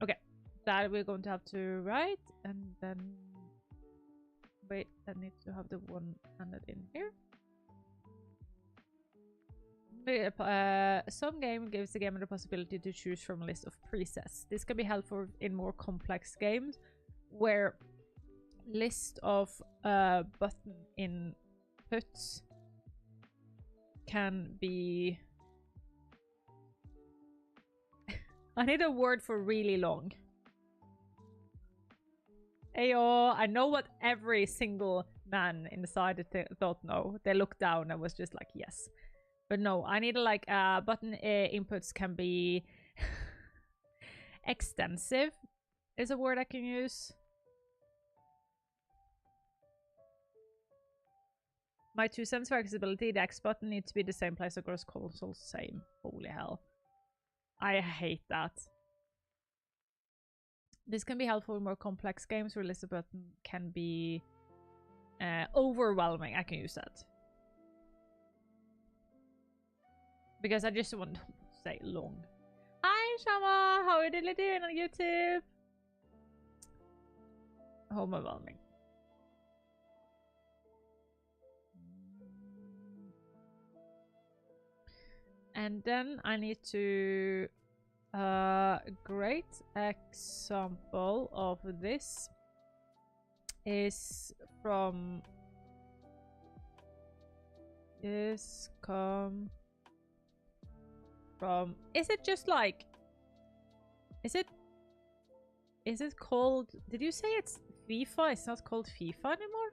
okay, that we're going to have to write, and then wait, I need to have the one handed in here. Some game gives the gamer the possibility to choose from a list of presets. This can be helpful in more complex games where list of button inputs can be... I need a word for really long. Ayo, I know what every single man inside thought no. They looked down and was just like, yes. But no, I need like button inputs can be extensive is a word I can use. My 2 cents for accessibility, the X button needs to be the same place across consoles. Same. Holy hell. I hate that. This can be helpful in more complex games where list of button can be overwhelming. I can use that. Because I just want to say long. Hi, Shama! How are you doing on YouTube? Overwhelming. And then I need to... a great example of this is from... is come... from... Is it just like... Is it called... Did you say it's FIFA? It's not called FIFA anymore?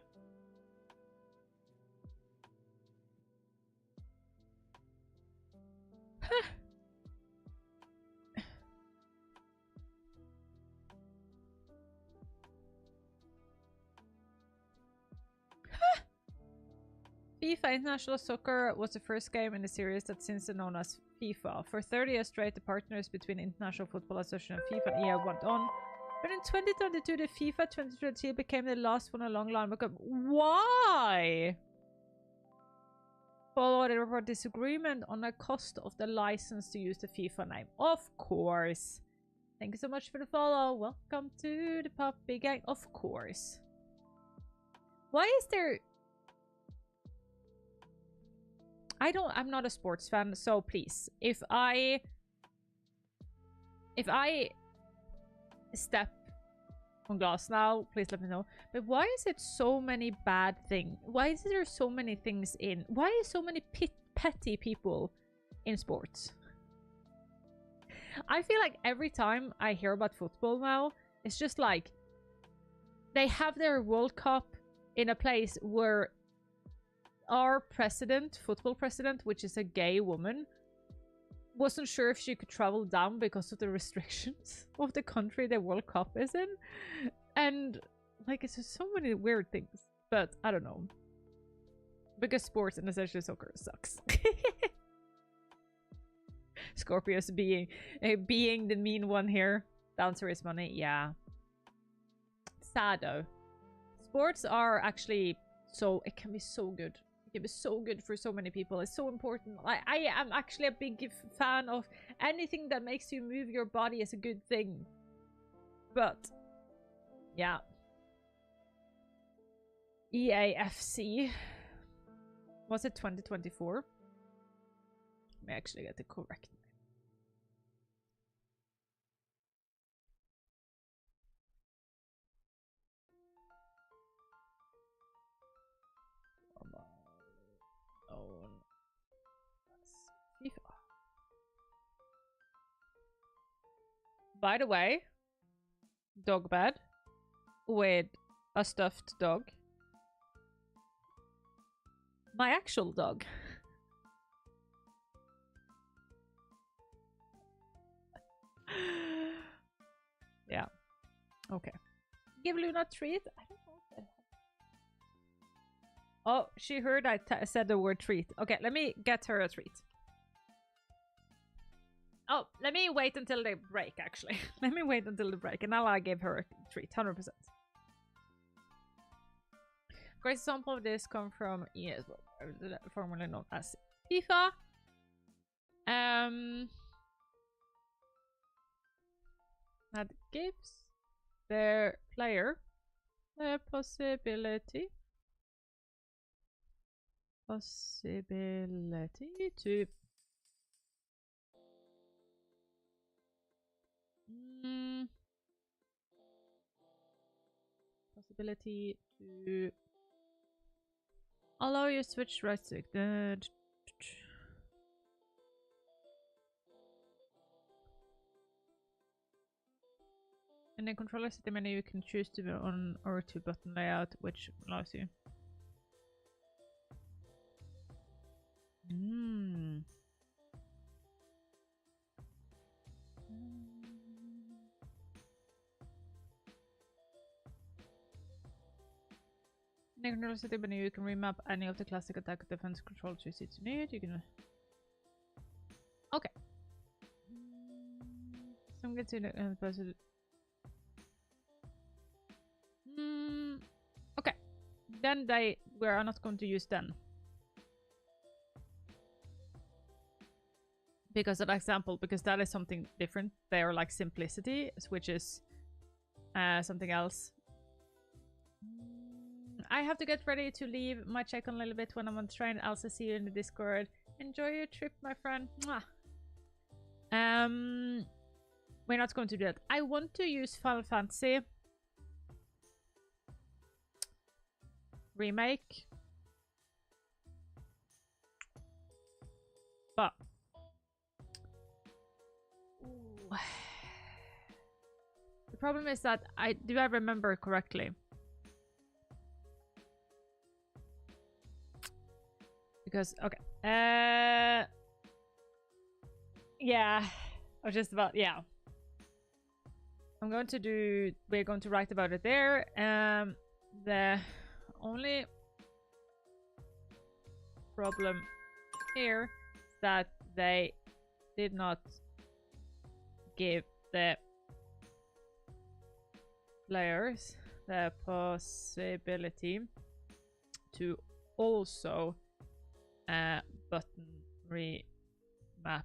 FIFA International Soccer was the first game in the series that since then known as FIFA. For 30 years straight, the partners between International Football Association and FIFA and EA went on. But in 2022, the FIFA 2020 became the last one a long line. Why? Followed a disagreement on the cost of the license to use the FIFA name. Of course. Thank you so much for the follow. Welcome to the puppy gang. Of course. Why is there... I'm not a sports fan, so please, if I step on glass now, please let me know. But why is it so many bad things? Why is there so many things in? Why is so many petty people in sports? I feel like every time I hear about football now, it's just like they have their World Cup in a place where our president, football president, which is a gay woman, wasn't sure if she could travel down because of the restrictions of the country the World Cup is in. And like, it's just so many weird things, but I don't know, because sports and especially soccer sucks. Scorpius being the mean one here. The answer is money. Yeah, sad though. Sports are actually it can be so good. It can be so good for so many people. It's so important. I am actually a big fan of anything that makes you move your body is a good thing. But yeah, EAFC, was it 2024? Let me actually get the correct name. FIFA. By the way, dog bed with a stuffed dog. My actual dog. Yeah. Okay. Give Luna a treat. I don't know what that. Oh, she heard I said the word treat. Okay, let me get her a treat. Oh, let me wait until the break, actually. Let me wait until the break, and I'll give her a treat, 100%. Great example of this come from EA, formerly known as FIFA. That gives their player the possibility to allow you to switch right stick. In the controller setting menu, you can choose to be on or to button layout, which allows you. In the controller setting menu, you can remap any of the classic attack, defense, control to suit you need. You can. Okay. So I'm going to the okay. Then we are not going to use them. Because of that example, because that is something different. They are like simplicity, which is something else. I have to get ready to leave. Might check on a little bit when I'm on train. I'll also see you in the Discord. Enjoy your trip, my friend. Mwah. We're not going to do that. I want to use Final Fantasy Remake, but the problem is that I remember correctly, because okay, yeah, or just about, yeah. We're going to write about it there. The only problem here is that they did not give the players the possibility to also button remap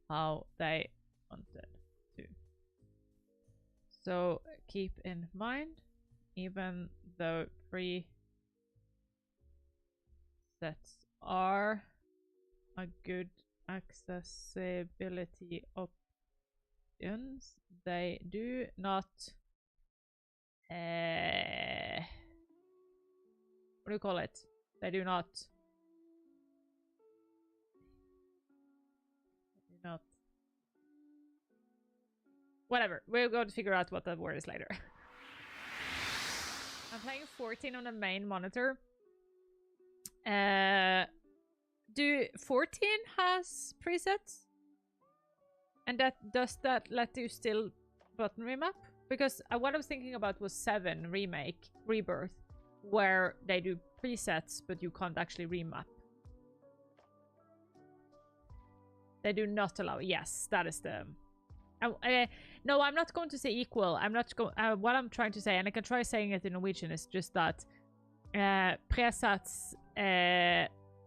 how they wanted to. So keep in mind, even though presets are a good accessibility options, they do not what do you call it? They do not whatever. We're going to figure out what that word is later. I'm playing 14 on the main monitor. Do 14 has presets? And does that let you still button remap? Because what I was thinking about was 7 remake, rebirth, where they do presets, but you can't actually remap. They do not allow. Yes, that is the. No, I'm not going to say equal. I'm not going. What I'm trying to say, and I can try saying it in Norwegian, is just that presets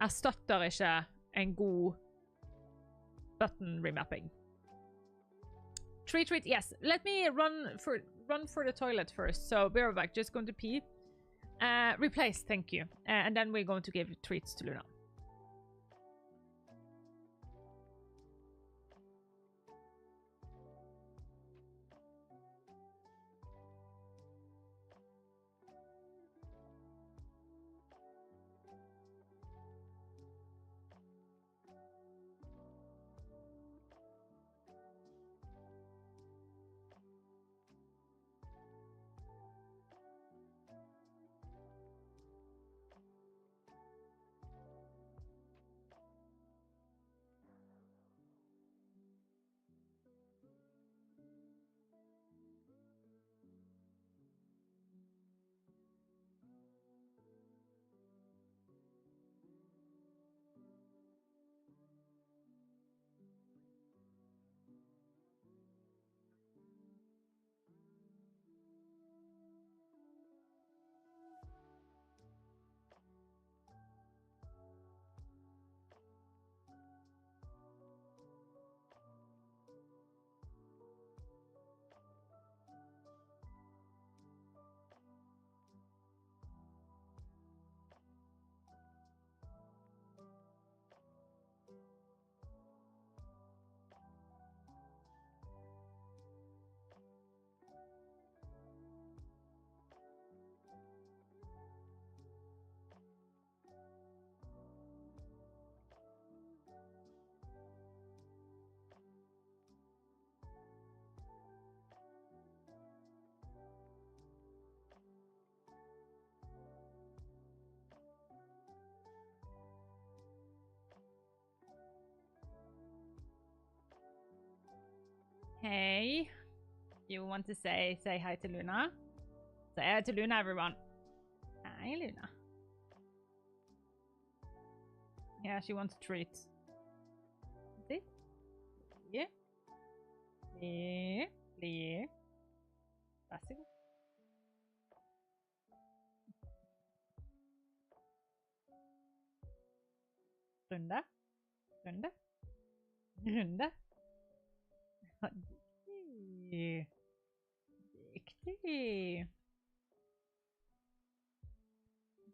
erstatter ikke en god button remapping. Treat. Yes, let me run for the toilet first. So be right back. Just going to pee. Replace. Thank you. And then we're going to give treats to Luna. Hey, you want to say hi to Luna? Say hi to Luna, everyone. Hi, Luna. Yeah, she wants a treat. See? Yeah. Yeah. Varsågod. Runda. Riktig.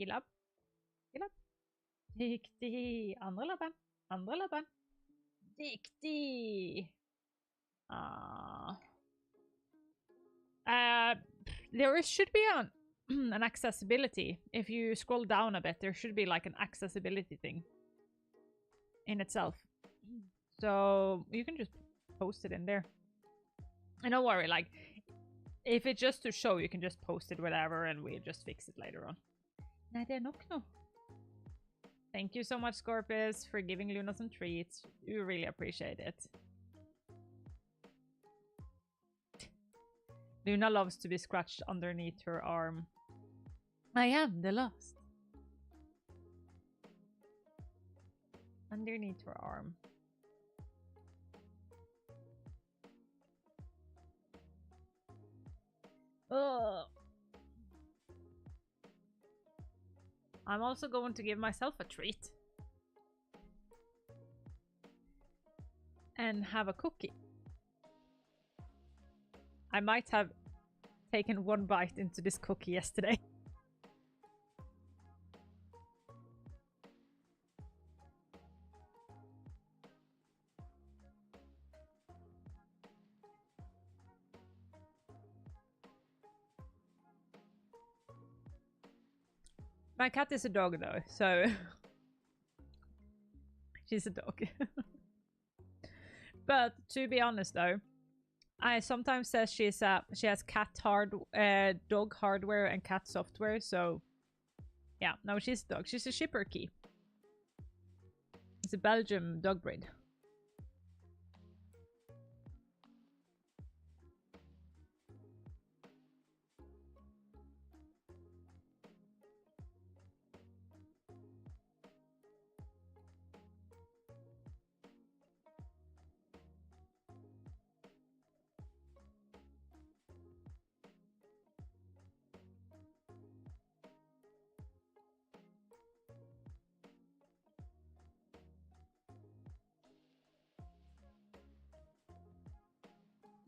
Gillab. Riktig. Andre labben. Riktig. There should be an accessibility. If you scroll down a bit, there should be like an accessibility thing in itself. So you can just post it in there. And don't worry, like, if it's just to show, you can just post it whatever and we just fix it later on. Nej, det är nog no. Thank you so much, Scorpus, for giving Luna some treats. We really appreciate it. Luna loves to be scratched underneath her arm. I am the lost. Underneath her arm. Ugh. I'm also going to give myself a treat. And have a cookie. I might have taken one bite into this cookie yesterday. My cat is a dog though, so she's a dog. But to be honest though, I sometimes says she has dog hardware and cat software, so yeah, no, she's a dog. She's a shipper key. It's a Belgium dog breed.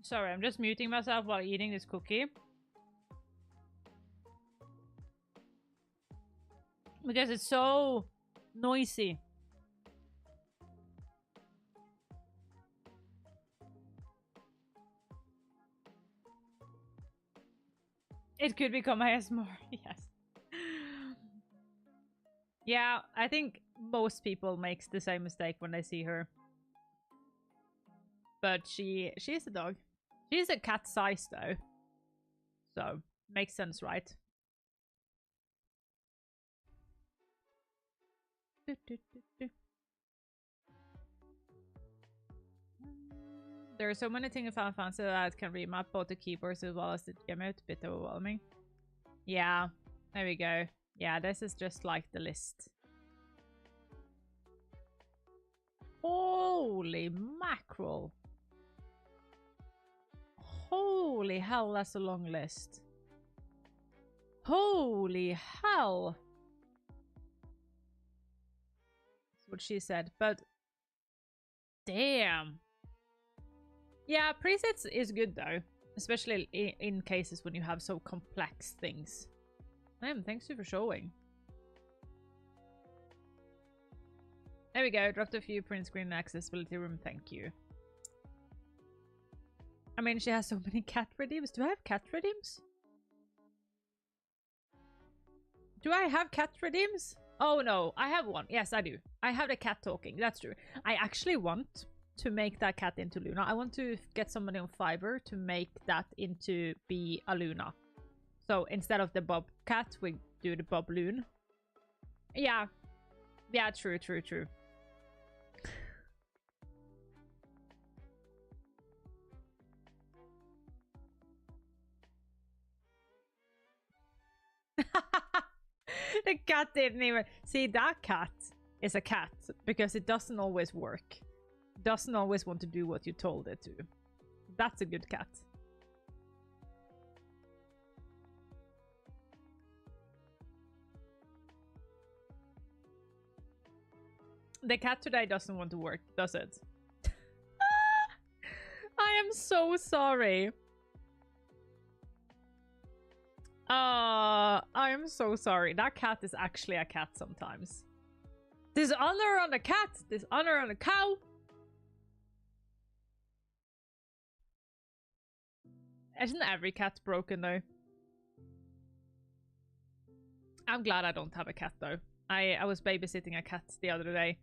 Sorry, I'm just muting myself while eating this cookie. Because it's so noisy. It could become ASMR, yes. Yeah, I think most people makes the same mistake when they see her. But she is a dog. She's a cat size though. So, makes sense, right? There are so many things in Final Fantasy that I can remap both the keyboards as well as the emote. A bit overwhelming. Yeah, there we go. Yeah, this is just like the list. Holy mackerel. Holy hell, that's a long list. Holy hell. That's what she said, but damn. Yeah, presets is good though, especially in cases when you have so complex things. Thanks for showing. There we go, dropped a few print screen accessibility room, thank you. I mean, she has so many cat redeems. Do I have cat redeems? Do I have cat redeems? Oh no, I have one. Yes, I do. I have the cat talking, that's true. I actually want to make that cat into Luna. I want to get somebody on Fiverr to make that into be a Luna. So instead of the Bob cat, we do the Bob Loon. Yeah. Yeah, true. The cat didn't even... See, that cat is a cat because it doesn't always work. It doesn't always want to do what you told it to. That's a good cat. The cat today doesn't want to work, does it? I am so sorry. I am so sorry. That cat is actually a cat sometimes. Dishonor on the cat! Dishonor on the cow! Isn't every cat broken though? I'm glad I don't have a cat though. I was babysitting a cat the other day.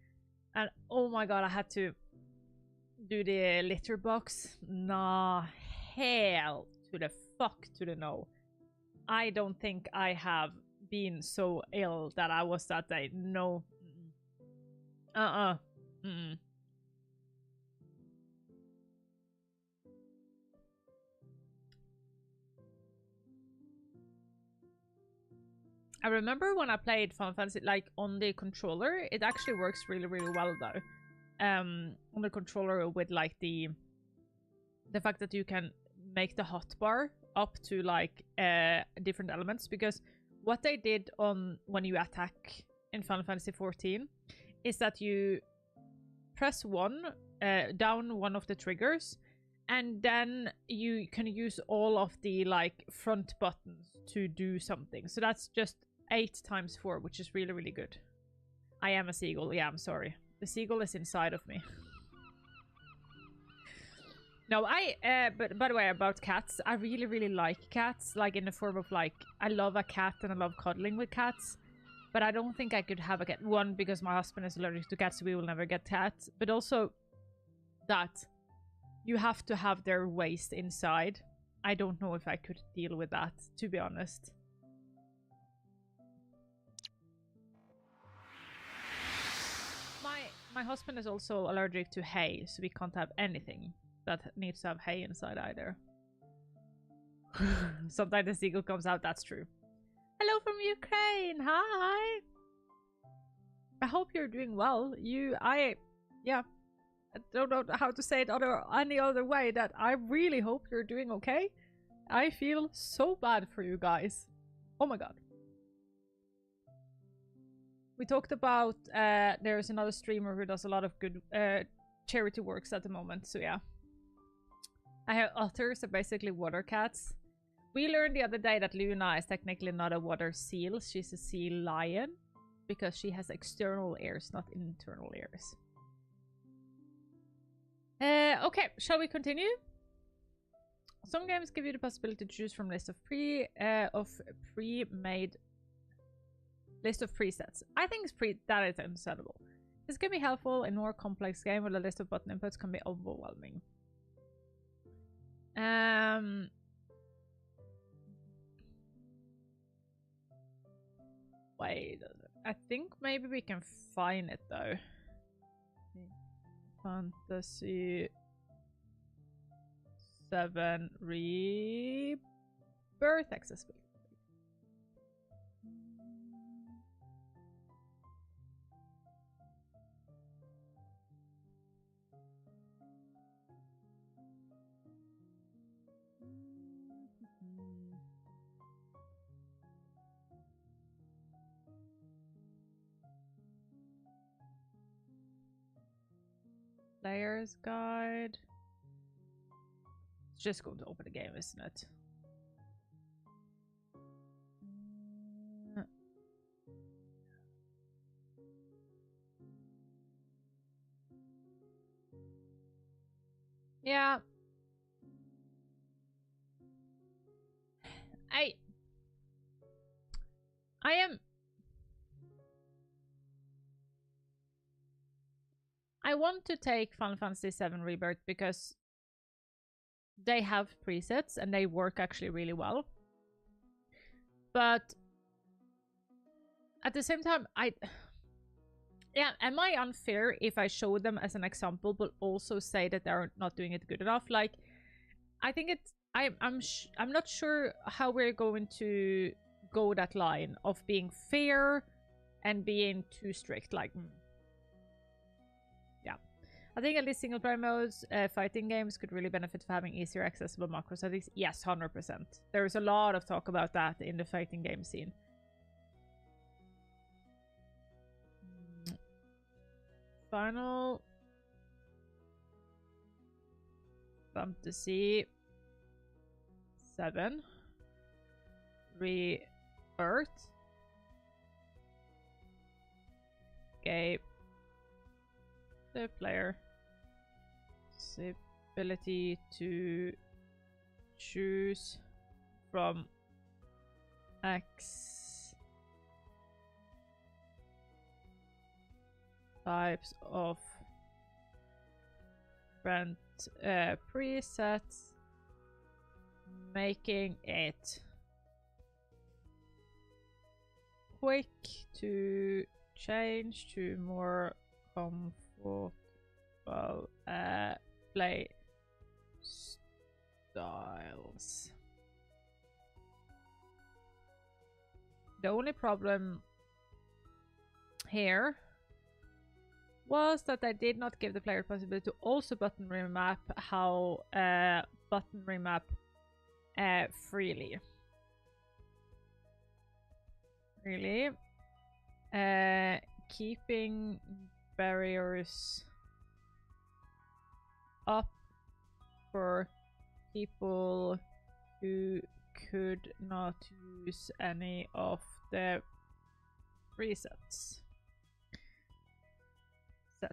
And oh my god, I had to do the litter box. Nah, hell to the fuck to the no. I don't think I have been so ill that I was that day. No. I remember when I played Final Fantasy, like, on the controller, it actually works really, really well, though. On the controller with, like, the fact that you can make the hotbar up to, like, different elements. Because what they did on when you attack in Final Fantasy 14 is that you press down one of the triggers, and then you can use all of the, like, front buttons to do something. So that's just 8 times 4, which is really, really good. I am a seagull. Yeah, I'm sorry. The seagull is inside of me. No, but by the way, about cats, I really, really like cats. Like, in the form of, like, I love a cat and I love cuddling with cats. But I don't think I could have a cat. One, because my husband is allergic to cats, so we will never get cats. But also that you have to have their waste inside. I don't know if I could deal with that, to be honest. My husband is also allergic to hay, so we can't have anything that needs to have hay inside either. Sometimes the seagull comes out, that's true. Hello from Ukraine, hi! I hope you're doing well. I don't know how to say it any other way, that I really hope you're doing okay. I feel so bad for you guys. Oh my god. We talked about, there's another streamer who does a lot of good charity works at the moment, so yeah. I have otters, are basically water cats. We learned the other day that Luna is technically not a water seal, she's a sea lion. Because she has external ears, not internal ears. Okay, shall we continue? Some games give you the possibility to choose from a list of pre-made list of presets. I think that is understandable. This can be helpful in more complex game where the list of button inputs can be overwhelming. Wait, I think maybe we can find it though. Fantasy 7 Rebirth accessibility. Player's guide. It's just going to open the game, isn't it? Yeah. I want to take Final Fantasy 7 Rebirth because they have presets and they work actually really well. But at the same time, am I unfair if I show them as an example but also say that they're not doing it good enough? Like, I think I'm not sure how we're going to go that line of being fair and being too strict. Like, yeah. I think at least single player modes, fighting games could really benefit from having easier accessible macro settings. Yes, 100%. There is a lot of talk about that in the fighting game scene. Final Fantasy 7 Rebirth gave the player the ability to choose from X types of different presets, making it quick to change to more comfortable play styles. The only problem here was that I did not give the player the possibility to also button remap how button remap freely. Really? Keeping barriers up for people who could not use any of the presets.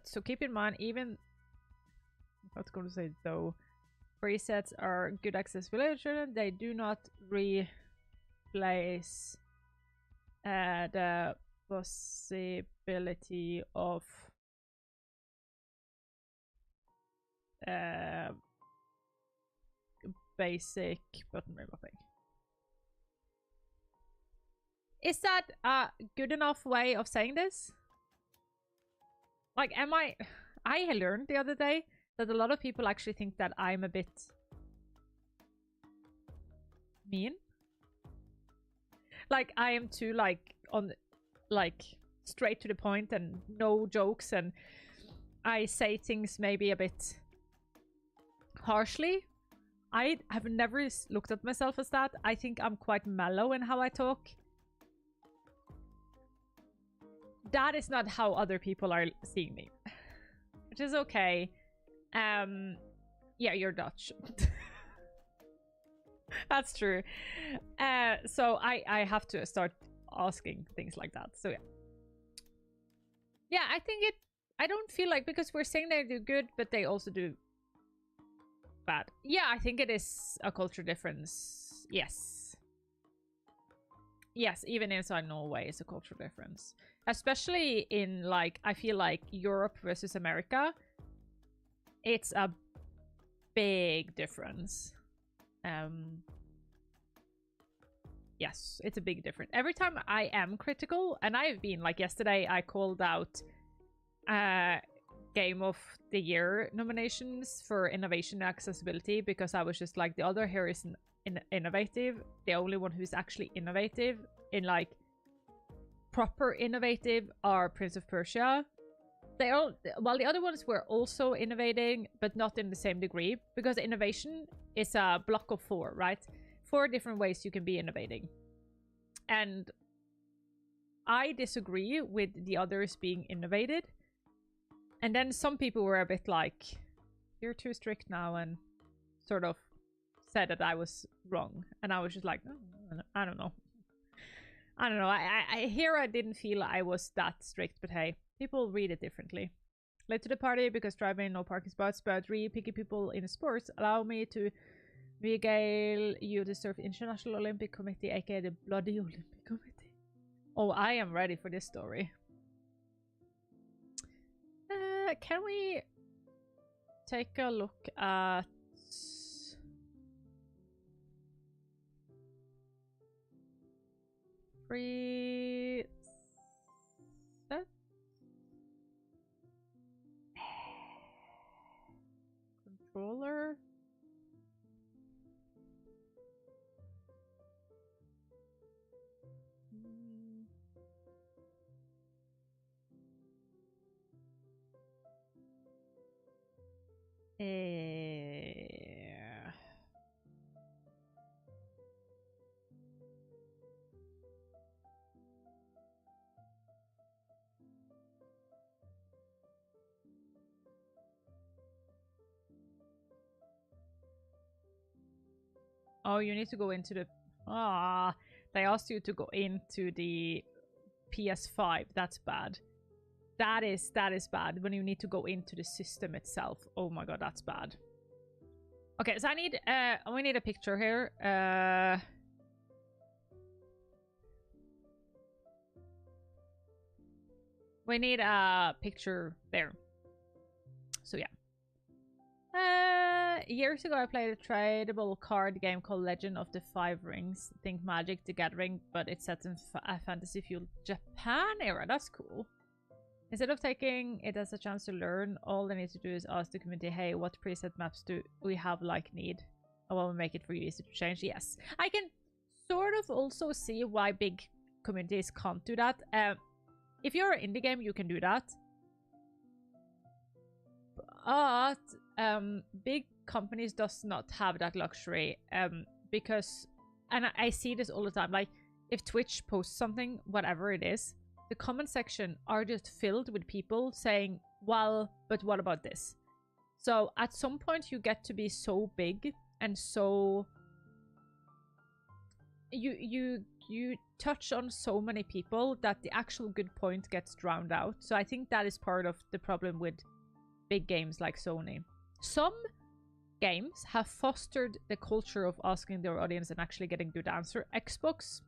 So keep in mind, even I was going to say though, presets are good accessibility. They do not replace the possibility of basic button remapping. Is that a good enough way of saying this? Like, I learned the other day that a lot of people actually think that I'm a bit mean. Like, I am too, like, straight to the point and no jokes, and I say things maybe a bit harshly. I have never looked at myself as that. I think I'm quite mellow in how I talk. That is not how other people are seeing me, which is okay. Yeah, you're Dutch. That's true. So I have to start asking things like that. So yeah, I think I don't feel like, because we're saying they do good, but they also do bad. Yeah, I think it is a culture difference. Yes. Yes, even inside Norway is a cultural difference. Especially in, like, I feel like Europe versus America. It's a big difference. Yes, it's a big difference. Every time I am critical, and I've been, like yesterday, I called out Game of the Year nominations for innovation and accessibility, because I was just like, the other here isn't innovative. The only one who's actually innovative in, like, proper innovative are Prince of Persia. They all, well, the other ones were also innovating, but not in the same degree, because innovation is a block of 4, right? 4 different ways you can be innovating. And I disagree with the others being innovated. And then some people were a bit like, you're too strict now, and sort of said that I was wrong. And I was just like, oh, I don't know. I don't know. I didn't feel I was that strict, but hey, people read it differently. Late to the party because driving no parking spots, but really picky people in sports allow me to regale you to serve International Olympic Committee, aka the Bloody Olympic Committee. Oh, I am ready for this story. Can we take a look at preset? Controller? Oh, you need to go into the... they asked you to go into the PS5. That's bad. That is bad when you need to go into the system itself. Oh my god, that's bad. Okay, so we need a picture here. We need a picture there. So yeah. Years ago I played a tradable card game called Legend of the Five Rings. Think Magic the Gathering, but it's set in a fantasy-fueled Japan era. That's cool. Instead of taking it as a chance to learn, all they need to do is ask the community, hey, what preset maps do we have need? I will make it for you easy to change. Yes. I can sort of also see why big communities can't do that. If you're an indie game, you can do that. But big companies does not have that luxury, because, and I see this all the time, like if Twitch posts something, whatever it is, the comment section are just filled with people saying, well, but what about this? So at some point you get to be so big and so you touch on so many people that the actual good point gets drowned out. So I think that is part of the problem with big games like Sony. Some games have fostered the culture of asking their audience and actually getting good answer. Xbox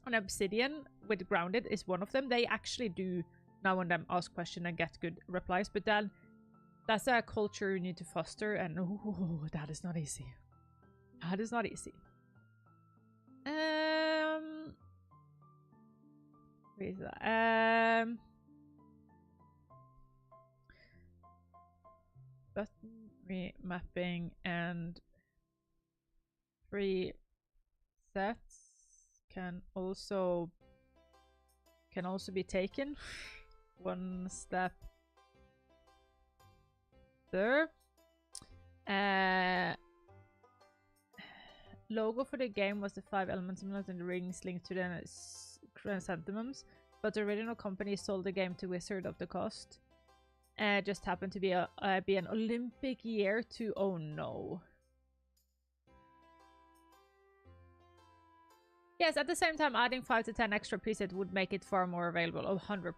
and Obsidian with Grounded is one of them. They actually do now and then ask questions and get good replies, but then that's a culture you need to foster, and ooh, that is not easy. That is not easy. Where is that? Button remapping and presets can also be taken one step further. Logo for the game was the 5 elements and the rings linked to the chrysanthemums, but the original company sold the game to Wizard of the Coast. Just happened to be an Olympic year to, oh no. Yes, at the same time, adding 5 to 10 extra presets would make it far more available. Oh, 100%.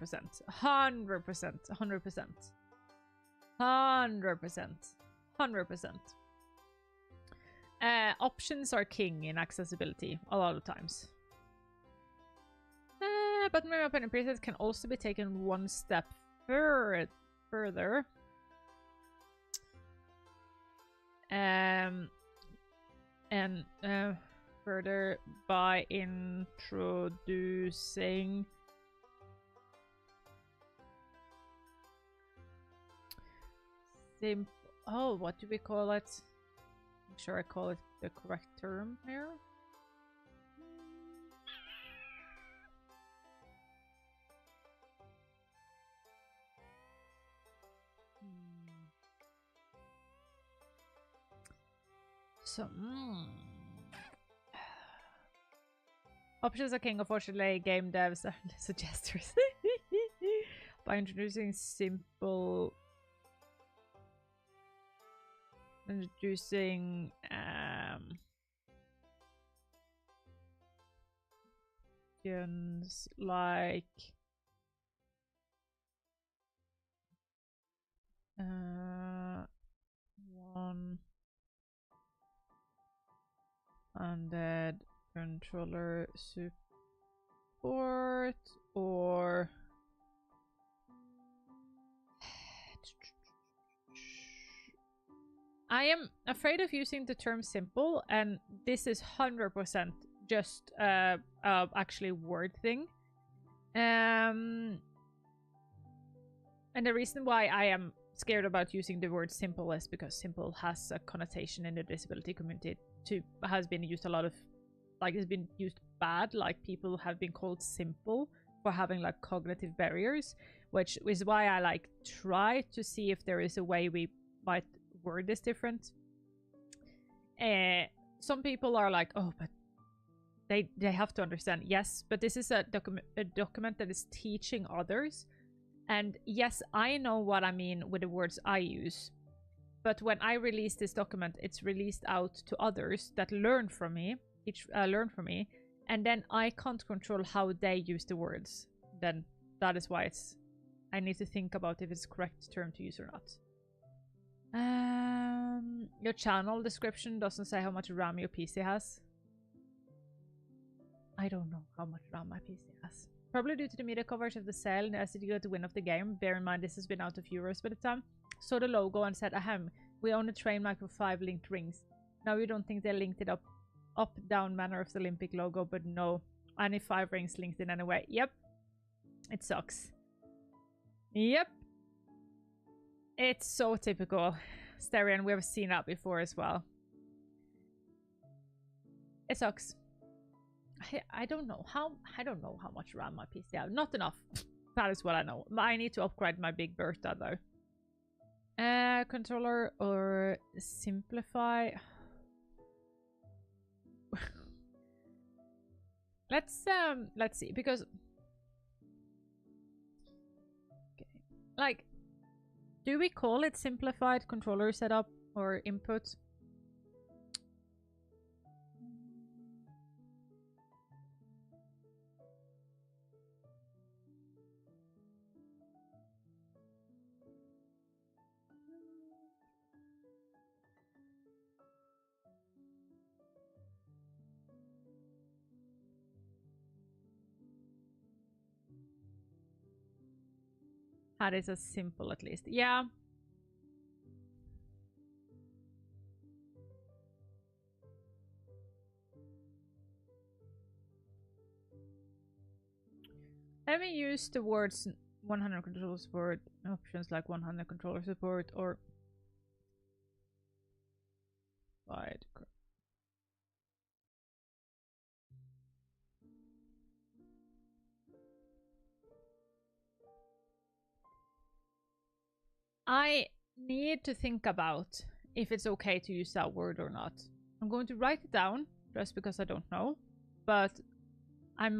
100%. 100%. 100%. 100%. Options are king in accessibility a lot of times. But maybe open presets can also be taken one step further. Further by introducing oh, what do we call it? I'm sure I call it the correct term here. So, options are king. Unfortunately, game devs are the suggesters. By introducing options like one-handed controller support, or I am afraid of using the term simple, and this is 100% just actually word thing. And the reason why I am scared about using the word simple is because simple has a connotation in the disability community has been used a lot of, like, it's been used bad, like people have been called simple for having like cognitive barriers, which is why I like try to see if there is a way we might word this different. Some people are like, oh, but they have to understand. Yes, but this is a document that is teaching others, and yes, I know what I mean with the words I use, but when I release this document, it's released out to others that learn from me, and then I can't control how they use the words. Then that is why I need to think about if it's the correct term to use or not. Your channel description doesn't say how much RAM your PC has. I don't know how much RAM my PC has. Probably due to the media coverage of the sale and the SDG got the win of the game. Bear in mind, this has been out a few years by the time. Saw the logo and said, ahem, we own a train mic with 5 linked rings. Now you don't think they linked it up, down manner of the Olympic logo, but no. Only 5 rings linked in anyway. Yep. It sucks. Yep. It's so typical. Sterian, we have seen that before as well. It sucks. I don't know how much RAM my PC have. Not enough. That is what I know. I need to upgrade my Big Bertha though. Controller or simplify. Let's see, because okay, like, do we call it simplified controller setup or input? That is as simple, at least. Yeah. Let me use the words 100 controller support, options like 100 controller support, or wide. I need to think about if it's okay to use that word or not. I'm going to write it down just because I don't know, but I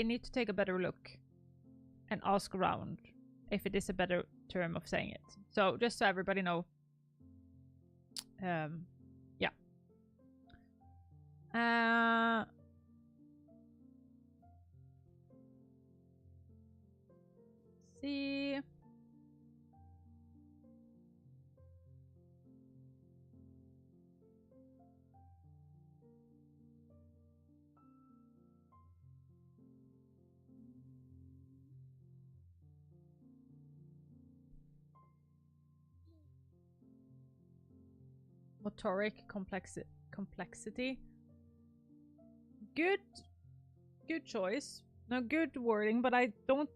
need to take a better look and ask around if it is a better term of saying it. So just so everybody know. Yeah. See. Motoric complexity. Good choice. No, good wording, but I don't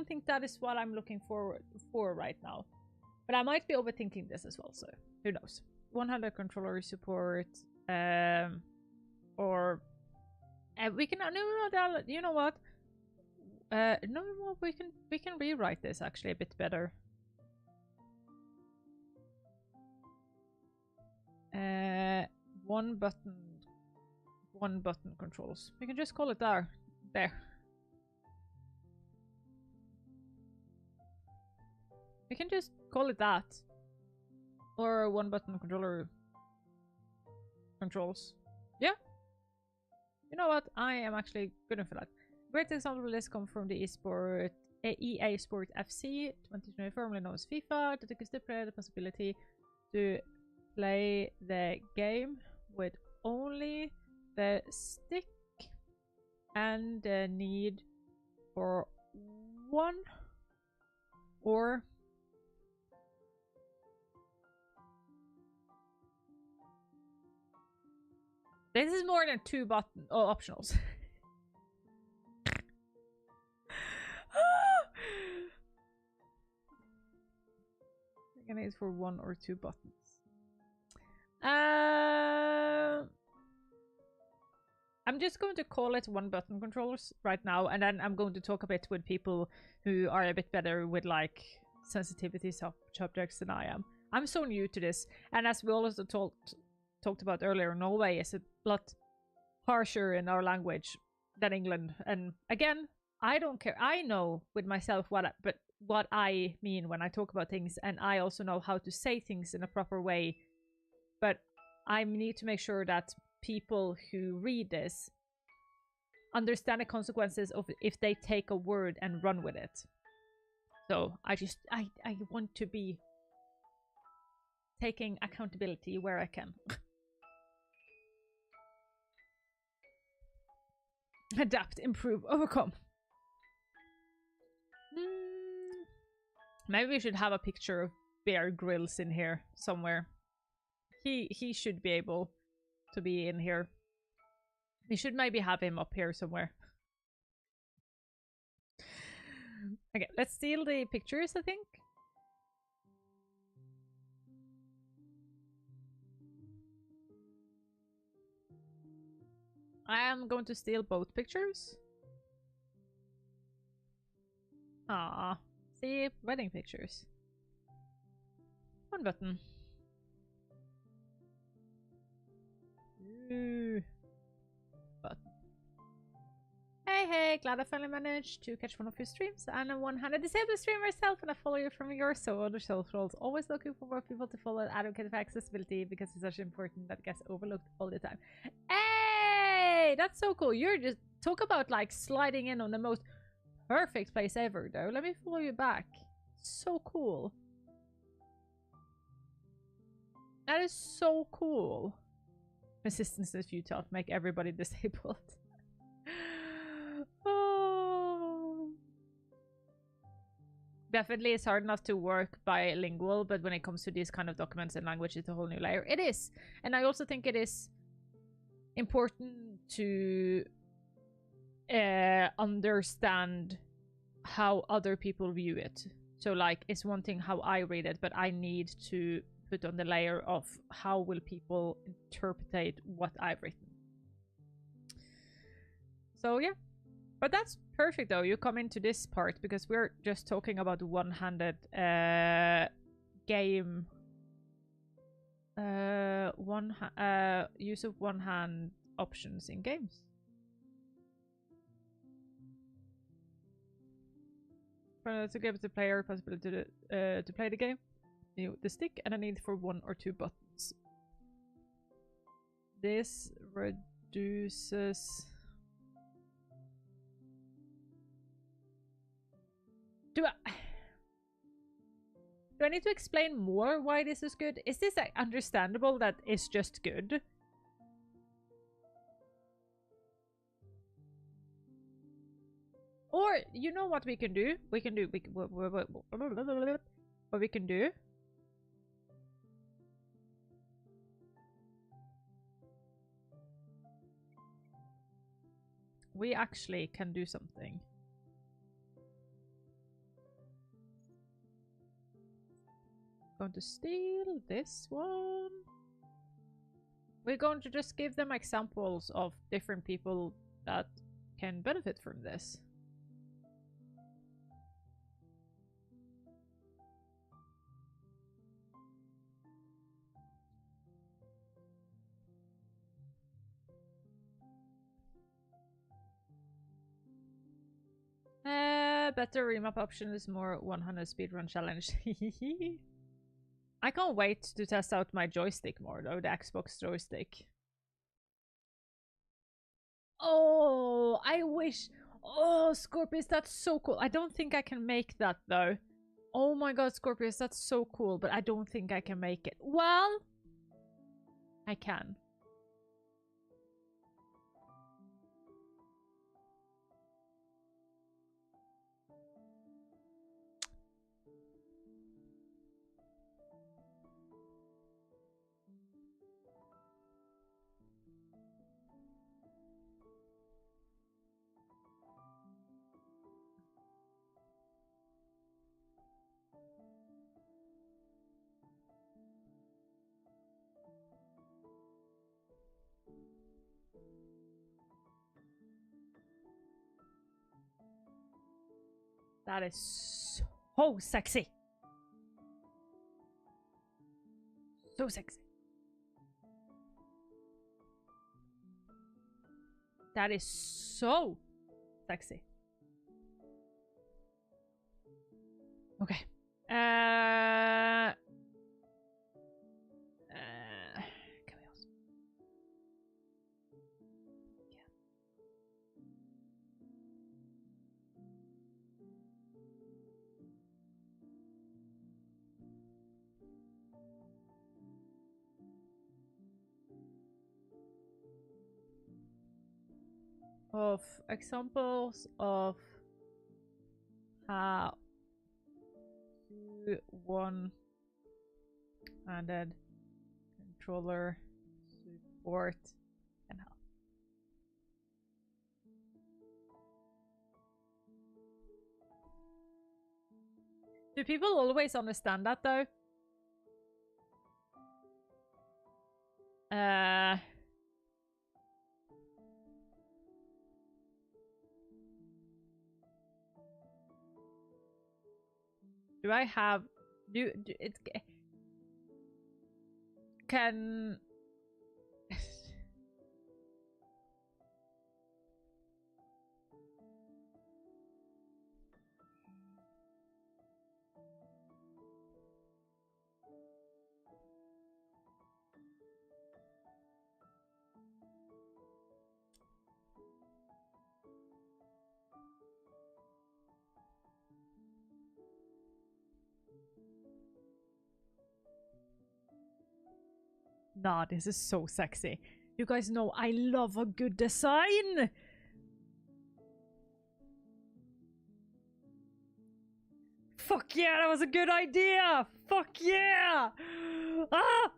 think that is what I'm looking for right now. But I might be overthinking this as well, so who knows. 100 controller support, or we can no, you know what? No, we can rewrite this actually a bit better. One button controls. We can just call it there. We can just call it that. Or one button controller controls. Yeah. You know what? I am actually good for that. Great example of this comes from the EA Sport FC 2020, formerly known as FIFA, that stipulated the possibility to play the game with only the stick and the need for one or this is more than two button optionals. I think it's for one or two buttons. I'm just going to call it one button controllers right now, and then I'm going to talk a bit with people who are a bit better with like sensitivity subjects than I am. I'm so new to this, and as we also talked about earlier, Norway is a lot harsher in our language than England. And again, I don't care. I know with myself what I mean when I talk about things, and I also know how to say things in a proper way. But I need to make sure that people who read this understand the consequences of if they take a word and run with it. So I want to be taking accountability where I can. Adapt, improve, overcome. Maybe we should have a picture of Bear Grylls in here somewhere. He should be able to be in here. We should maybe have him up here somewhere. Okay, let's steal the pictures, I think. I am going to steal both pictures. Ah, see, wedding pictures. One button. Ooh. Button. Hey, glad I finally managed to catch one of your streams. I'm a one-handed disabled streamer myself, and I follow you from your other socials. Always looking for more people to follow and advocate for accessibility because it's such important that gets overlooked all the time. Hey, that's so cool. You're just talk about like sliding in on the most perfect place ever, though. Let me follow you back. So cool. That is so cool. Resistance is futile. Make everybody disabled. Oh. Definitely it's hard enough to work bilingual, but when it comes to these kind of documents and language, it's a whole new layer. It is. And I also think it is important to understand how other people view it. So like, it's one thing how I read it, but I need to put on the layer of how will people interpret what I've written. So yeah. But that's perfect though. You come into this part because we're just talking about one-handed game. Use of one-hand options in games. To give the player possibility to play the game, the stick, and a need for 1 or 2 buttons. This reduces. Do I need to explain more why this is good? Is this understandable that it's just good? Or, you know what we can do? What we can do? We actually can do something. Going to steal this one. We're going to just give them examples of different people that can benefit from this. Better remap option is more 100 speedrun challenge. I can't wait to test out my joystick more though, the Xbox joystick. Oh, I wish. Oh, Scorpius, that's so cool. I don't think I can make that though. Oh my god, Scorpius, that's so cool, but I don't think I can make it. Well, I can. That is so sexy. So sexy. That is so sexy. Okay. Can we also... Of examples of how to one-handed controller support and help. Do people always understand that though? Do I have... do it... Can... Nah, this is so sexy. You guys know I love a good design. Fuck yeah, that was a good idea. Fuck yeah. Ah!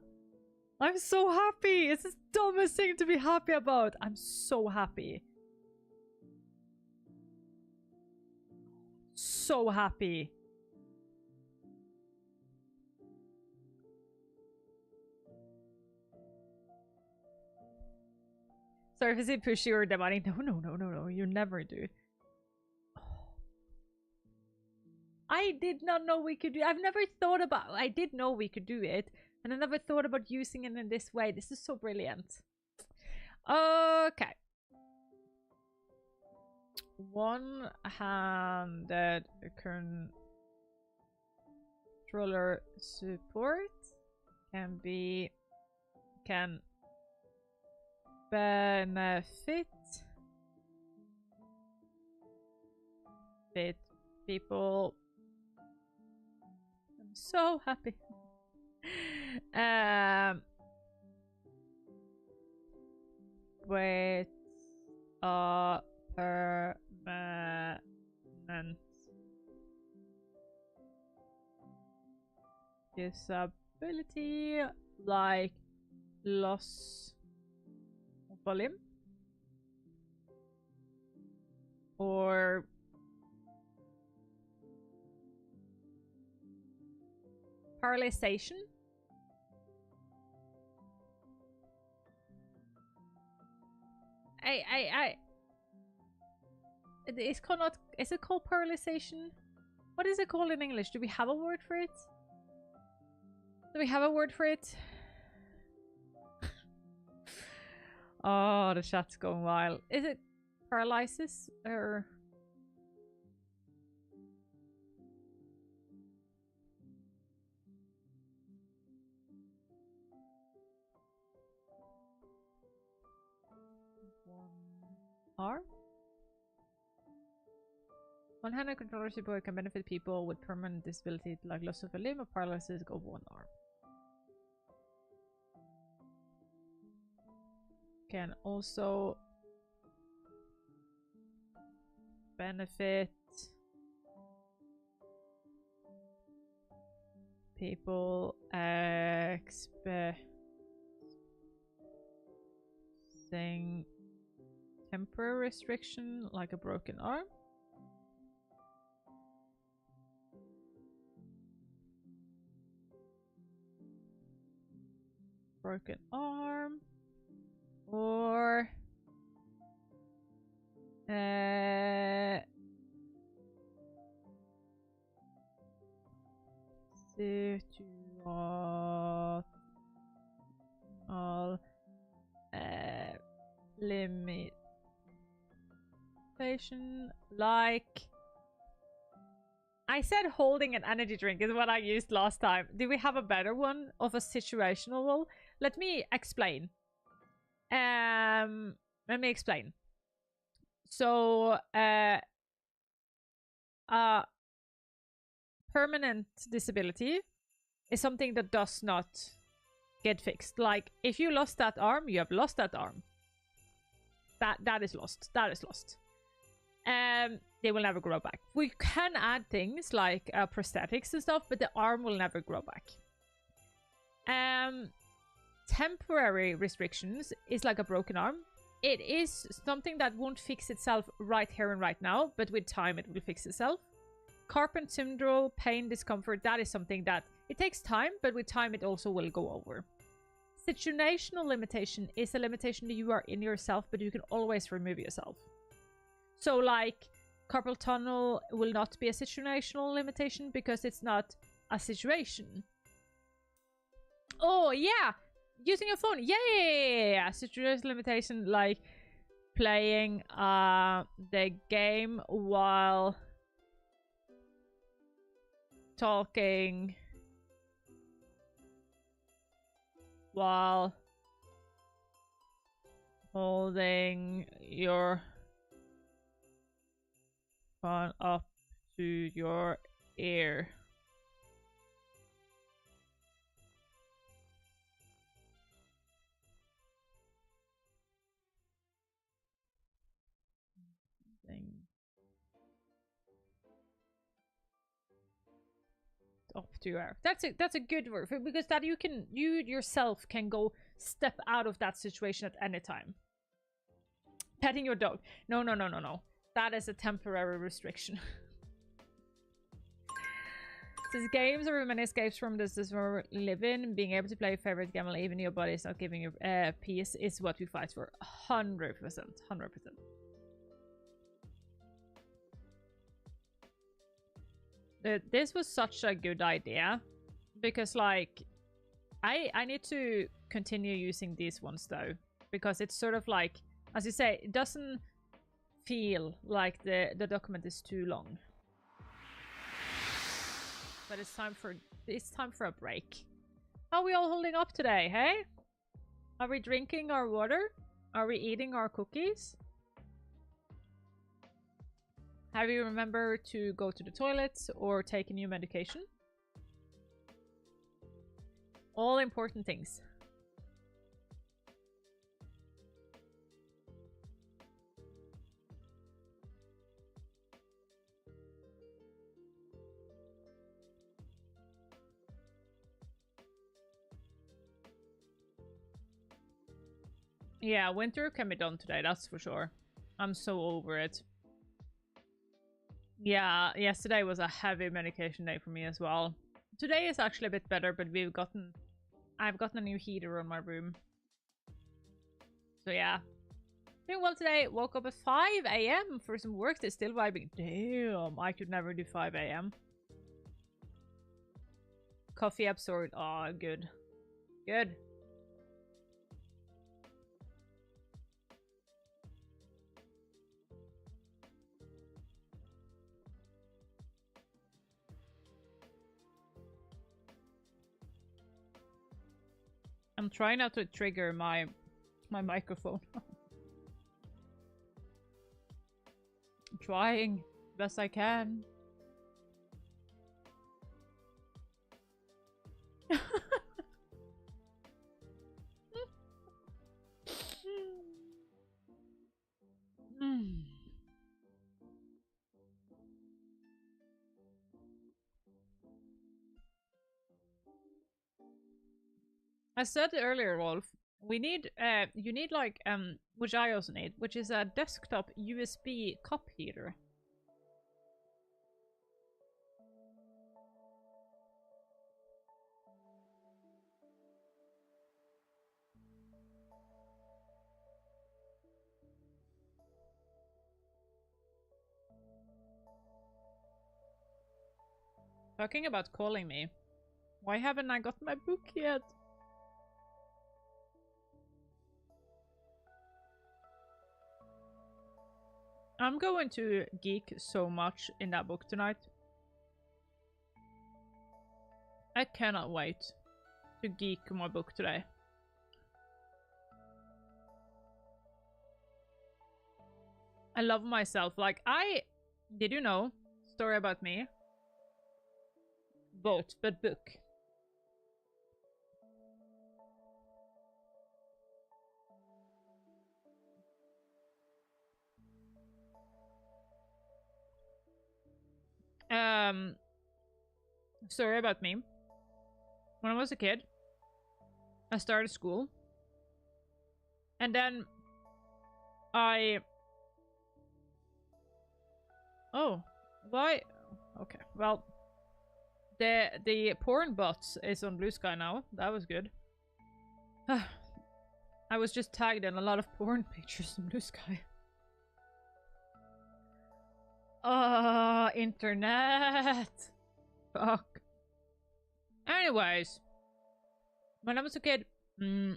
I'm so happy. It's the dumbest thing to be happy about. I'm so happy. So happy. Sorry if I say pushy or demanding. No, you never do. I did not know we could do. I've never thought about. I did know we could do it, and I never thought about using it in this way. This is so brilliant. Okay. One-handed controller support can benefit people. I'm so happy. With a permanent disability like loss of a limb or paralyzation. It's called not. Is it called paralyzation? What is it called in English? Do we have a word for it? Do we have a word for it? Oh, the chat's going wild. Is it paralysis or? Arm? One-handed controller support can benefit people with permanent disability like loss of a limb or paralysis of one arm. Can also benefit people experiencing temporary restriction like a broken arm. Broken arm. Or situational limitation, like I said holding an energy drink is what I used last time. Do we have a better one of a situational role? Let me explain. Let me explain. So, permanent disability is something that does not get fixed. Like, if you lost that arm, you have lost that arm. That is lost. That is lost. They will never grow back. We can add things like prosthetics and stuff, but the arm will never grow back. Temporary restrictions is like a broken arm. It is something that won't fix itself right here and right now, but with time it will fix itself. Carpent syndrome, pain, discomfort, that is something that it takes time, but with time it also will go over. Situational limitation is a limitation that you are in yourself, but you can always remove yourself. So like carpal tunnel will not be a situational limitation because it's not a situation. Oh, yeah! Using your phone. Yeah! Situational limitation, like playing the game while talking, while holding your phone up to your ear. Up to your ear. That's a good word because that you yourself can go step out of that situation at any time. Petting your dog. No. That is a temporary restriction. Since games are many escapes from this we live in, being able to play your favorite game even your body is not giving you peace is what we fight for. 100%. 100%. This was such a good idea because, like, I need to continue using these ones though, because it's sort of like, as you say, it doesn't feel like the document is too long. But it's time for a break. How are we all holding up today, hey? Are we drinking our water? Are we eating our cookies? Have you remembered to go to the toilet or take a new medication? All important things. Yeah, winter can be done today, that's for sure. I'm so over it. Yeah, yesterday was a heavy medication day for me as well. Today is actually a bit better, but I've gotten a new heater on my room. So yeah. Doing well today. Woke up at 5 AM for some work. They're still vibing. Damn, I could never do 5 AM. Coffee absorbed. Oh, good. Good. I'm trying not to trigger my microphone. I'm trying best I can. I said earlier, Wolf, we need you need like which I also need, which is a desktop USB cup heater. Talking about calling me. Why haven't I got my book yet? I'm going to geek so much in that book tonight. I cannot wait to geek my book today. I love myself. Like, did you know? Story about me. Both, but book. Story about me. When I was a kid, I started school. And then oh, why? Okay, well, the porn bots is on Blue Sky now. That was good. I was just tagged in a lot of porn pictures on Blue Sky. Internet. Fuck. Anyways, when I was a kid, I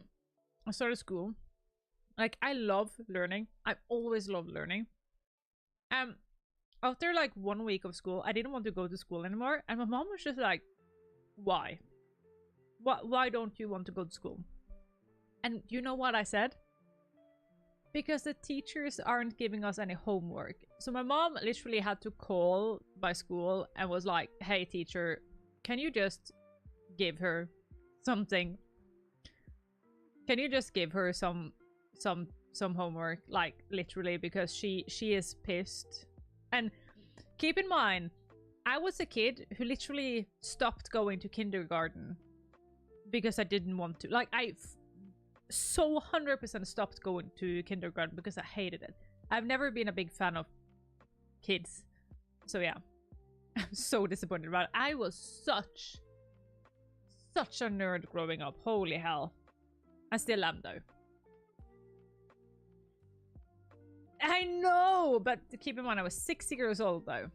started school. Like, I love learning. I always loved learning. After like 1 week of school, I didn't want to go to school anymore. And my mom was just like, why? Why don't you want to go to school? And you know what I said? Because the teachers aren't giving us any homework. So my mom literally had to call my school and was like, hey teacher, can you just give her something? Can you just give her some homework? Like, literally, because she is pissed. And keep in mind, I was a kid who literally stopped going to kindergarten because I didn't want to. Like, I so 100% stopped going to kindergarten because I hated it. I've never been a big fan of kids. So yeah, I'm so disappointed about it. I was such a nerd growing up. Holy hell. I still am though. I know, but keep in mind I was 6 years old though.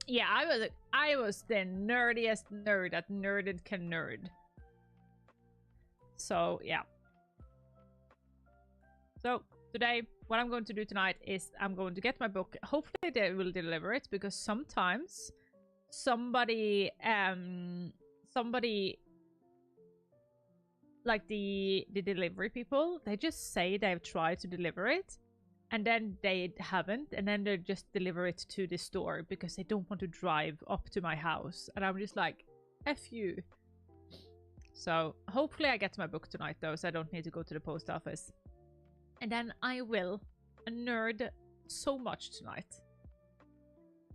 Yeah, I was the nerdiest nerd that nerded can nerd. So yeah. So today, what I'm going to do tonight is I'm going to get my book. Hopefully they will deliver it, because sometimes somebody like the delivery people, they just say they've tried to deliver it and then they haven't, and then they just deliver it to the store because they don't want to drive up to my house. And I'm just like, F you. So hopefully I get my book tonight though, so I don't need to go to the post office. And then I will nerd so much tonight.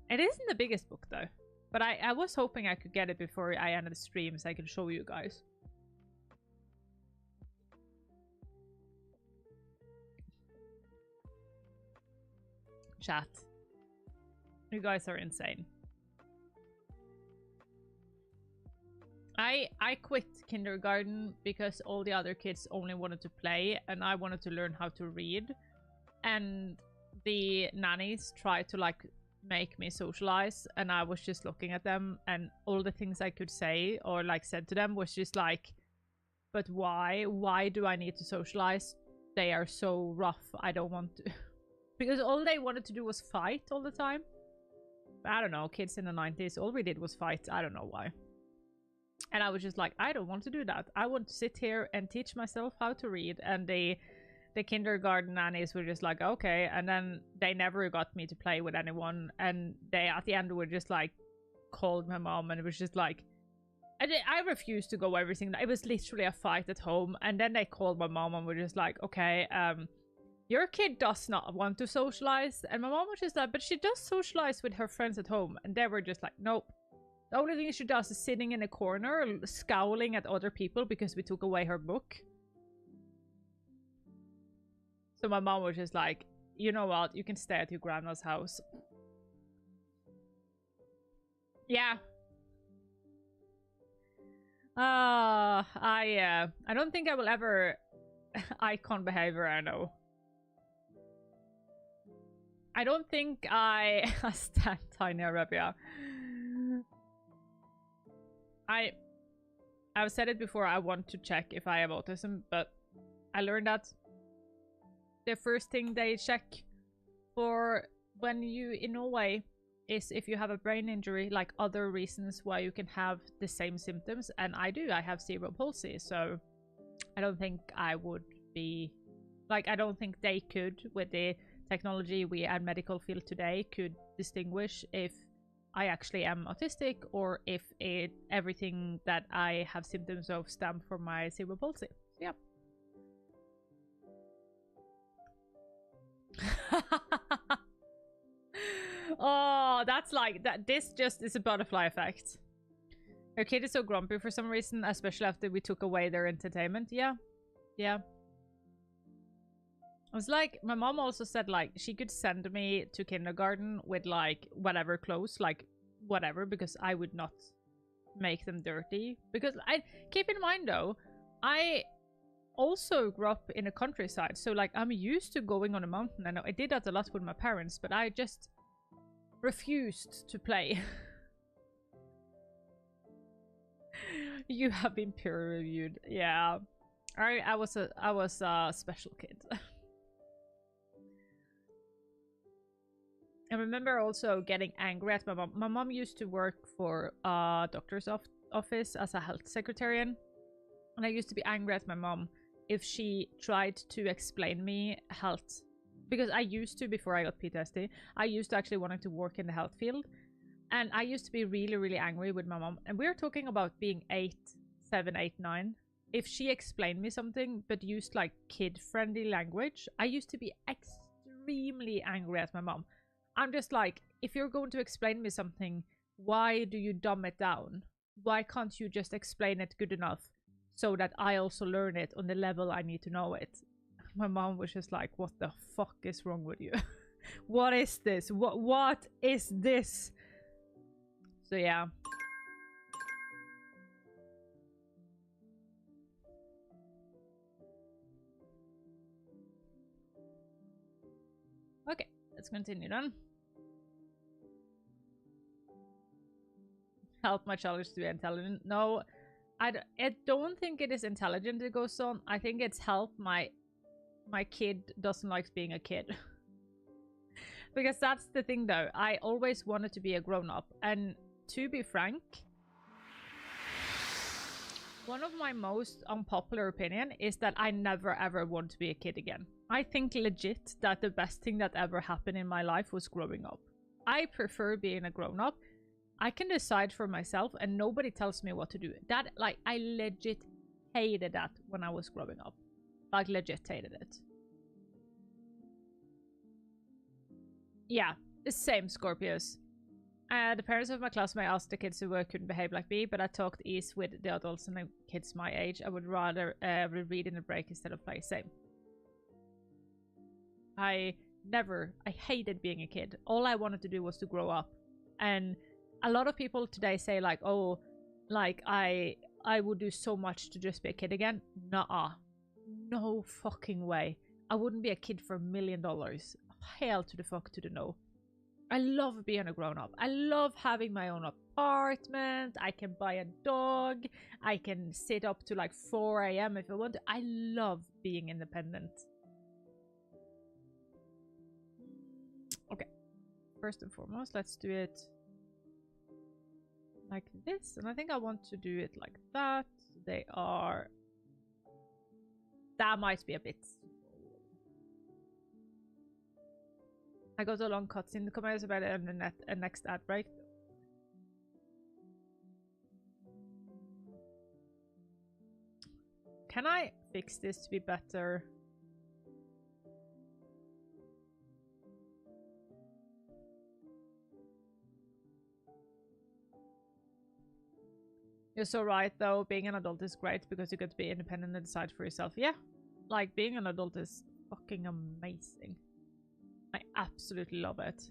It isn't the biggest book though, but I was hoping I could get it before I end the stream so I can show you guys. Chat. You guys are insane. I quit kindergarten because all the other kids only wanted to play and I wanted to learn how to read. And the nannies tried to like make me socialize, and I was just looking at them, and all the things I could say or like said to them was just like, but why? Why do I need to socialize? They are so rough. I don't want to. Because all they wanted to do was fight all the time. I don't know, kids in the 90s, all we did was fight. I don't know why. And I was just like, I don't want to do that. I want to sit here and teach myself how to read. And the kindergarten nannies were just like, okay. And then they never got me to play with anyone. And they, at the end, were just like, called my mom, and it was just like, I refused to go everything. It was literally a fight at home. And then they called my mom and were just like, okay, your kid does not want to socialize. And my mom was just like, but she does socialize with her friends at home. And they were just like, nope. The only thing she does is sitting in a corner, scowling at other people because we took away her book. So my mom was just like, you know what? You can stay at your grandma's house. Yeah. I don't think I will ever icon behavior, I know. I don't think I stand Tiny Arabia. I've said it before, I want to check if I have autism, but I learned that the first thing they check for when you in Norway is if you have a brain injury, like other reasons why you can have the same symptoms. And I do, I have cerebral palsy, so I don't think I would be, like, I don't think they could, with the technology we and medical field today, could distinguish if I actually am autistic or if everything that I have symptoms of stem from my cerebral palsy. So, yeah. Oh, that's like that. This just is a butterfly effect. Your kid is so grumpy for some reason, especially after we took away their entertainment. Yeah. Yeah. It was like, my mom also said like she could send me to kindergarten with like whatever clothes, like whatever, because I would not make them dirty. Because I keep in mind though, I also grew up in a countryside, so like I'm used to going on a mountain. I know I did that a lot with my parents, but I just refused to play. You have been peer reviewed. Yeah. I was a special kid. I remember also getting angry at my mom. My mom used to work for a doctor's office as a health secretarian. And I used to be angry at my mom if she tried to explain me health. Because I used to, before I got PTSD, I used to actually wanting to work in the health field. And I used to be really, really angry with my mom. And we were talking about being 8, 7, 8, 9. If she explained me something but used like kid-friendly language, I used to be extremely angry at my mom. I'm just like, if you're going to explain me something, why do you dumb it down? Why can't you just explain it good enough so that I also learn it on the level I need to know it? My mom was just like, what the fuck is wrong with you? What is this? What is this? So yeah. Okay, let's continue then. Help my child to be intelligent. No, I don't think it is intelligent it goes on. I think it's help my kid doesn't like being a kid. Because that's the thing though. I always wanted to be a grown-up. And to be frank, one of my most unpopular opinion is that I never ever want to be a kid again. I think legit that the best thing that ever happened in my life was growing up. I prefer being a grown-up. I can decide for myself and nobody tells me what to do. That, like, I legit hated that when I was growing up. Like, legit hated it. Yeah, the same Scorpios. The parents of my classmate asked the kids who couldn't behave like me, but I talked ease with the adults and the kids my age. I would rather read in a break instead of play. Same. I hated being a kid. All I wanted to do was to grow up. And a lot of people today say like, oh, like I would do so much to just be a kid again. Nuh-uh. No fucking way. I wouldn't be a kid for $1 million. Hell to the fuck to the no. I love being a grown-up. I love having my own apartment. I can buy a dog. I can sit up to like 4 a.m. if I want to. I love being independent. Okay. First and foremost, let's do it like this. And I think I want to do it like that. They are... That might be a bit... I got a long cutscene. The comments about it and the next ad break. Can I fix this to be better? You're so right though, being an adult is great because you get to be independent and decide for yourself. Yeah, like being an adult is fucking amazing. I absolutely love it.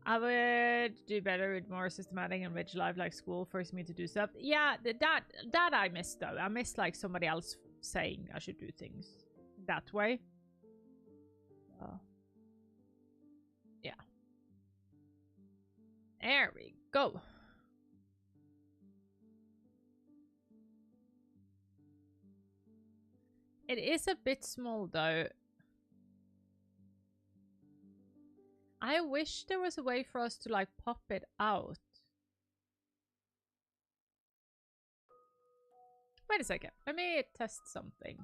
I would do better with more systematic and rich life, like school forced me to do stuff. Yeah, that I miss though. I miss like somebody else saying I should do things that way. Yeah. There we go. It is a bit small though. I wish there was a way for us to like pop it out. Wait a second. Let me test something.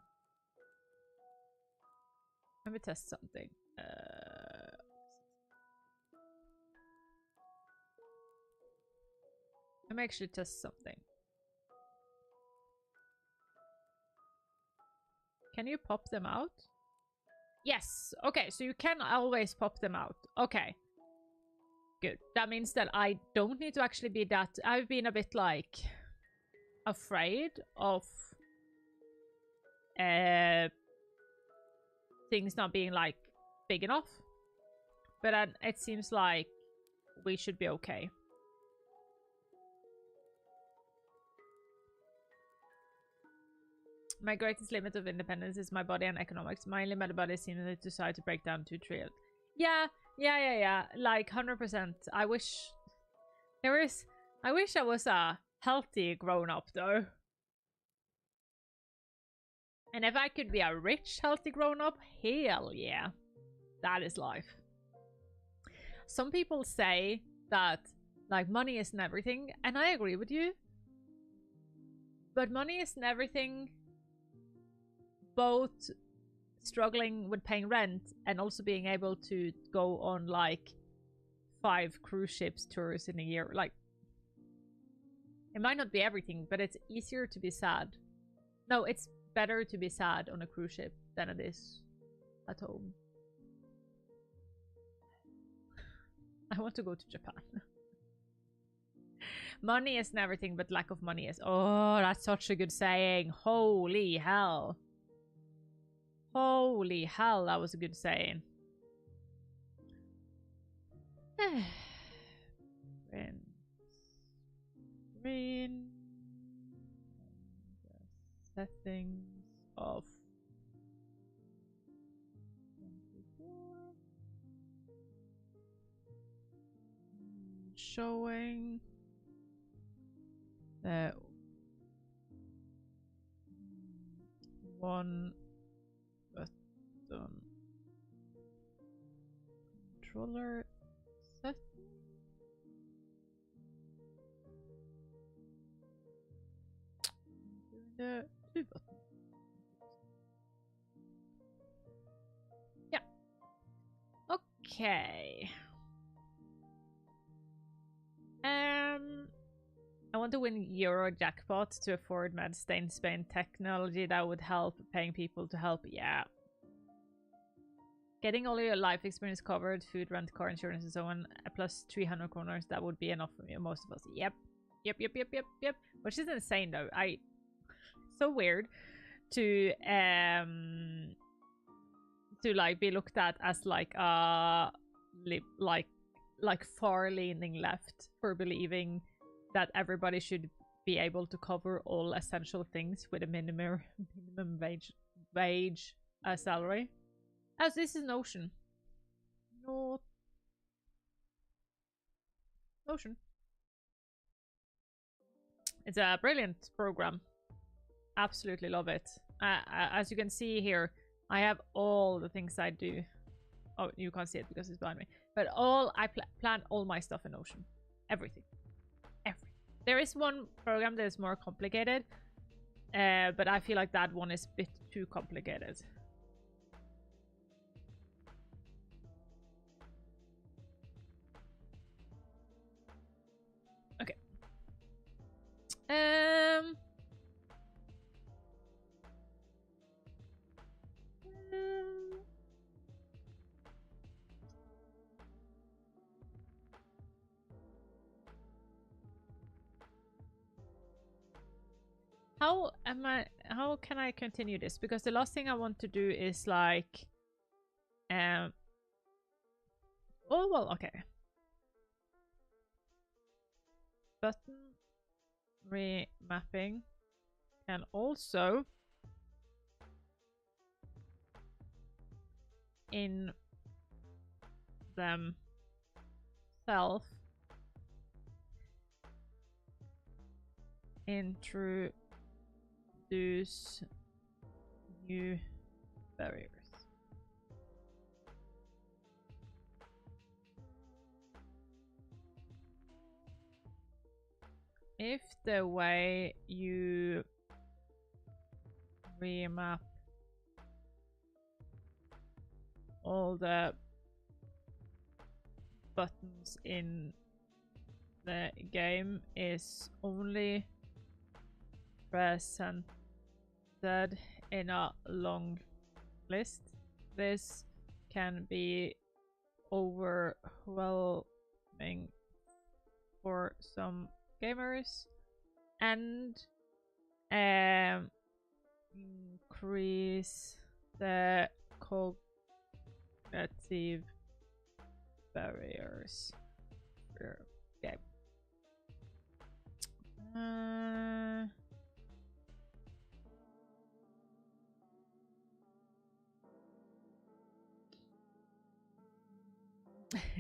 Let me test something. Let me actually test something. Can you pop them out? Yes. Okay, so you can always pop them out. Okay. Good. That means that I don't need to actually be that... I've been a bit like... afraid of... things not being like big enough. But it seems like we should be okay. My greatest limit of independence is my body and economics. My limited body seems to decide to break down to trill. Yeah. Like 100%. I wish I was a healthy grown-up though. And if I could be a rich, healthy grown-up, hell yeah. That is life. Some people say that like money isn't everything, and I agree with you. But money isn't everything, both struggling with paying rent and also being able to go on like 5 cruise ships tours in a year. Like, it might not be everything, but it's easier to be sad. No, it's better to be sad on a cruise ship than it is at home. I want to go to Japan. Money isn't everything, but lack of money is. Oh, that's such a good saying. Holy hell. Holy hell, that was a good saying. Green. Settings of 24. Showing the one button controller set. The 2 buttons. Yeah. Okay. I want to win Euro jackpot to afford med stay in Spain. Technology that would help, paying people to help. Yeah. Getting all your life experience covered, food, rent, car insurance, and so on, plus 300 kroners, that would be enough for most of us. Yep. Which is insane though. So weird to like be looked at as like like far leaning left for believing that everybody should be able to cover all essential things with a minimum wage salary. As this is Notion. Notion. It's a brilliant program. Absolutely love it. As you can see here, I have all the things I do. Oh, you can't see it because it's behind me. But I plan all my stuff in Notion. Everything. There is one program that is more complicated, but I feel like that one is a bit too complicated. Okay. How can I continue this? Because the last thing I want to do is like oh well, okay. Button remapping can also in themselves introduce new barriers. If the way you remap all the buttons in the game is only presented in a long list, this can be overwhelming for some gamers and increase the cognitive barriers Okay.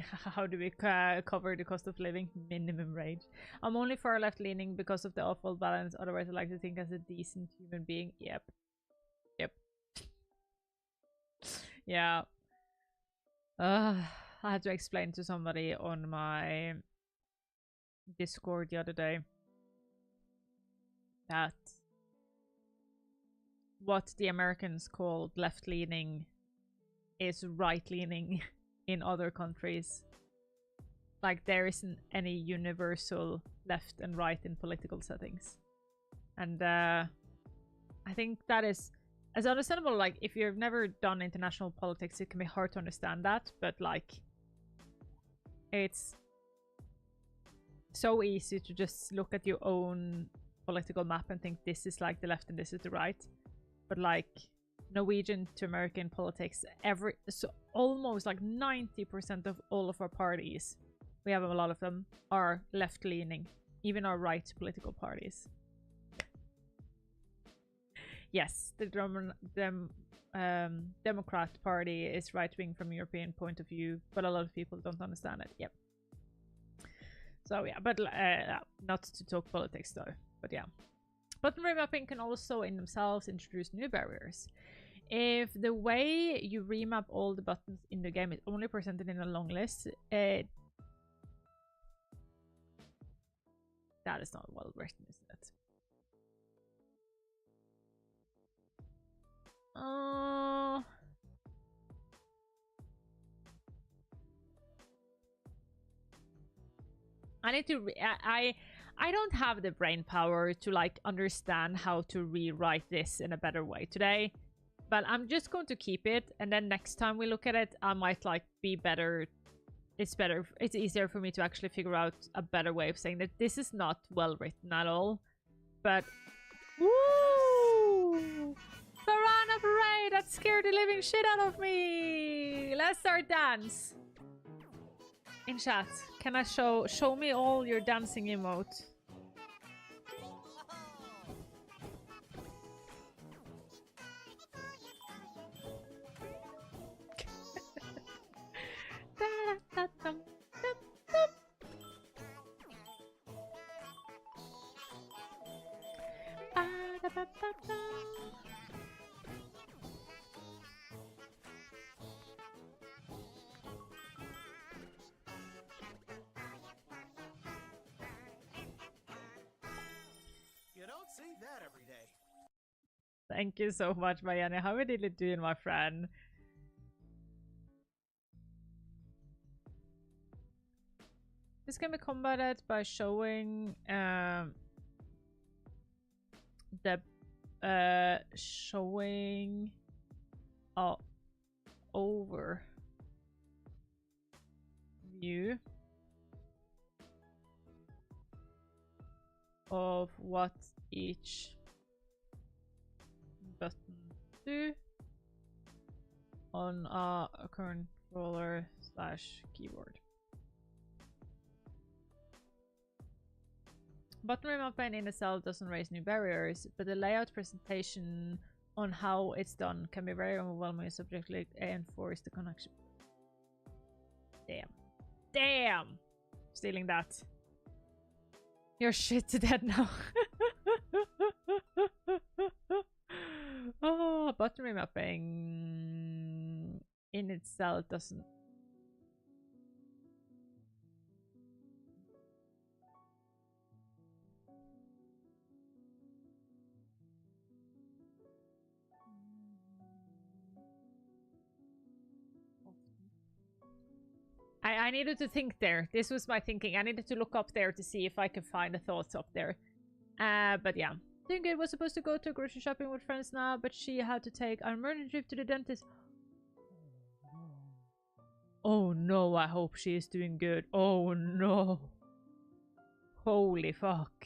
How do we cover the cost of living? Minimum wage. I'm only far left leaning because of the awful balance. Otherwise, I like to think as a decent human being. Yep. Yep. Yeah. I had to explain to somebody on my Discord the other day that what the Americans called left-leaning is right-leaning in other countries. Like, there isn't any universal left and right in political settings. And I think that is as understandable. Like, if you've never done international politics, it can be hard to understand that. But, like, it's so easy to just look at your own political map and think this is like the left and this is the right. But, like, Norwegian to American politics, so almost like 90% of all of our parties, we have a lot of them, are left-leaning. Even our right political parties. Yes, the Democrat Party is right-wing from a European point of view, but a lot of people don't understand it. Yep. So yeah, but not to talk politics though, but yeah. Button remapping can also in themselves introduce new barriers. If the way you remap all the buttons in the game is only presented in a long list, that is not well written, is it? I need to I don't have the brain power to like understand how to rewrite this in a better way today, but I'm just going to keep it, and then next time we look at it I might like be better. It's easier for me to actually figure out a better way of saying that this is not well written at all. But woo! Piranha Parade! That scared the living shit out of me! Let's start dance. In chat, can I show me all your dancing emote?
You don't see that every day.
Thank you so much, Marianne. How did it do, my friend? This can be combated by showing showing overview of what each button do on a controller/keyboard. Button remapping in itself doesn't raise new barriers, but the layout presentation on how it's done can be very overwhelming subjectively and force the connection. Damn. Damn! Stealing that. You're shit to dead now. Oh, button remapping in itself doesn't. I needed to think there. This was my thinking. I needed to look up there to see if I could find the thoughts up there. But yeah. Ingrid was supposed to go to grocery shopping with friends now, but she had to take an emergency trip to the dentist. Oh no, I hope she is doing good. Oh no. Holy fuck.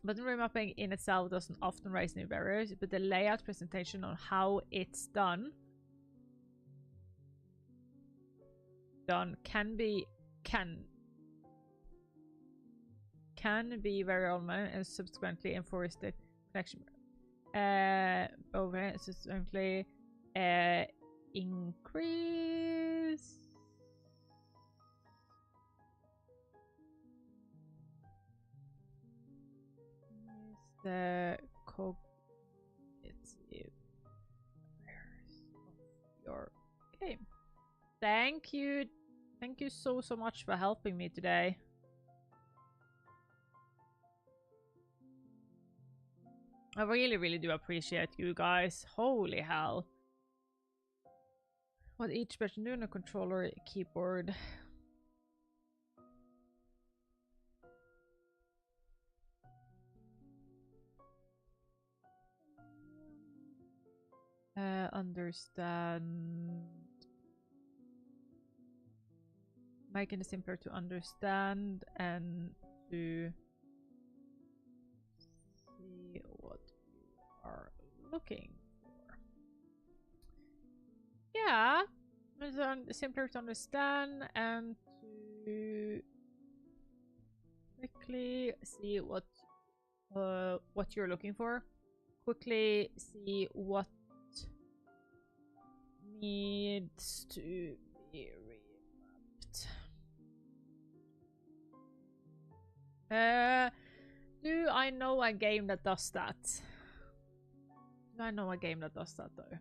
Button remapping in itself doesn't often raise new barriers, but the layout presentation on how it's done can be can be very online and subsequently enforce the connection. Over subsequently increase the cognitive errors of your game. Thank you. Thank you so much for helping me today. I really do appreciate you guys. Holy hell. What each person do on a controller keyboard. Understand. Making it simpler to understand and to see what you are looking for. Yeah, it's simpler to understand and to quickly see what you're looking for. Quickly see what needs to be remapped. Do I know a game that does that? Do I know a game that does that though?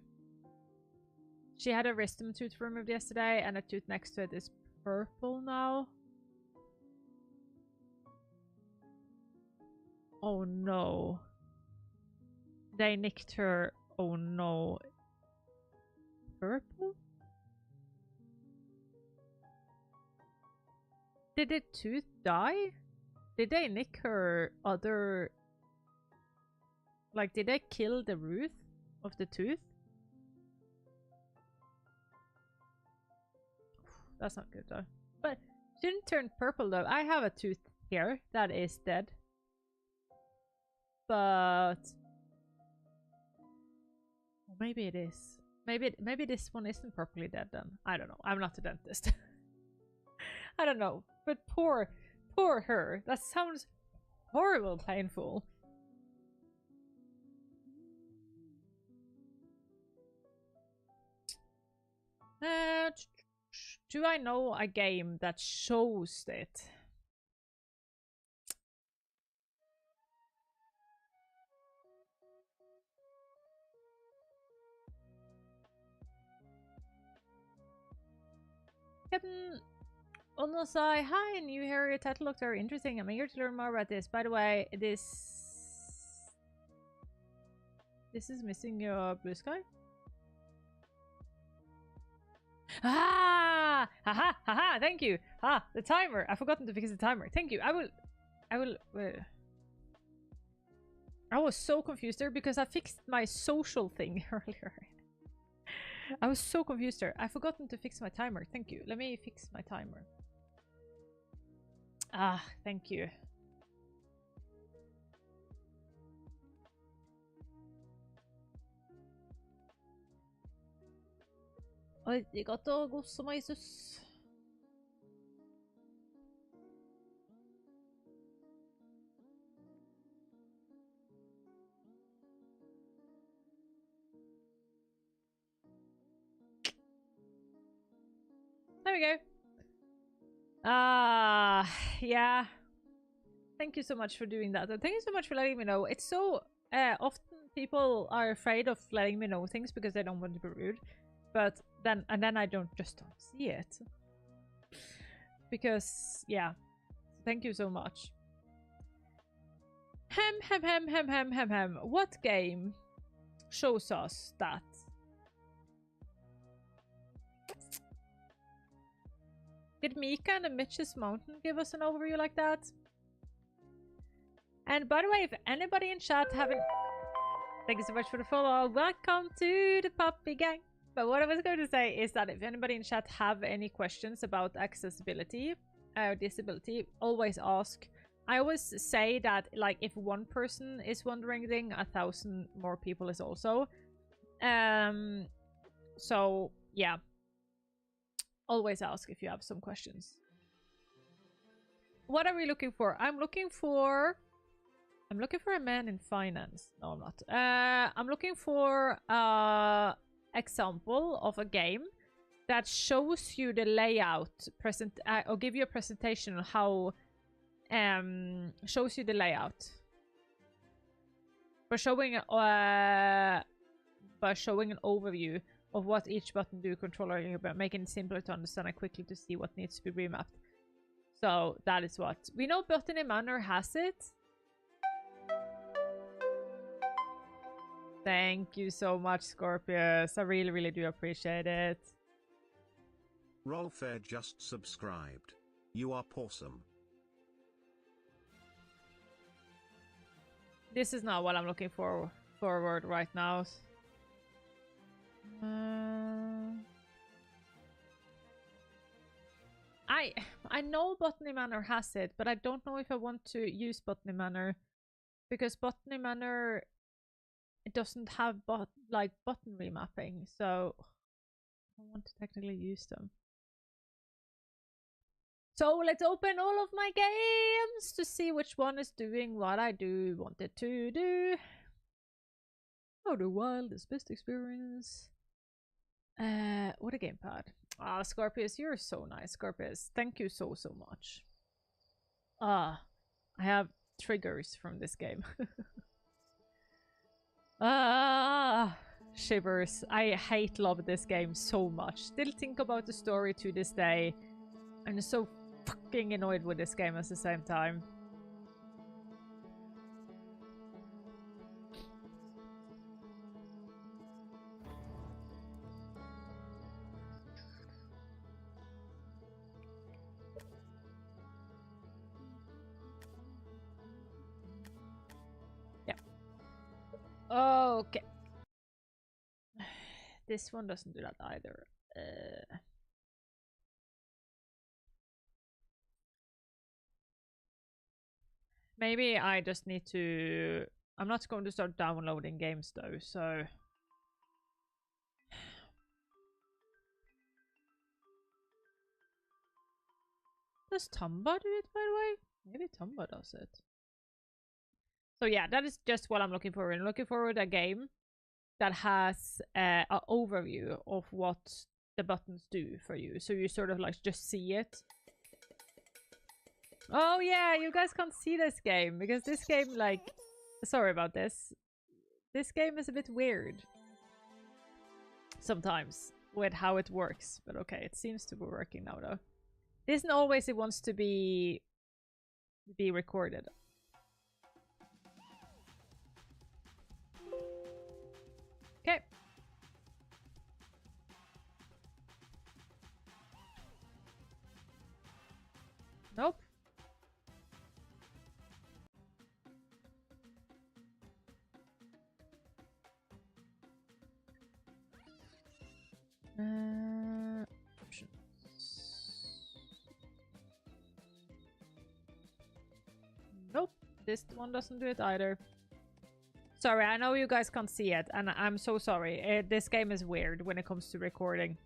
She had a wisdom tooth removed yesterday and a tooth next to it is purple now. Oh no. They nicked her. Oh no. Purple? Did the tooth die? Did they nick her other... Like, did they kill the root of the tooth? That's not good though. But she didn't turn purple though. I have a tooth here that is dead. But... maybe it is. Maybe this one isn't properly dead then. I don't know. I'm not a dentist. I don't know. But poor her. That sounds horrible painful. Do I know a game that shows it? Captain Onosai, hi, new here. Your title looked very interesting. I'm eager to learn more about this. By the way, this is missing your blue sky. Ah! Haha! Haha! Thank you. Ah, the timer. I've forgotten to fix the timer. Thank you. I will. I was so confused there because I fixed my social thing earlier. I was so confused there. I've forgotten to fix my timer. Thank you. Let me fix my timer. Ah, thank you. Arigatou gozaimasu. There we go. Yeah. Thank you so much for doing that. And thank you so much for letting me know. It's so often people are afraid of letting me know things because they don't want to be rude. But then I don't see it. Because yeah. Thank you so much. Hem. What game shows us that? Did Mika and the Mitch's Mountain give us an overview like that? And by the way, if anybody in chat haven't... Thank you so much for the follow. Welcome to the puppy gang. But what I was going to say is that if anybody in chat have any questions about accessibility or disability, always ask. I always say that, like, if one person is wondering, 1,000 more people is also. So, yeah. Always ask if you have some questions. what are we looking for? I'm looking for a man in finance. No, I'm not. I'm looking for example of a game that shows you the layout or give you a presentation on how shows you the layout by showing an overview of what each button do, controller, making it simpler to understand and quickly to see what needs to be remapped. So that is what we know. Botany Manor has it. Thank you so much, Scorpius. I really, really do appreciate it.
Rolfair just subscribed. You are awesome.
This is not what I'm looking forward right now. I know Botany Manor has it, but I don't know if I want to use Botany Manor because Botany Manor, it doesn't have button remapping, so I want to technically use them. So let's open all of my games to see which one is doing what I do want it to do. Oh, the wildest best experience. What a gamepad. Ah, Scorpius, you're so nice, Scorpius. Thank you so much. I have triggers from this game. Shivers. I love this game so much. Still think about the story to this day. I'm so fucking annoyed with this game at the same time. Yeah. Okay. This one doesn't do that either. Maybe I just need to... I'm not going to start downloading games though, so... Does Tamba do it, by the way? Maybe Tamba does it. So yeah, that is just what I'm looking for. I'm looking for a game that has an overview of what the buttons do for you. So you sort of like just see it. Oh yeah, you guys can't see this game because this game, like, sorry about this. This game is a bit weird sometimes with how it works, but okay, it seems to be working now though. It isn't always it wants to be recorded. Okay. Nope. Options. Nope, this one doesn't do it either. Sorry, I know you guys can't see it, and I'm so sorry. This game is weird when it comes to recording.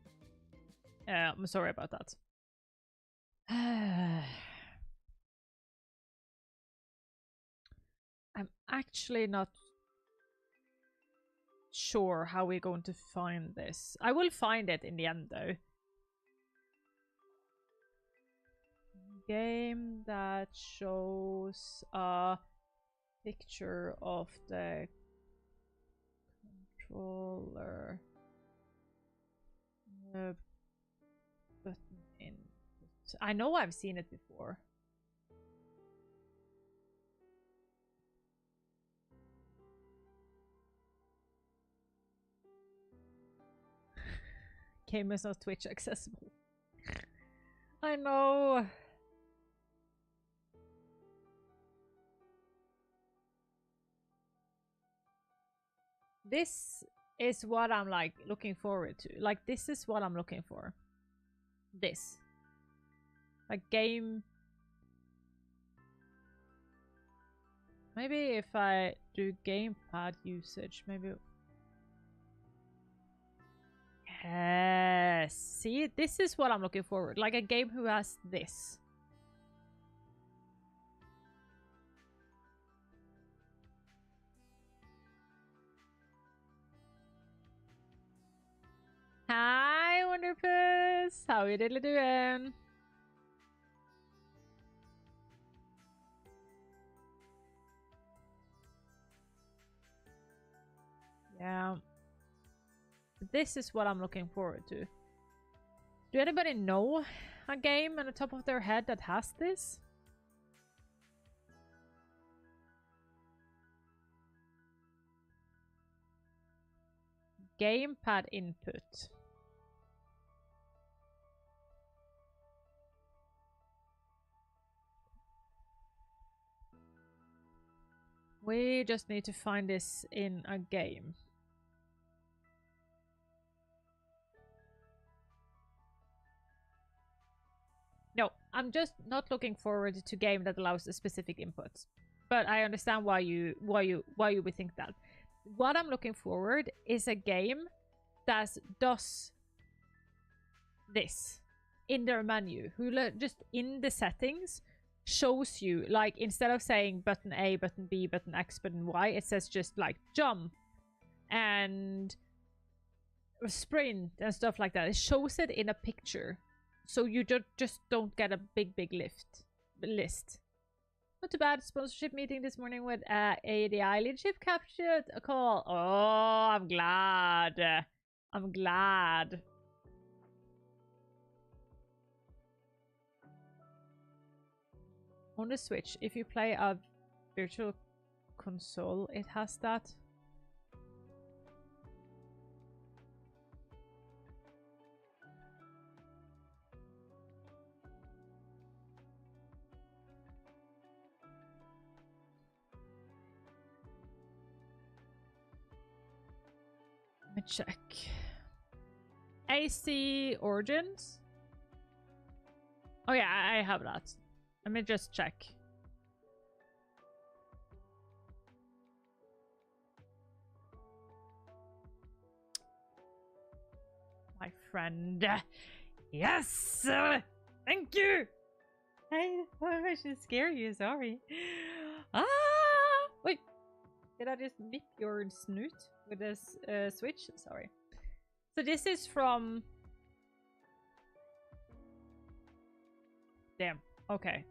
I'm sorry about that. I'm actually not sure how we're going to find this. I will find it in the end though. Game that shows a picture of the controller. The button input. I know I've seen it before. Game is not Twitch accessible. I know. This is what I'm like looking forward to. Like, this is what I'm looking for. This. A game. Maybe if I do gamepad usage, maybe. Yes. See, this is what I'm looking forward. Like a game who has this. Chris. How you diddly doing? Yeah. This is what I'm looking forward to. Do anybody know a game on the top of their head that has this? Gamepad input. We just need to find this in a game. No, I'm just not looking forward to a game that allows a specific inputs. But I understand why you would think that. What I'm looking forward is a game that does this in their menu, who just in the settings shows you, like, instead of saying button A, button B, button X, button Y, it says just like jump and sprint and stuff like that. It shows it in a picture, so you just don't get a big list. Not too bad. Sponsorship meeting this morning with ADI leadership captured a call. Oh, I'm glad. I'm glad. On the Switch, if you play a virtual console, it has that. Let me check. AC Origins? Oh yeah, I have that. Let me just check. My friend. Yes! Thank you! I should scare you, sorry. Ah! Wait! Did I just nip your snoot with this switch? Sorry. So this is from... Damn. Okay.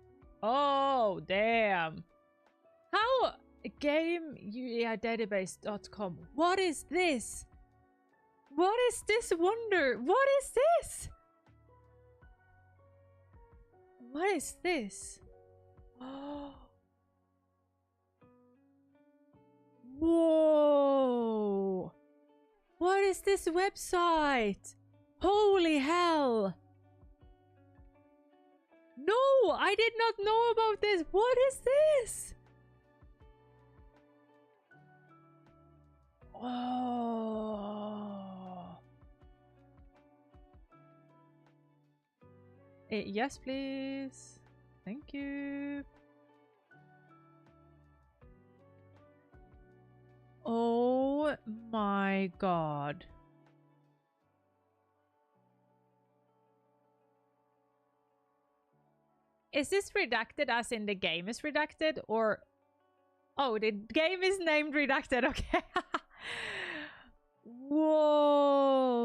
Oh, damn. How? GameUIDatabase.com. What is this? What is this wonder? What is this? What is this? Oh. Whoa. What is this website? Holy hell. No, I did not know about this. What is this? Oh. Yes, please. Thank you. Oh my god. Is this redacted as in the game is redacted, or... Oh, the game is named redacted, okay. Whoa.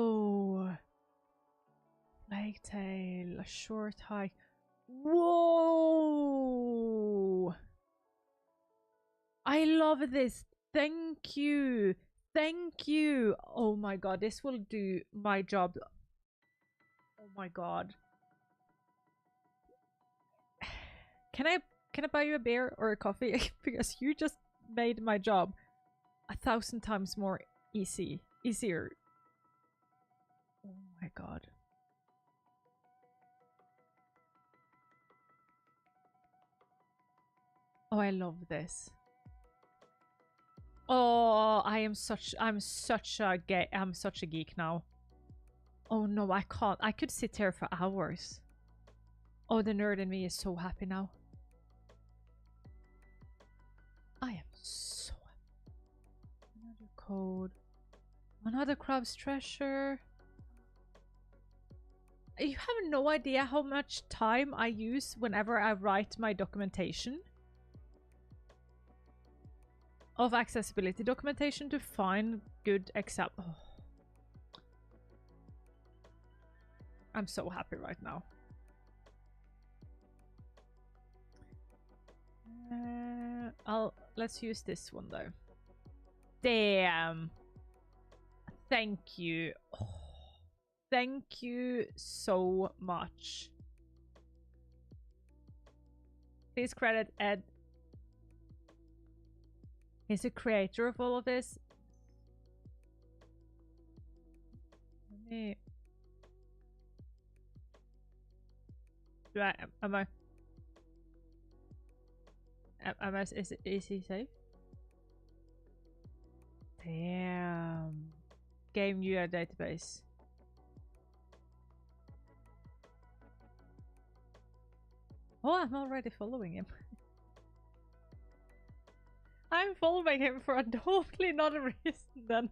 Plague Tale, a short hike. Whoa. I love this. Thank you. Thank you. Oh my god, this will do my job. Oh my god. Can I buy you a beer or a coffee? Because you just made my job 1,000 times more easier. Oh my god. Oh, I love this. Oh, I'm such a geek now. Oh no, I can't. I could sit here for hours. Oh, the nerd in me is so happy now. I am so happy. Another code. Another Crab's treasure. You have no idea how much time I use whenever I write my documentation. Of accessibility documentation to find good examples. Oh. I'm so happy right now. Let's use this one though. Damn. Thank you. Oh, thank you so much. Please credit Ed. He's the creator of all of this. Let me... Is he safe? Damn. Game UI database. Oh, I'm already following him. I'm following him for a totally another reason then.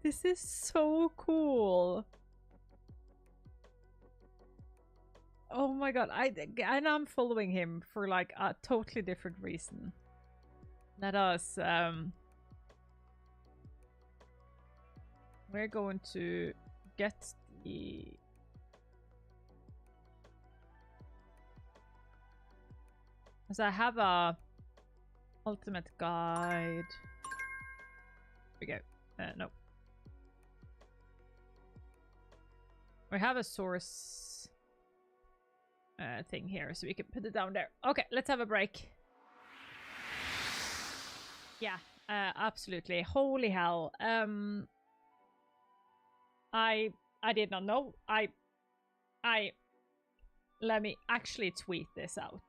This is so cool. Oh my god, and I'm following him for like a totally different reason. Let us we're going to get the as I have a ultimate guide. Here we go. No. We have a source thing here, so we can put it down there. Okay, let's have a break. Yeah, absolutely. Holy hell. I did not know. Let me actually tweet this out.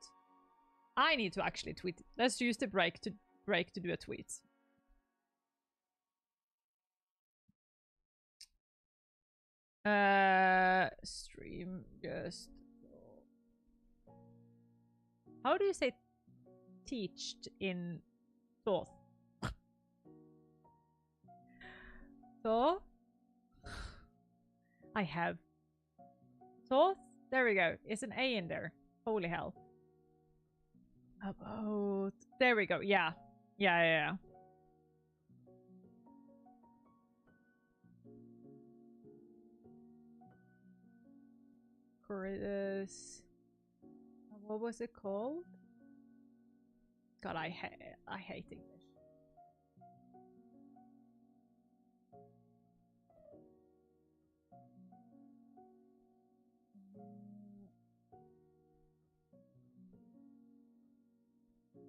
I need to actually tweet it. Let's use the break to do a tweet. Stream just... How do you say teached in Thoth? So I have Thoth. There we go. It's an A in there. Holy hell. About... There we go. Yeah. Yeah. Curtis. What was it called? God, I hate English.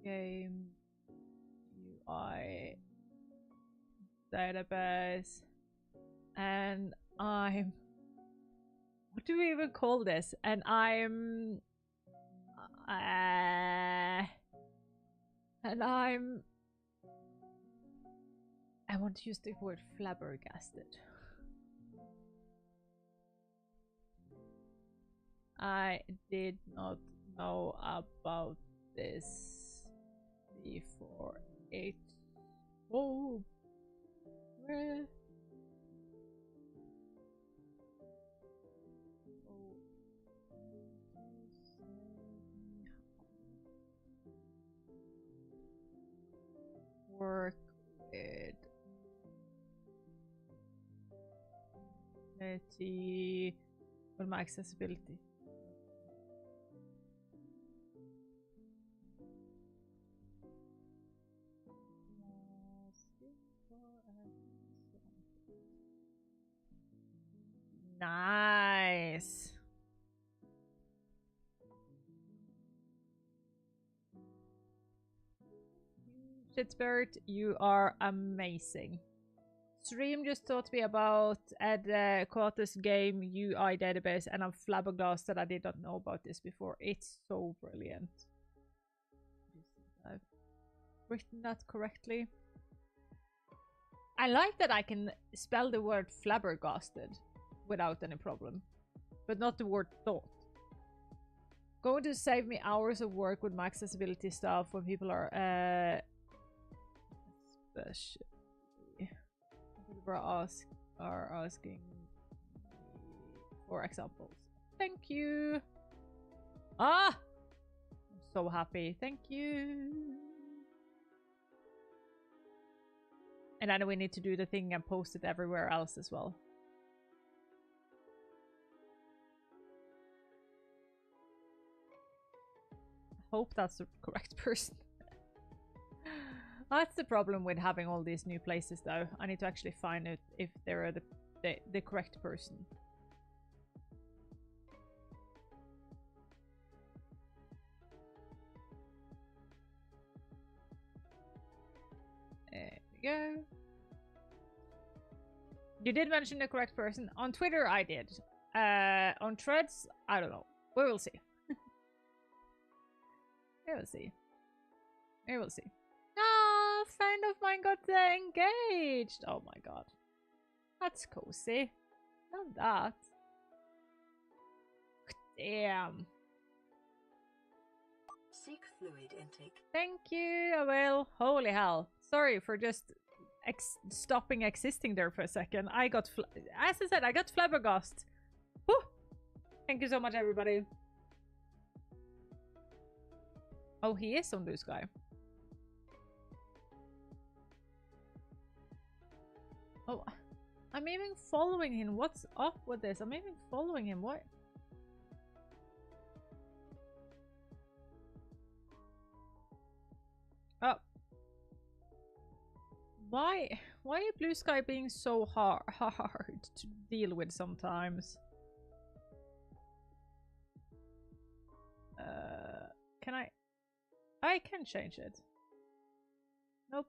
Game UI database, and I'm... What do we even call this? And I'm... I want to use the word flabbergasted. I did not know about this before it. Oh, where? Work with my accessibility. Nice. Shitspirit, you are amazing. Stream just taught me about Ed Kota's game UI database, and I'm flabbergasted I did not know about this before. It's so brilliant. I've written that correctly. I like that I can spell the word flabbergasted without any problem, but not the word thought. Going to save me hours of work with my accessibility stuff when people are especially people are asking for examples. Thank you. I'm so happy. Thank you. And then we need to do the thing and post it everywhere else as well. hope that's the correct person. That's the problem with having all these new places, though. I need to actually find out if they're the correct person. There we go. You did mention the correct person. On Twitter, I did. On Threads, I don't know. We will see. We will see. We will see. Ah, a friend of mine got engaged. Oh my god. That's cozy. Love that. Damn.
Seek fluid intake.
Thank you, I will. Holy hell. Sorry for just stopping existing there for a second. I got, as I said, I got flabbergasted. Whew. Thank you so much, everybody. Oh, he is on Blue Sky. Oh, I'm even following him. What's up with this? I'm even following him. What? Oh. Why are Blue Sky being so hard to deal with sometimes? Can I can change it. Nope.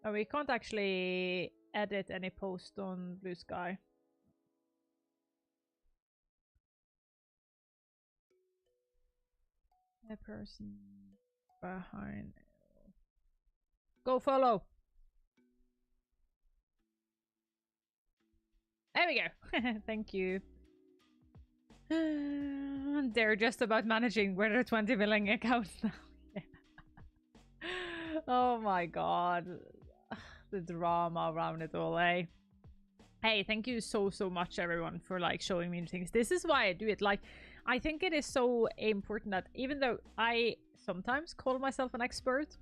Oh, we can't actually edit any post on Blue Sky. The person behind. Go follow. There we go. Thank you. They're just about managing where there are 20 billing accounts now. Yeah. Oh my god. The drama around it all, eh? Hey, thank you so much, everyone, for like showing me things. This is why I do it. Like, I think it is so important that even though I sometimes call myself an expert,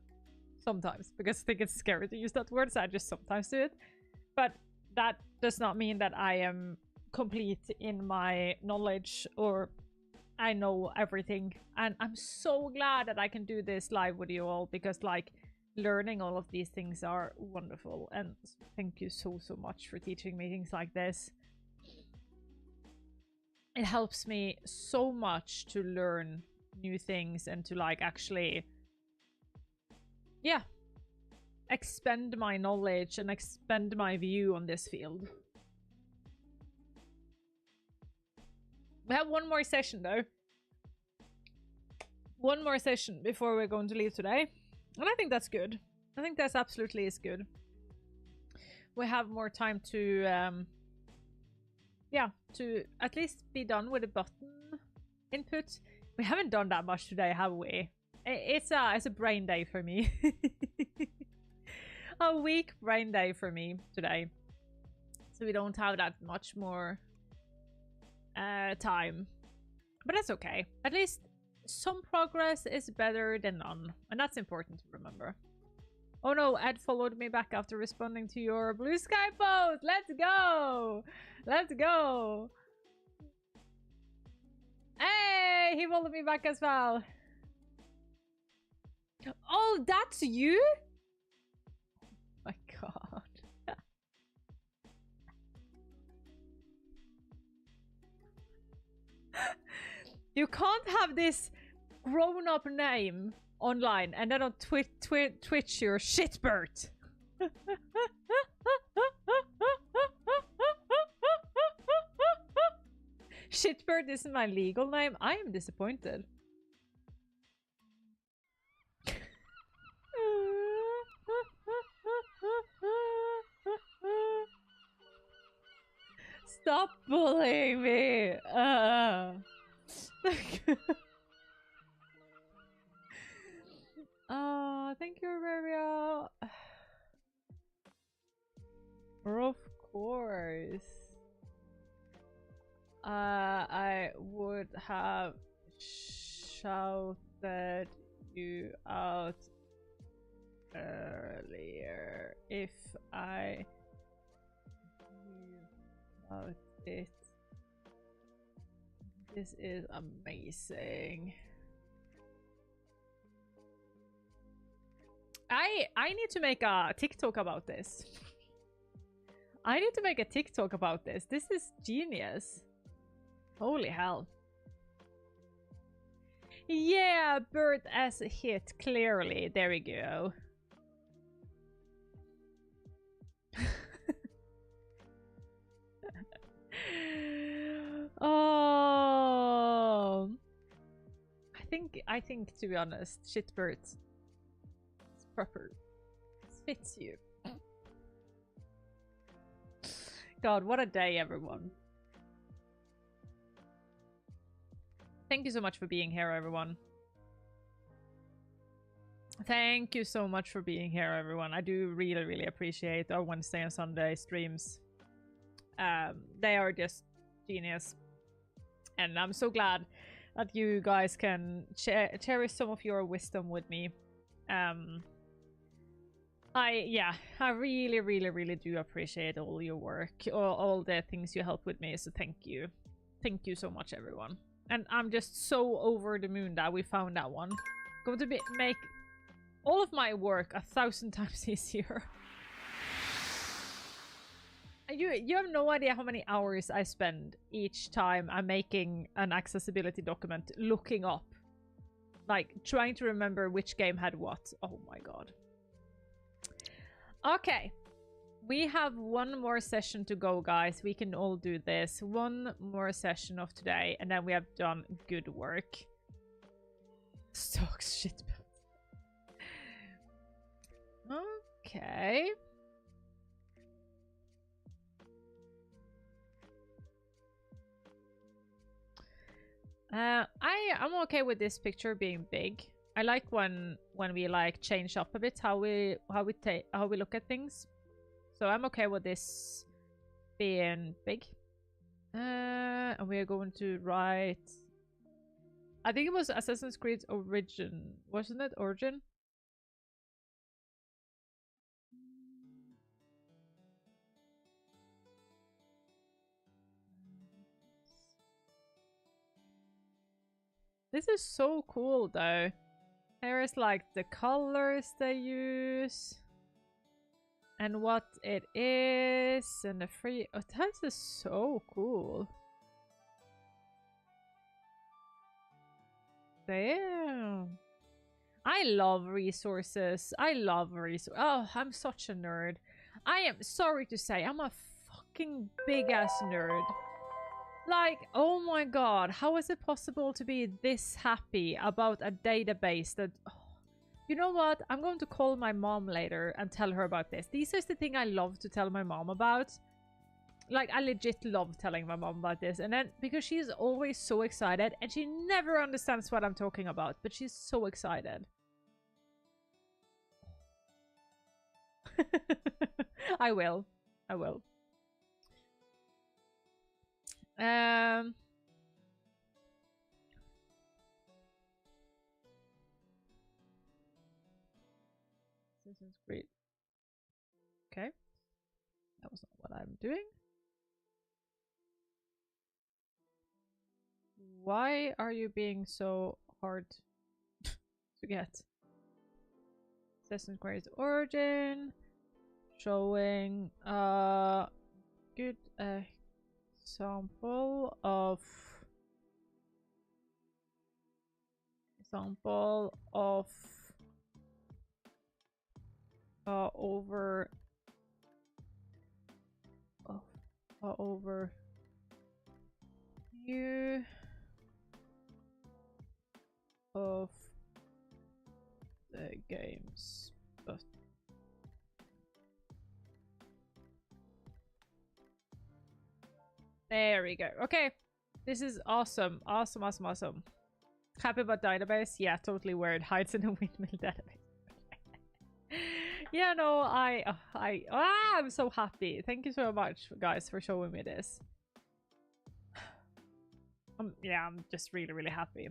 sometimes, because I think it's scary to use that word, so I just sometimes do it. But that does not mean that I am complete in my knowledge or I know everything. And I'm so glad that I can do this live with you all, because like learning all of these things are wonderful. And thank you so much for teaching me things like this. It helps me so much to learn new things and to like actually, yeah, expand my knowledge and expand my view on this field. We have one more session though. One more session before we're going to leave today. And I think that's good. I think that's absolutely is good. We have more time to yeah, to at least be done with the button input. We haven't done that much today, have we? It's a brain day for me. A weak brain day for me today. So we don't have that much more time. But that's okay. At least some progress is better than none. And that's important to remember. Oh no, Ed followed me back after responding to your Blue Sky post. Let's go! Let's go! Hey, he followed me back as well. Oh, that's you? Oh my god. You can't have this grown-up name online and then on Twitch you're shitbird. Shitbird isn't my legal name. I am disappointed. Stop bullying me. Thank you, Aurora. Of course. I would have shouted you out earlier if I knew about it This is amazing. I need to make a TikTok about this. I need to make a TikTok about this. This is genius. Holy hell. Yeah, bird as a hit, clearly. There we go. Oh, I think to be honest, shitbird is proper. Fits you. God, what a day, everyone. Thank you so much for being here, everyone. Thank you so much for being here, everyone. I do really, really appreciate our Wednesday and Sunday streams. They are just genius. And I'm so glad that you guys can cherish some of your wisdom with me. I really, really, really do appreciate all your work, all the things you help with me, so thank you. Thank you so much, everyone. And I'm just so over the moon that we found that one. Going to make all of my work 1,000 times easier. You have no idea how many hours I spend each time I'm making an accessibility document looking up. Like, trying to remember which game had what. Oh my god. Okay. We have one more session to go, guys. We can all do this. One more session of today, and then we have done good work. Stocks shit. Okay. I'm okay with this picture being big. I like when we like change up a bit how we look at things. So I'm okay with this being big. And we are going to write. I think it was Assassin's Creed Origin, wasn't it? Origin. This is so cool though. Here is like the colors they use and what it is and the free. Oh, that is so cool. Damn. I love resources. I love resources. Oh, I'm such a nerd. I am sorry to say, I'm a fucking big ass nerd. Like, oh my god, how is it possible to be this happy about a database that... Oh, you know what? I'm going to call my mom later and tell her about this. This is the thing I love to tell my mom about. Like, I legit love telling my mom about this. And then, because she's always so excited, and she never understands what I'm talking about, but she's so excited. I will. I will. Assassin's Creed. Okay. That was not what I'm doing. Why are you being so hard to get? Assassin's Creed Origin. Showing a good example of overview of the games, but there we go. Okay, this is awesome. Awesome, awesome, awesome. Happy about database? Yeah, totally weird. Hides in a windmill database. Yeah, no, I'm so happy. Thank you so much, guys, for showing me this. Yeah, I'm just really, really happy.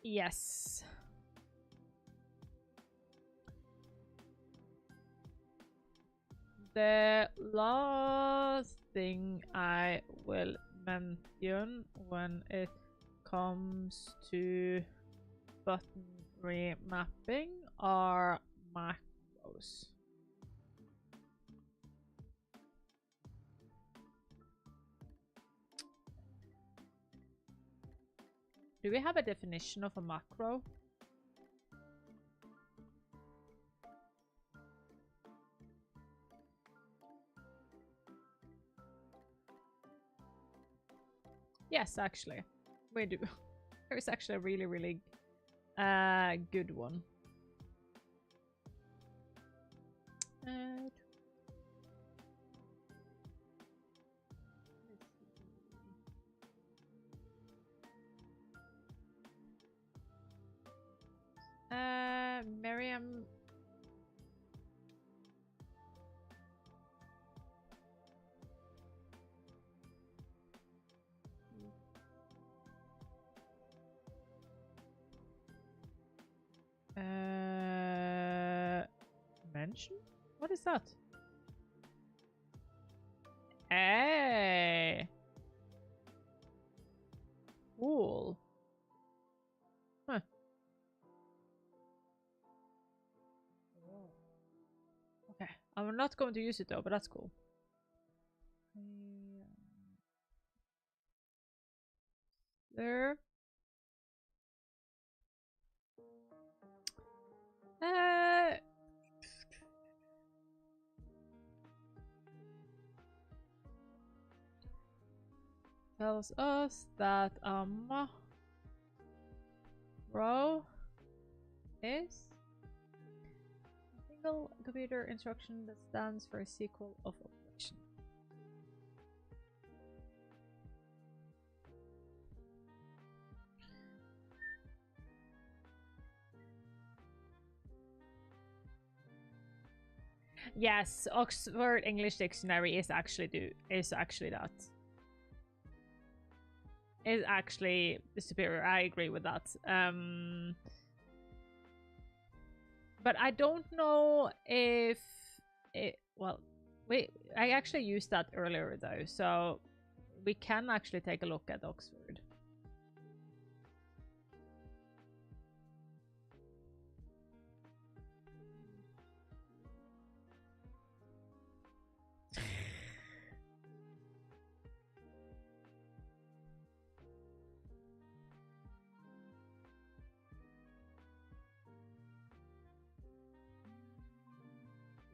Yes. the last thing I will mention when it comes to button remapping are macros. Do we have a definition of a macro? Yes, actually, we do. There's actually a really, really good one. Miriam. Mention? What is that? Hey. Cool. Huh. Okay. I'm not going to use it though, but that's cool. There. Tells us that row is a single computer instruction that stands for a sequel of operation. Yes, Oxford English Dictionary is actually that. Is actually superior. I agree with that. But I don't know if it. Well, I actually used that earlier though, so we can actually take a look at Oxford.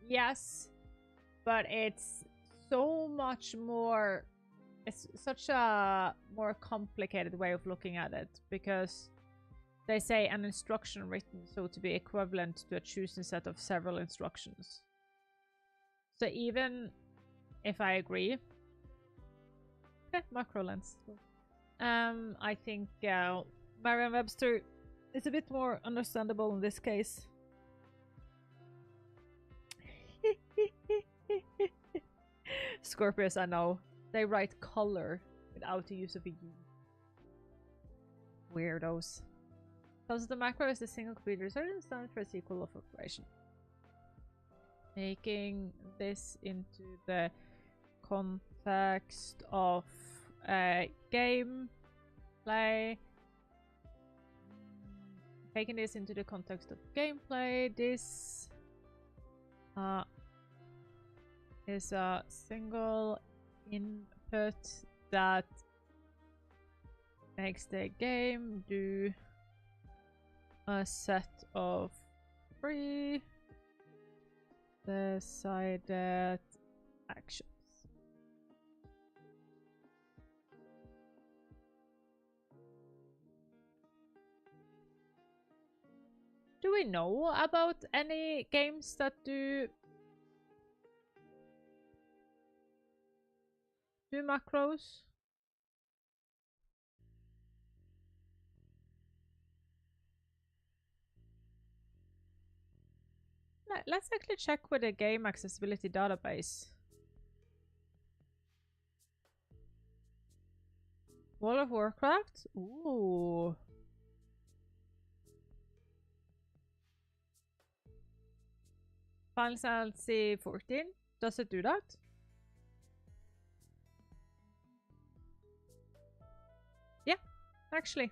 Yes, but it's so much more. It's such a more complicated way of looking at it because they say an instruction written so to be equivalent to a chosen set of several instructions. So even if I agree, macro lens. I think Merriam-Webster is a bit more understandable in this case. Scorpius, I know. They write color without the use of a U. Weirdos. Because the macro is a single computer, so it stands for a sequel of operation. Making this into the context of gameplay. Taking this into the context of gameplay, this is a single input that makes the game do a set of pre-decided actions. Do we know about any games that do macros? Let's actually check with the game accessibility database. World of Warcraft? Ooh. Final Fantasy 14? Does it do that? Yeah, actually.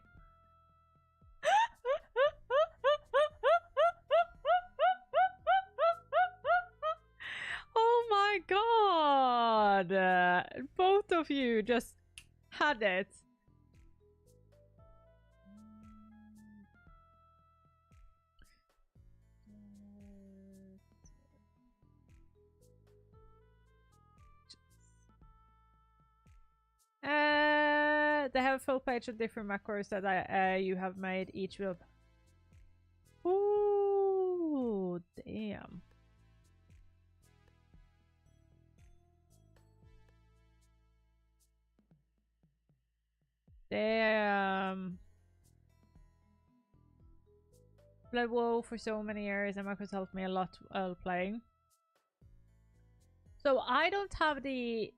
Oh my god! Both of you just had it. They have a full page of different macros that you have made. Each will. Ooh, damn. Damn. Played WoW for so many years, and macros helped me a lot while playing. So I don't have the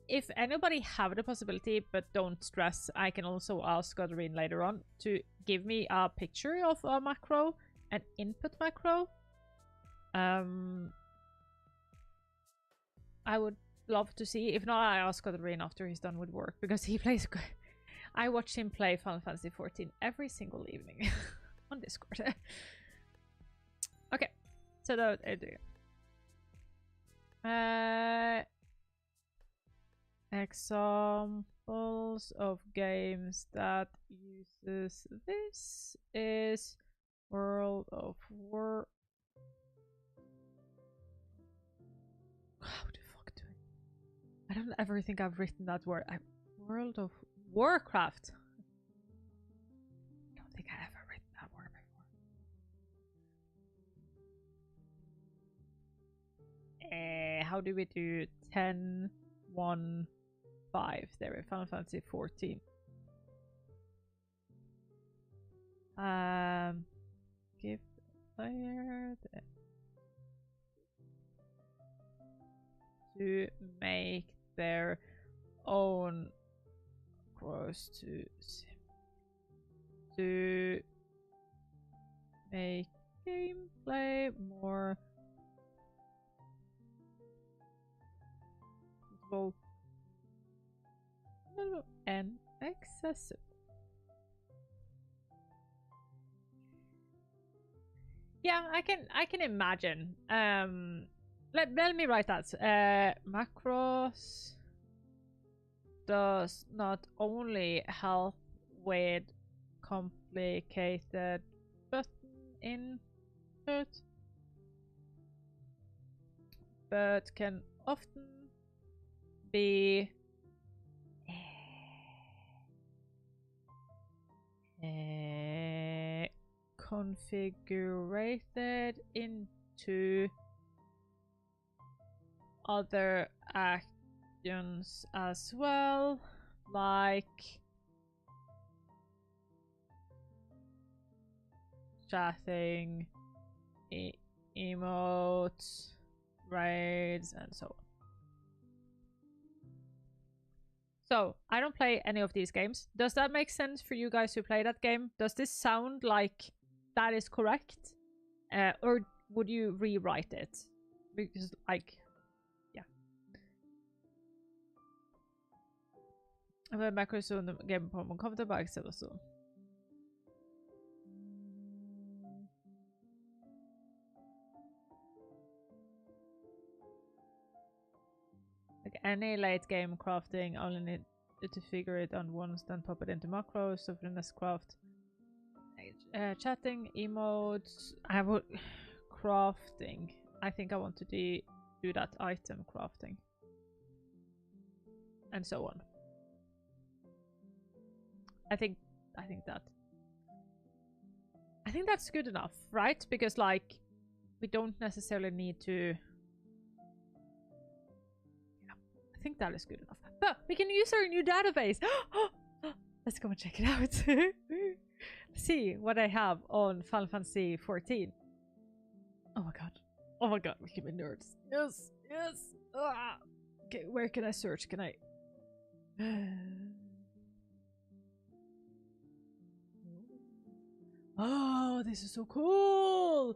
if anybody have the possibility, but don't stress, I can also ask Godrine later on to give me a picture of a macro, an input macro. I would love to see. If not, I ask Godrine after he's done with work, because he plays. I watch him play Final Fantasy 14 every single evening on Discord. Okay, so that examples of games that uses this is World of War. How the fuck do I don't ever think I've written that word. World of Warcraft. I don't think I ever written that word before. How do we do 10, 1, 5? There we Final Fantasy 14. Give player to make their own cross to make gameplay more and accessible. Yeah, I can imagine. Let me write that. Macros does not only help with complicated button input, but can often be configured into other actions as well, like chatting, emotes, raids, and so on. So, I don't play any of these games. Does that make sense for you guys who play that game? Does this sound like that is correct? Or would you rewrite it? Because, like, yeah. Men macros under game på man kommer tillbaka eller så. Like any late game crafting, only need to figure it out once, then pop it into macros. So for the next craft, chatting, emotes. I would crafting. I think I want to do that item crafting, and so on. I think that's good enough, right? Because like we don't necessarily need to. I think that is good enough. But we can use our new database. Let's go and check it out. See what I have on Final Fantasy 14. Oh my god. Oh my god, we can be nerds. Yes, yes. Ah. Okay, where can I search? Can I? Oh, this is so cool.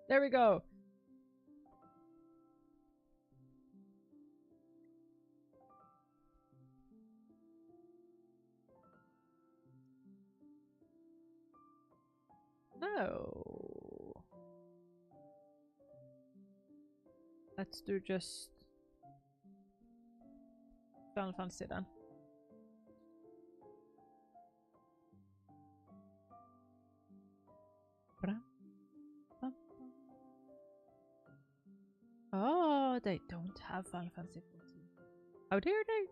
There we go. Oh. Let's do just Final Fantasy then. Oh, they don't have Final Fantasy 14. How dare they?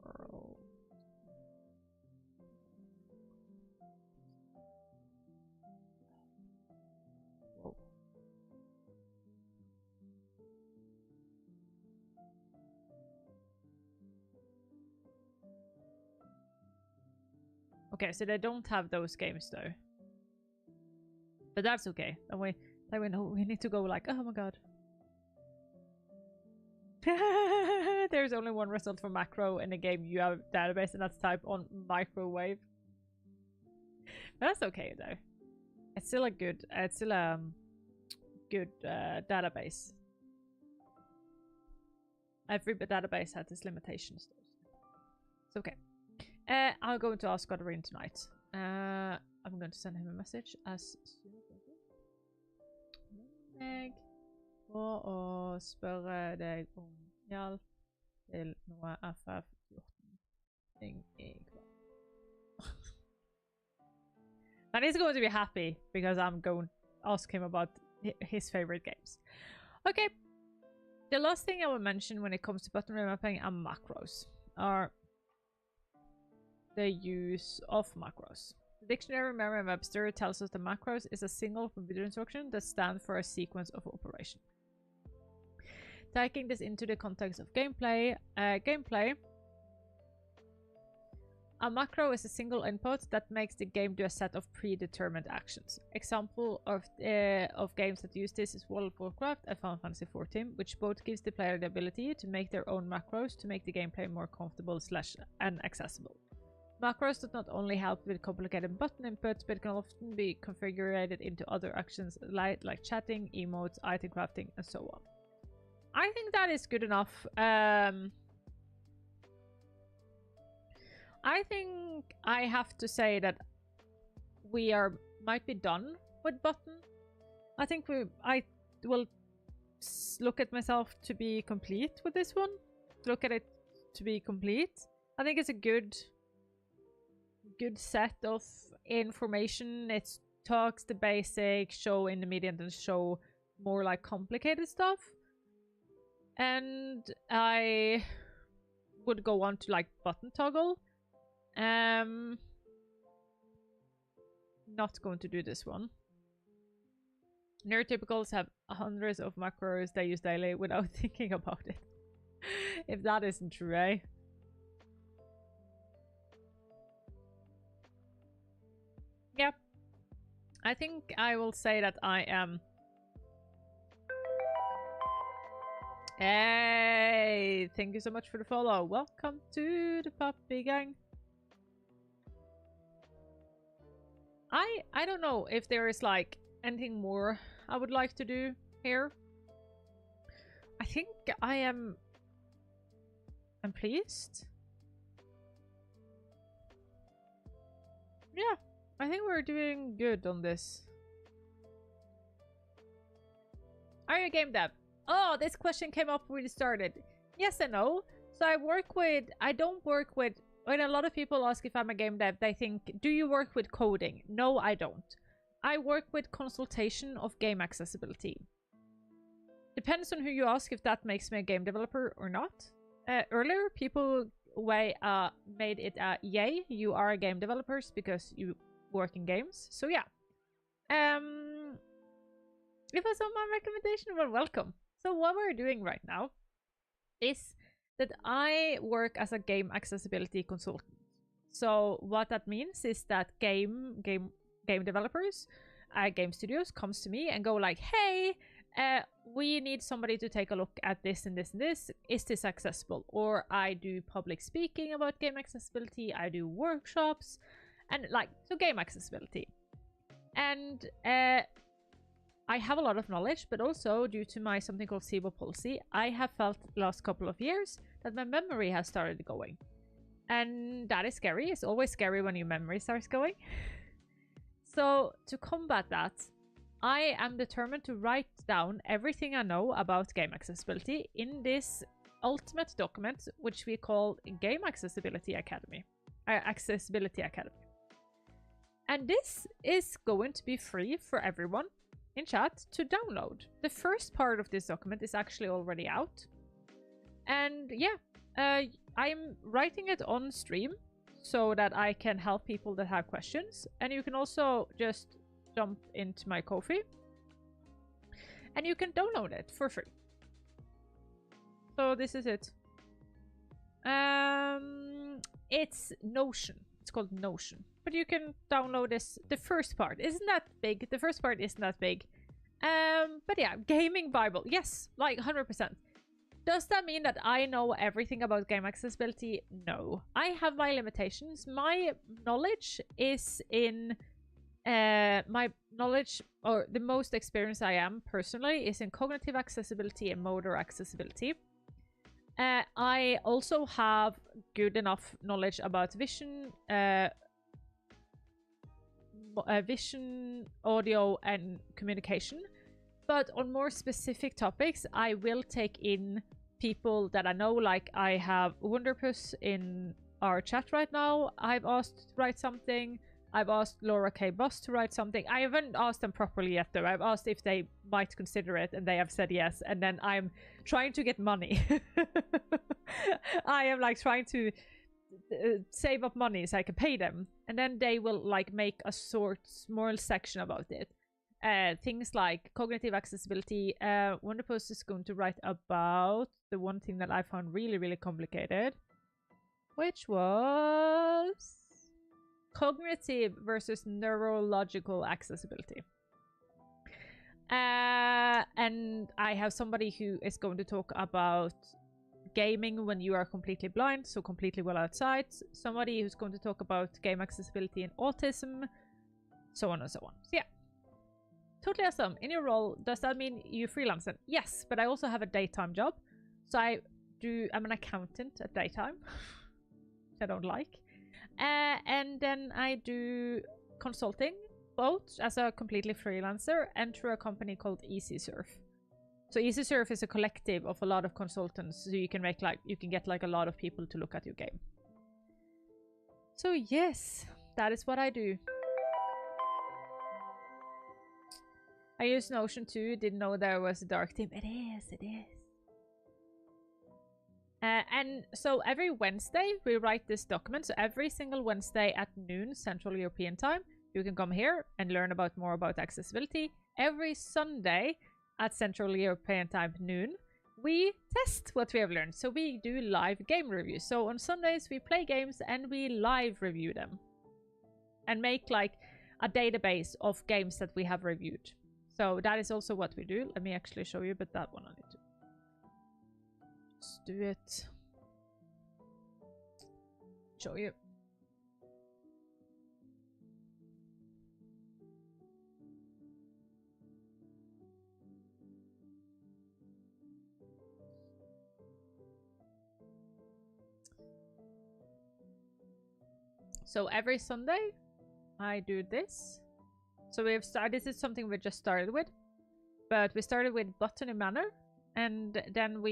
World. Whoa. Okay, so they don't have those games though. But that's okay. Then we know we need to go like, oh my god. There's only one result for macro in a game you have database, and that's type on microwave. That's okay though. It's still a good database. Every database has its limitations though. It's okay. I'll go into Ask Godwin tonight. I'm going to send him a message as soon as jeg får å spørre deg om hjelp til noe FF14-ting i kveld. And he's going to be happy because I'm going to ask him about his favorite games. Okay. The last thing I will mention when it comes to button remapping and macros are the use of macros. The dictionary Merriam-Webster tells us that macros is a single computer instruction that stands for a sequence of operation. Taking this into the context of gameplay, a macro is a single input that makes the game do a set of predetermined actions. Example of games that use this is World of Warcraft and Final Fantasy XIV, which both gives the player the ability to make their own macros to make the gameplay more comfortable and accessible. Macros do not only help with complicated button inputs, but can often be configured into other actions like chatting, emotes, item crafting, and so on. I think that is good enough. I think I have to say that we might be done with button. I think I will look at myself to be complete with this one. Look at it to be complete. I think it's a good set of information. It talks the basic, show intermediate, and show more like complicated stuff. And I would go on to like button toggle. Not going to do this one. Neurotypicals have hundreds of macros they use daily without thinking about it. If that isn't true, eh? Yep. I think I will say that I am... Hey! Thank you so much for the follow. Welcome to the puppy gang. I don't know if there is like anything more I would like to do here. I think I'm pleased. Yeah, I think we're doing good on this. Are you a game dev? Oh, this question came up when we started. Yes and no. So I don't work with, when a lot of people ask if I'm a game dev, they think, do you work with coding? No, I don't. I work with consultation of game accessibility. Depends on who you ask if that makes me a game developer or not. Earlier, people made it a yay, you are a game developer because you work in games. So yeah. If I saw my recommendation, well, welcome. So what we're doing right now is that I work as a game accessibility consultant. So what that means is that game developers, game studios comes to me and go like, hey, we need somebody to take a look at this and this and this. Is this accessible? Or I do public speaking about game accessibility. I do workshops and so game accessibility. And I have a lot of knowledge, but also due to my something called cerebral palsy, I have felt the last couple of years that my memory has started going. And that is scary. It's always scary when your memory starts going. So to combat that, I am determined to write down everything I know about game accessibility in this ultimate document, which we call Game Accessibility Academy. Accessibility Academy. And this is going to be free for everyone in chat to download. The first part of this document is actually already out. And yeah, I'm writing it on stream so that I can help people that have questions. And you can also just jump into my Ko-fi and you can download it for free. So this is it. It's Notion. It's called Notion. But you can download this. The first part isn't that big. The first part isn't that big. But yeah, Gaming Bible. Yes, like 100%. Does that mean that I know everything about game accessibility? No. I have my limitations. My knowledge is in... my knowledge, or the most experience I am personally, is in cognitive accessibility and motor accessibility. I also have good enough knowledge about vision, vision, audio, and communication. But on more specific topics, I will take in people that I know, like I have Wonderpuss in our chat right now. I've asked to write something. I've asked Laura K. Boss to write something. I haven't asked them properly yet, though. I've asked if they might consider it, and they have said yes. And then I'm trying to get money. I am like trying to save up money so I can pay them. And then they will like make a sort small section about it. Things like cognitive accessibility. Wonderpuss is going to write about the one thing that I found really, really complicated, which was cognitive versus neurological accessibility. And I have somebody who is going to talk about gaming when you are completely blind, so completely well outside. Somebody who's going to talk about game accessibility and autism, so on and so on. So yeah, totally awesome. In your role, does that mean you freelancer? Yes, but I also have a daytime job. So I'm an accountant at daytime, which I don't like. And then I do consulting, both as a completely freelancer and through a company called EasySurf. So EasySurf is a collective of a lot of consultants, so you can make you can get like a lot of people to look at your game. So yes, that is what I do. I use Notion too. Didn't know there was a dark theme. It is. And so every Wednesday we write this document. So every single Wednesday at noon Central European time, you can come here and learn more about accessibility. Every Sunday at Central European time noon, we test what we have learned. So we do live game reviews. So on Sundays we play games and we live review them and make like a database of games that we have reviewed. So that is also what we do. Let me actually show you, but that one I need to just do it. Show you. So every Sunday I do this. So we have started, this is something we just started with, but we started with Botany Manor, and then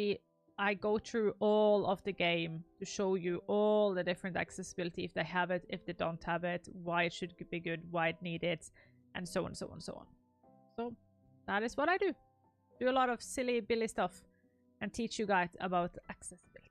I go through all of the game to show you all the different accessibility, if they have it, if they don't have it, why it should be good, why it needs it, and so on, so on, so on. So that is what I do. Do a lot of silly billy stuff and teach you guys about accessibility.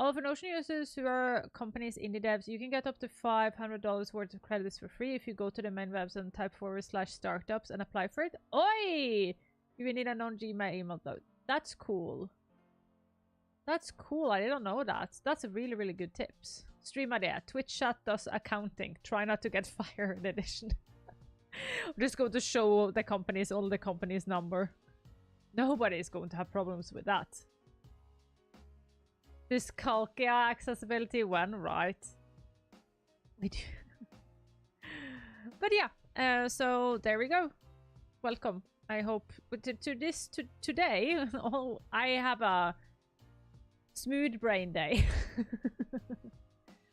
All for Notion users who are companies indie devs, you can get up to $500 worth of credits for free if you go to the main website and type /startups and apply for it. Oi! You will need a non-Gmail email though. That's cool. That's cool. I didn't know that. That's a really, really good tips. Stream idea. Twitch chat does accounting. Try not to get fired edition. I'm just going to show all the company's number. Nobody is going to have problems with that. Dyscalculia accessibility when right. We do. But yeah, so there we go. Welcome. I hope today, I have a smooth brain day.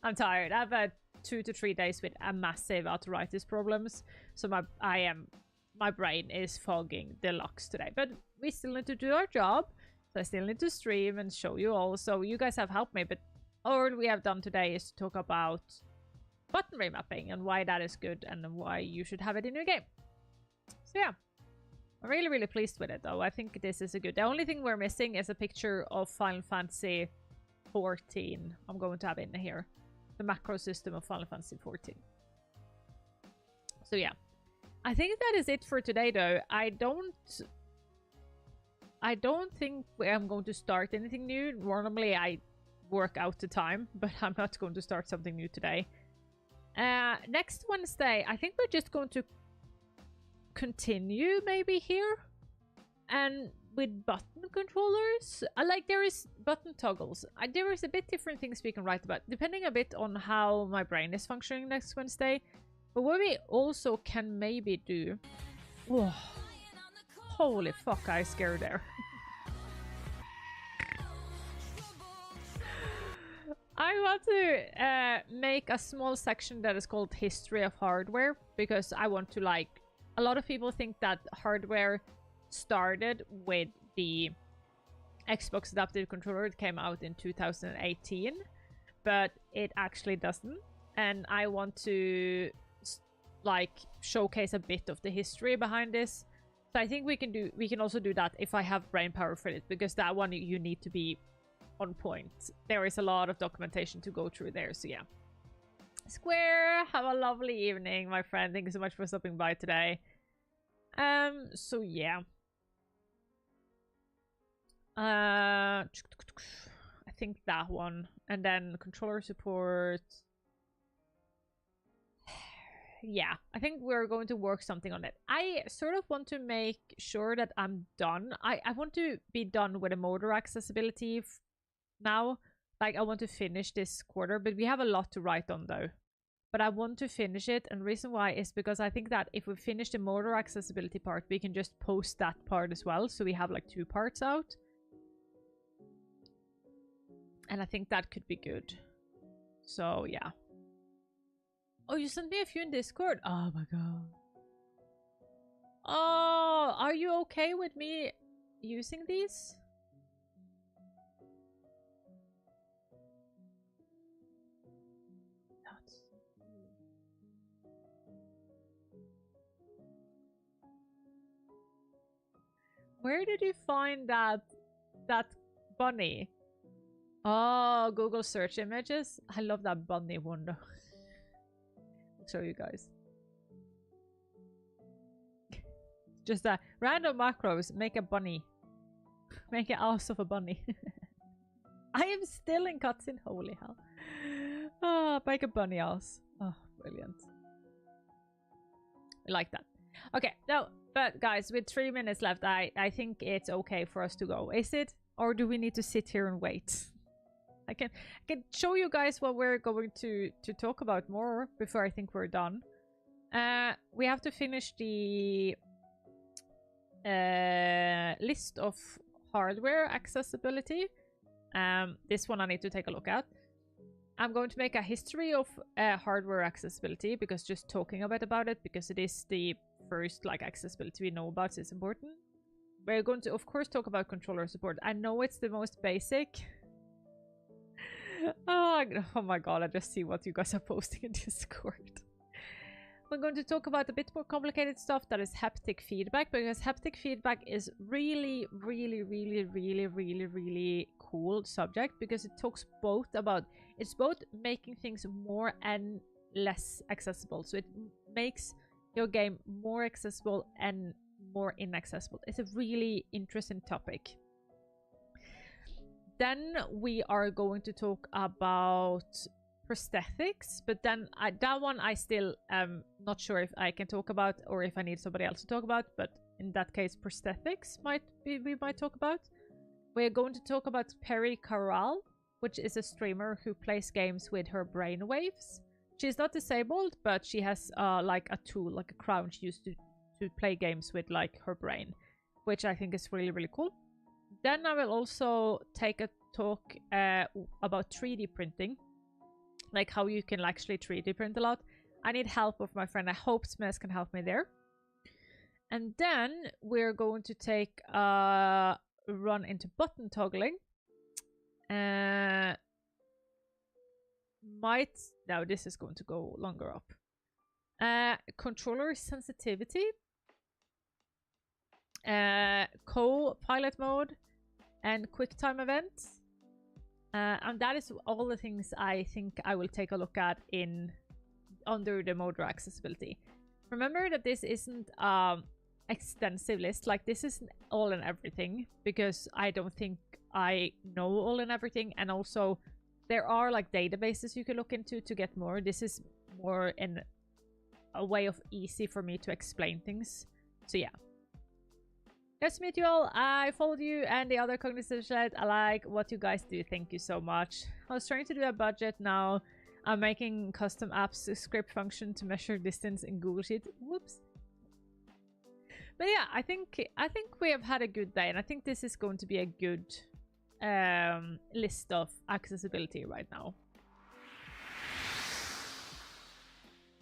I'm tired. I've had 2 to 3 days with a massive arthritis problems, so my brain is fogging deluxe today. But we still need to do our job, so I still need to stream and show you all. So you guys have helped me, but all we have done today is to talk about button remapping and why that is good and why you should have it in your game. So yeah, I'm really, really pleased with it though. I think this is a good. The only thing we're missing is a picture of Final Fantasy 14. I'm going to have it in here. The macro system of Final Fantasy 14. So yeah, I think that is it for today though. I don't think I'm going to start anything new. Normally I work out the time, but I'm not going to start something new today. Next Wednesday, I think we're just going to continue maybe here and with button controllers. Like there is button toggles. There is a bit different things we can write about depending a bit on how my brain is functioning next Wednesday. But what we also can maybe do... Oh, holy fuck, I scared there. I want to make a small section that is called History of Hardware, because I want to, like, a lot of people think that hardware started with the Xbox Adaptive Controller. It came out in 2018, but it actually doesn't. And I want to, like, showcase a bit of the history behind this. So I think we can also do that if I have brain power for it, because that one you need to be on point. There is a lot of documentation to go through there, so yeah. Square, have a lovely evening, my friend. Thank you so much for stopping by today. So yeah. I think that one. And then controller support. Yeah, I think we're going to work something on it. I sort of want to make sure that I'm done. I want to be done with the motor accessibility now. Like, I want to finish this quarter, but we have a lot to write on though. But I want to finish it, and the reason why is because I think that if we finish the motor accessibility part, we can just post that part as well, so we have like 2 parts out. And I think that could be good. So yeah. Oh, you sent me a few in Discord? Oh my god. Oh, are you okay with me using these? Where did you find that bunny? Oh, Google search images. I love that bunny one though. I'll show you guys. Just a random macros. Make a bunny. Make an ass of a bunny. I am still in cutscene. Holy hell. Oh, make a bunny ass. Oh, brilliant. I like that. Okay, no, but guys, with 3 minutes left, I think it's okay for us to go. Is it? Or do we need to sit here and wait? I can show you guys what we're going to talk about more before I think we're done. We have to finish the list of hardware accessibility. This one I need to take a look at. I'm going to make a history of hardware accessibility, because just talking a bit about it, because it is the first like accessibility we know about, is important. We're going to, of course, talk about controller support. I know it's the most basic. Oh my god, I just see what you guys are posting in Discord. We're going to talk about a bit more complicated stuff, that is haptic feedback, because haptic feedback is really, really, really, really, really, really cool subject, because it talks both about, it's both making things more and less accessible. So it makes your game more accessible and more inaccessible. It's a really interesting topic. Then we are going to talk about prosthetics, but then that one I still am not sure if I can talk about, or if I need somebody else to talk about, but in that case prosthetics we might talk about. We're going to talk about Peri Carral, which is a streamer who plays games with her brainwaves. She's not disabled, but she has like a tool, like a crown she used to to play games with like her brain, which I think is really, really cool. Then I will also take a talk about 3D printing, like how you can actually 3D print a lot. I need help of my friend. I hope Smes can help me there. And then we're going to take a run into button toggling. Now this is going to go longer up. Controller sensitivity. Co-pilot mode. And QuickTime events. And that is all the things I think I will take a look at under the motor accessibility. Remember that this isn't extensive list. Like, this isn't all and everything, because I don't think I know all and everything. And also there are like databases you can look into to get more. This is more in a way of easy for me to explain things. So yeah. Nice to meet you all. I followed you and the other cognitive shed. I like what you guys do. Thank you so much. I was trying to do a budget now. I'm making custom apps script function to measure distance in Google Sheet. Whoops. But yeah, I think we have had a good day, and I think this is going to be a good list of accessibility right now.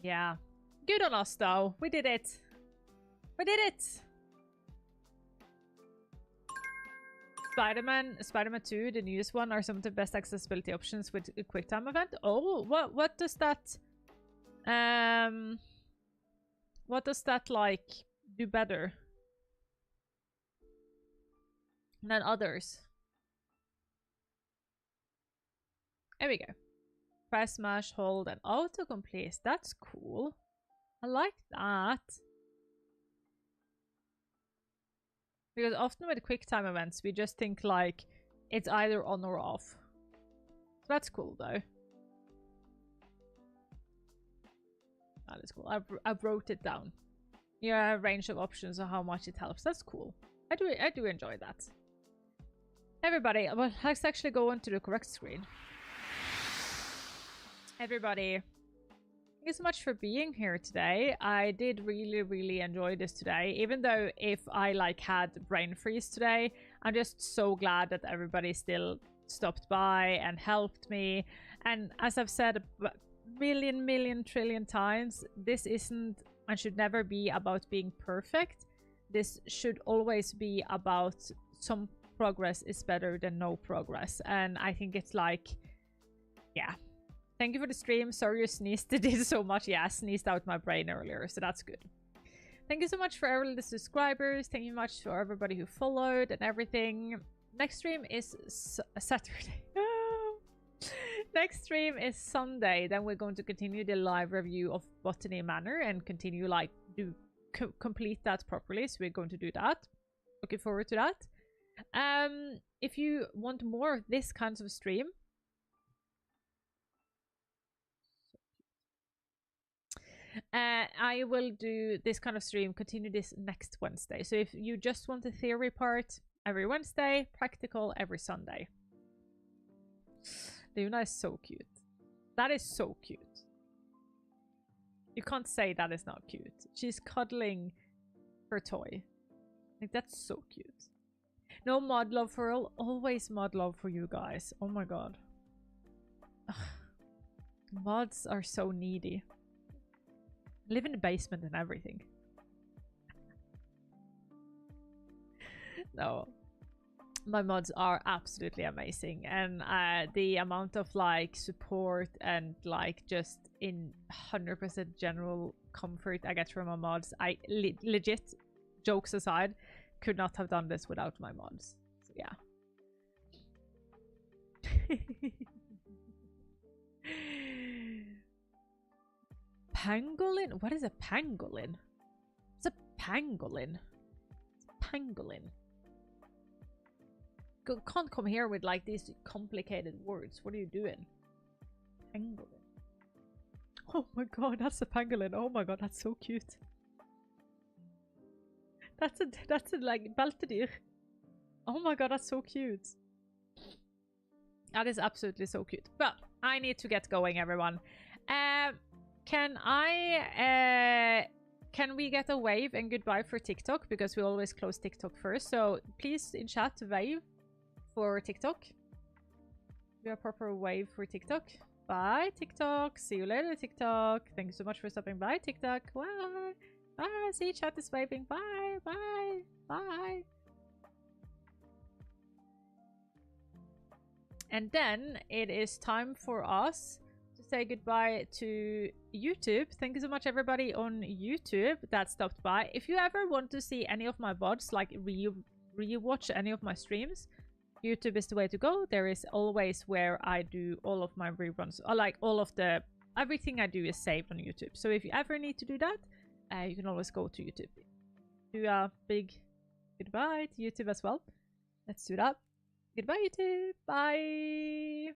Yeah. Good on us though. We did it. We did it. Spider-Man 2, the newest one, are some of the best accessibility options with a QuickTime event. Oh, what does that like do better than others? There we go. Press, smash, hold, and autocomplete. That's cool. I like that. Because often with QuickTime events, we just think like it's either on or off. So that's cool though. That is cool. I wrote it down. Yeah, a range of options of how much it helps. That's cool. I do enjoy that. Everybody, well, let's actually go on to the correct screen. Everybody, thank you so much for being here today. I did really enjoy this today, even though if I like had brain freeze today. I'm just so glad that everybody still stopped by and helped me. And as I've said a million trillion times, this isn't and should never be about being perfect. This should always be about some progress is better than no progress. And I think it's like, yeah. Thank you for the stream. Sorry you sneezed. It did so much. Yeah, I sneezed out my brain earlier, so that's good. Thank you so much for all the subscribers. Thank you much for everybody who followed and everything. Next stream is Saturday. Next stream is Sunday. Then we're going to continue the live review of Botany Manor and continue like complete that properly. So we're going to do that. Looking forward to that. If you want more of this kinds of stream, I will do this kind of stream, continue this next Wednesday. So if you just want the theory part every Wednesday, practical every Sunday. Luna is so cute. That is so cute. You can't say that is not cute. She's cuddling her toy. Like, that's so cute. No mod love for all. Always mod love for you guys. Oh my god. Mods are so needy. Live in the basement and everything. No. My mods are absolutely amazing. And the amount of like support and like just in 100% general comfort I get from my mods, I legit, jokes aside, could not have done this without my mods. So yeah. Pangolin? What is a pangolin? It's a pangolin. It's a pangolin. Can't come here with like these complicated words. What are you doing? Pangolin. Oh my god, that's a pangolin. Oh my god, that's so cute. That's a like beltedyr. Oh my god, that's so cute. That is absolutely so cute. But I need to get going, everyone. Can can we get a wave and goodbye for TikTok? Because we always close TikTok first. So please in chat wave for TikTok. Do a proper wave for TikTok. Bye TikTok. See you later TikTok. Thank you so much for stopping by TikTok. Bye. Bye. See, chat is waving. Bye. Bye. Bye. And then it is time for us to say goodbye to YouTube. Thank you so much everybody on YouTube that stopped by. If you ever want to see any of my VODs, like rewatch any of my streams, YouTube is the way to go. There is always where I do all of my reruns, or like all of the everything I do is saved on YouTube. So if you ever need to do that, you can always go to YouTube. Do a big goodbye to YouTube as well. Let's do that. Goodbye YouTube. Bye.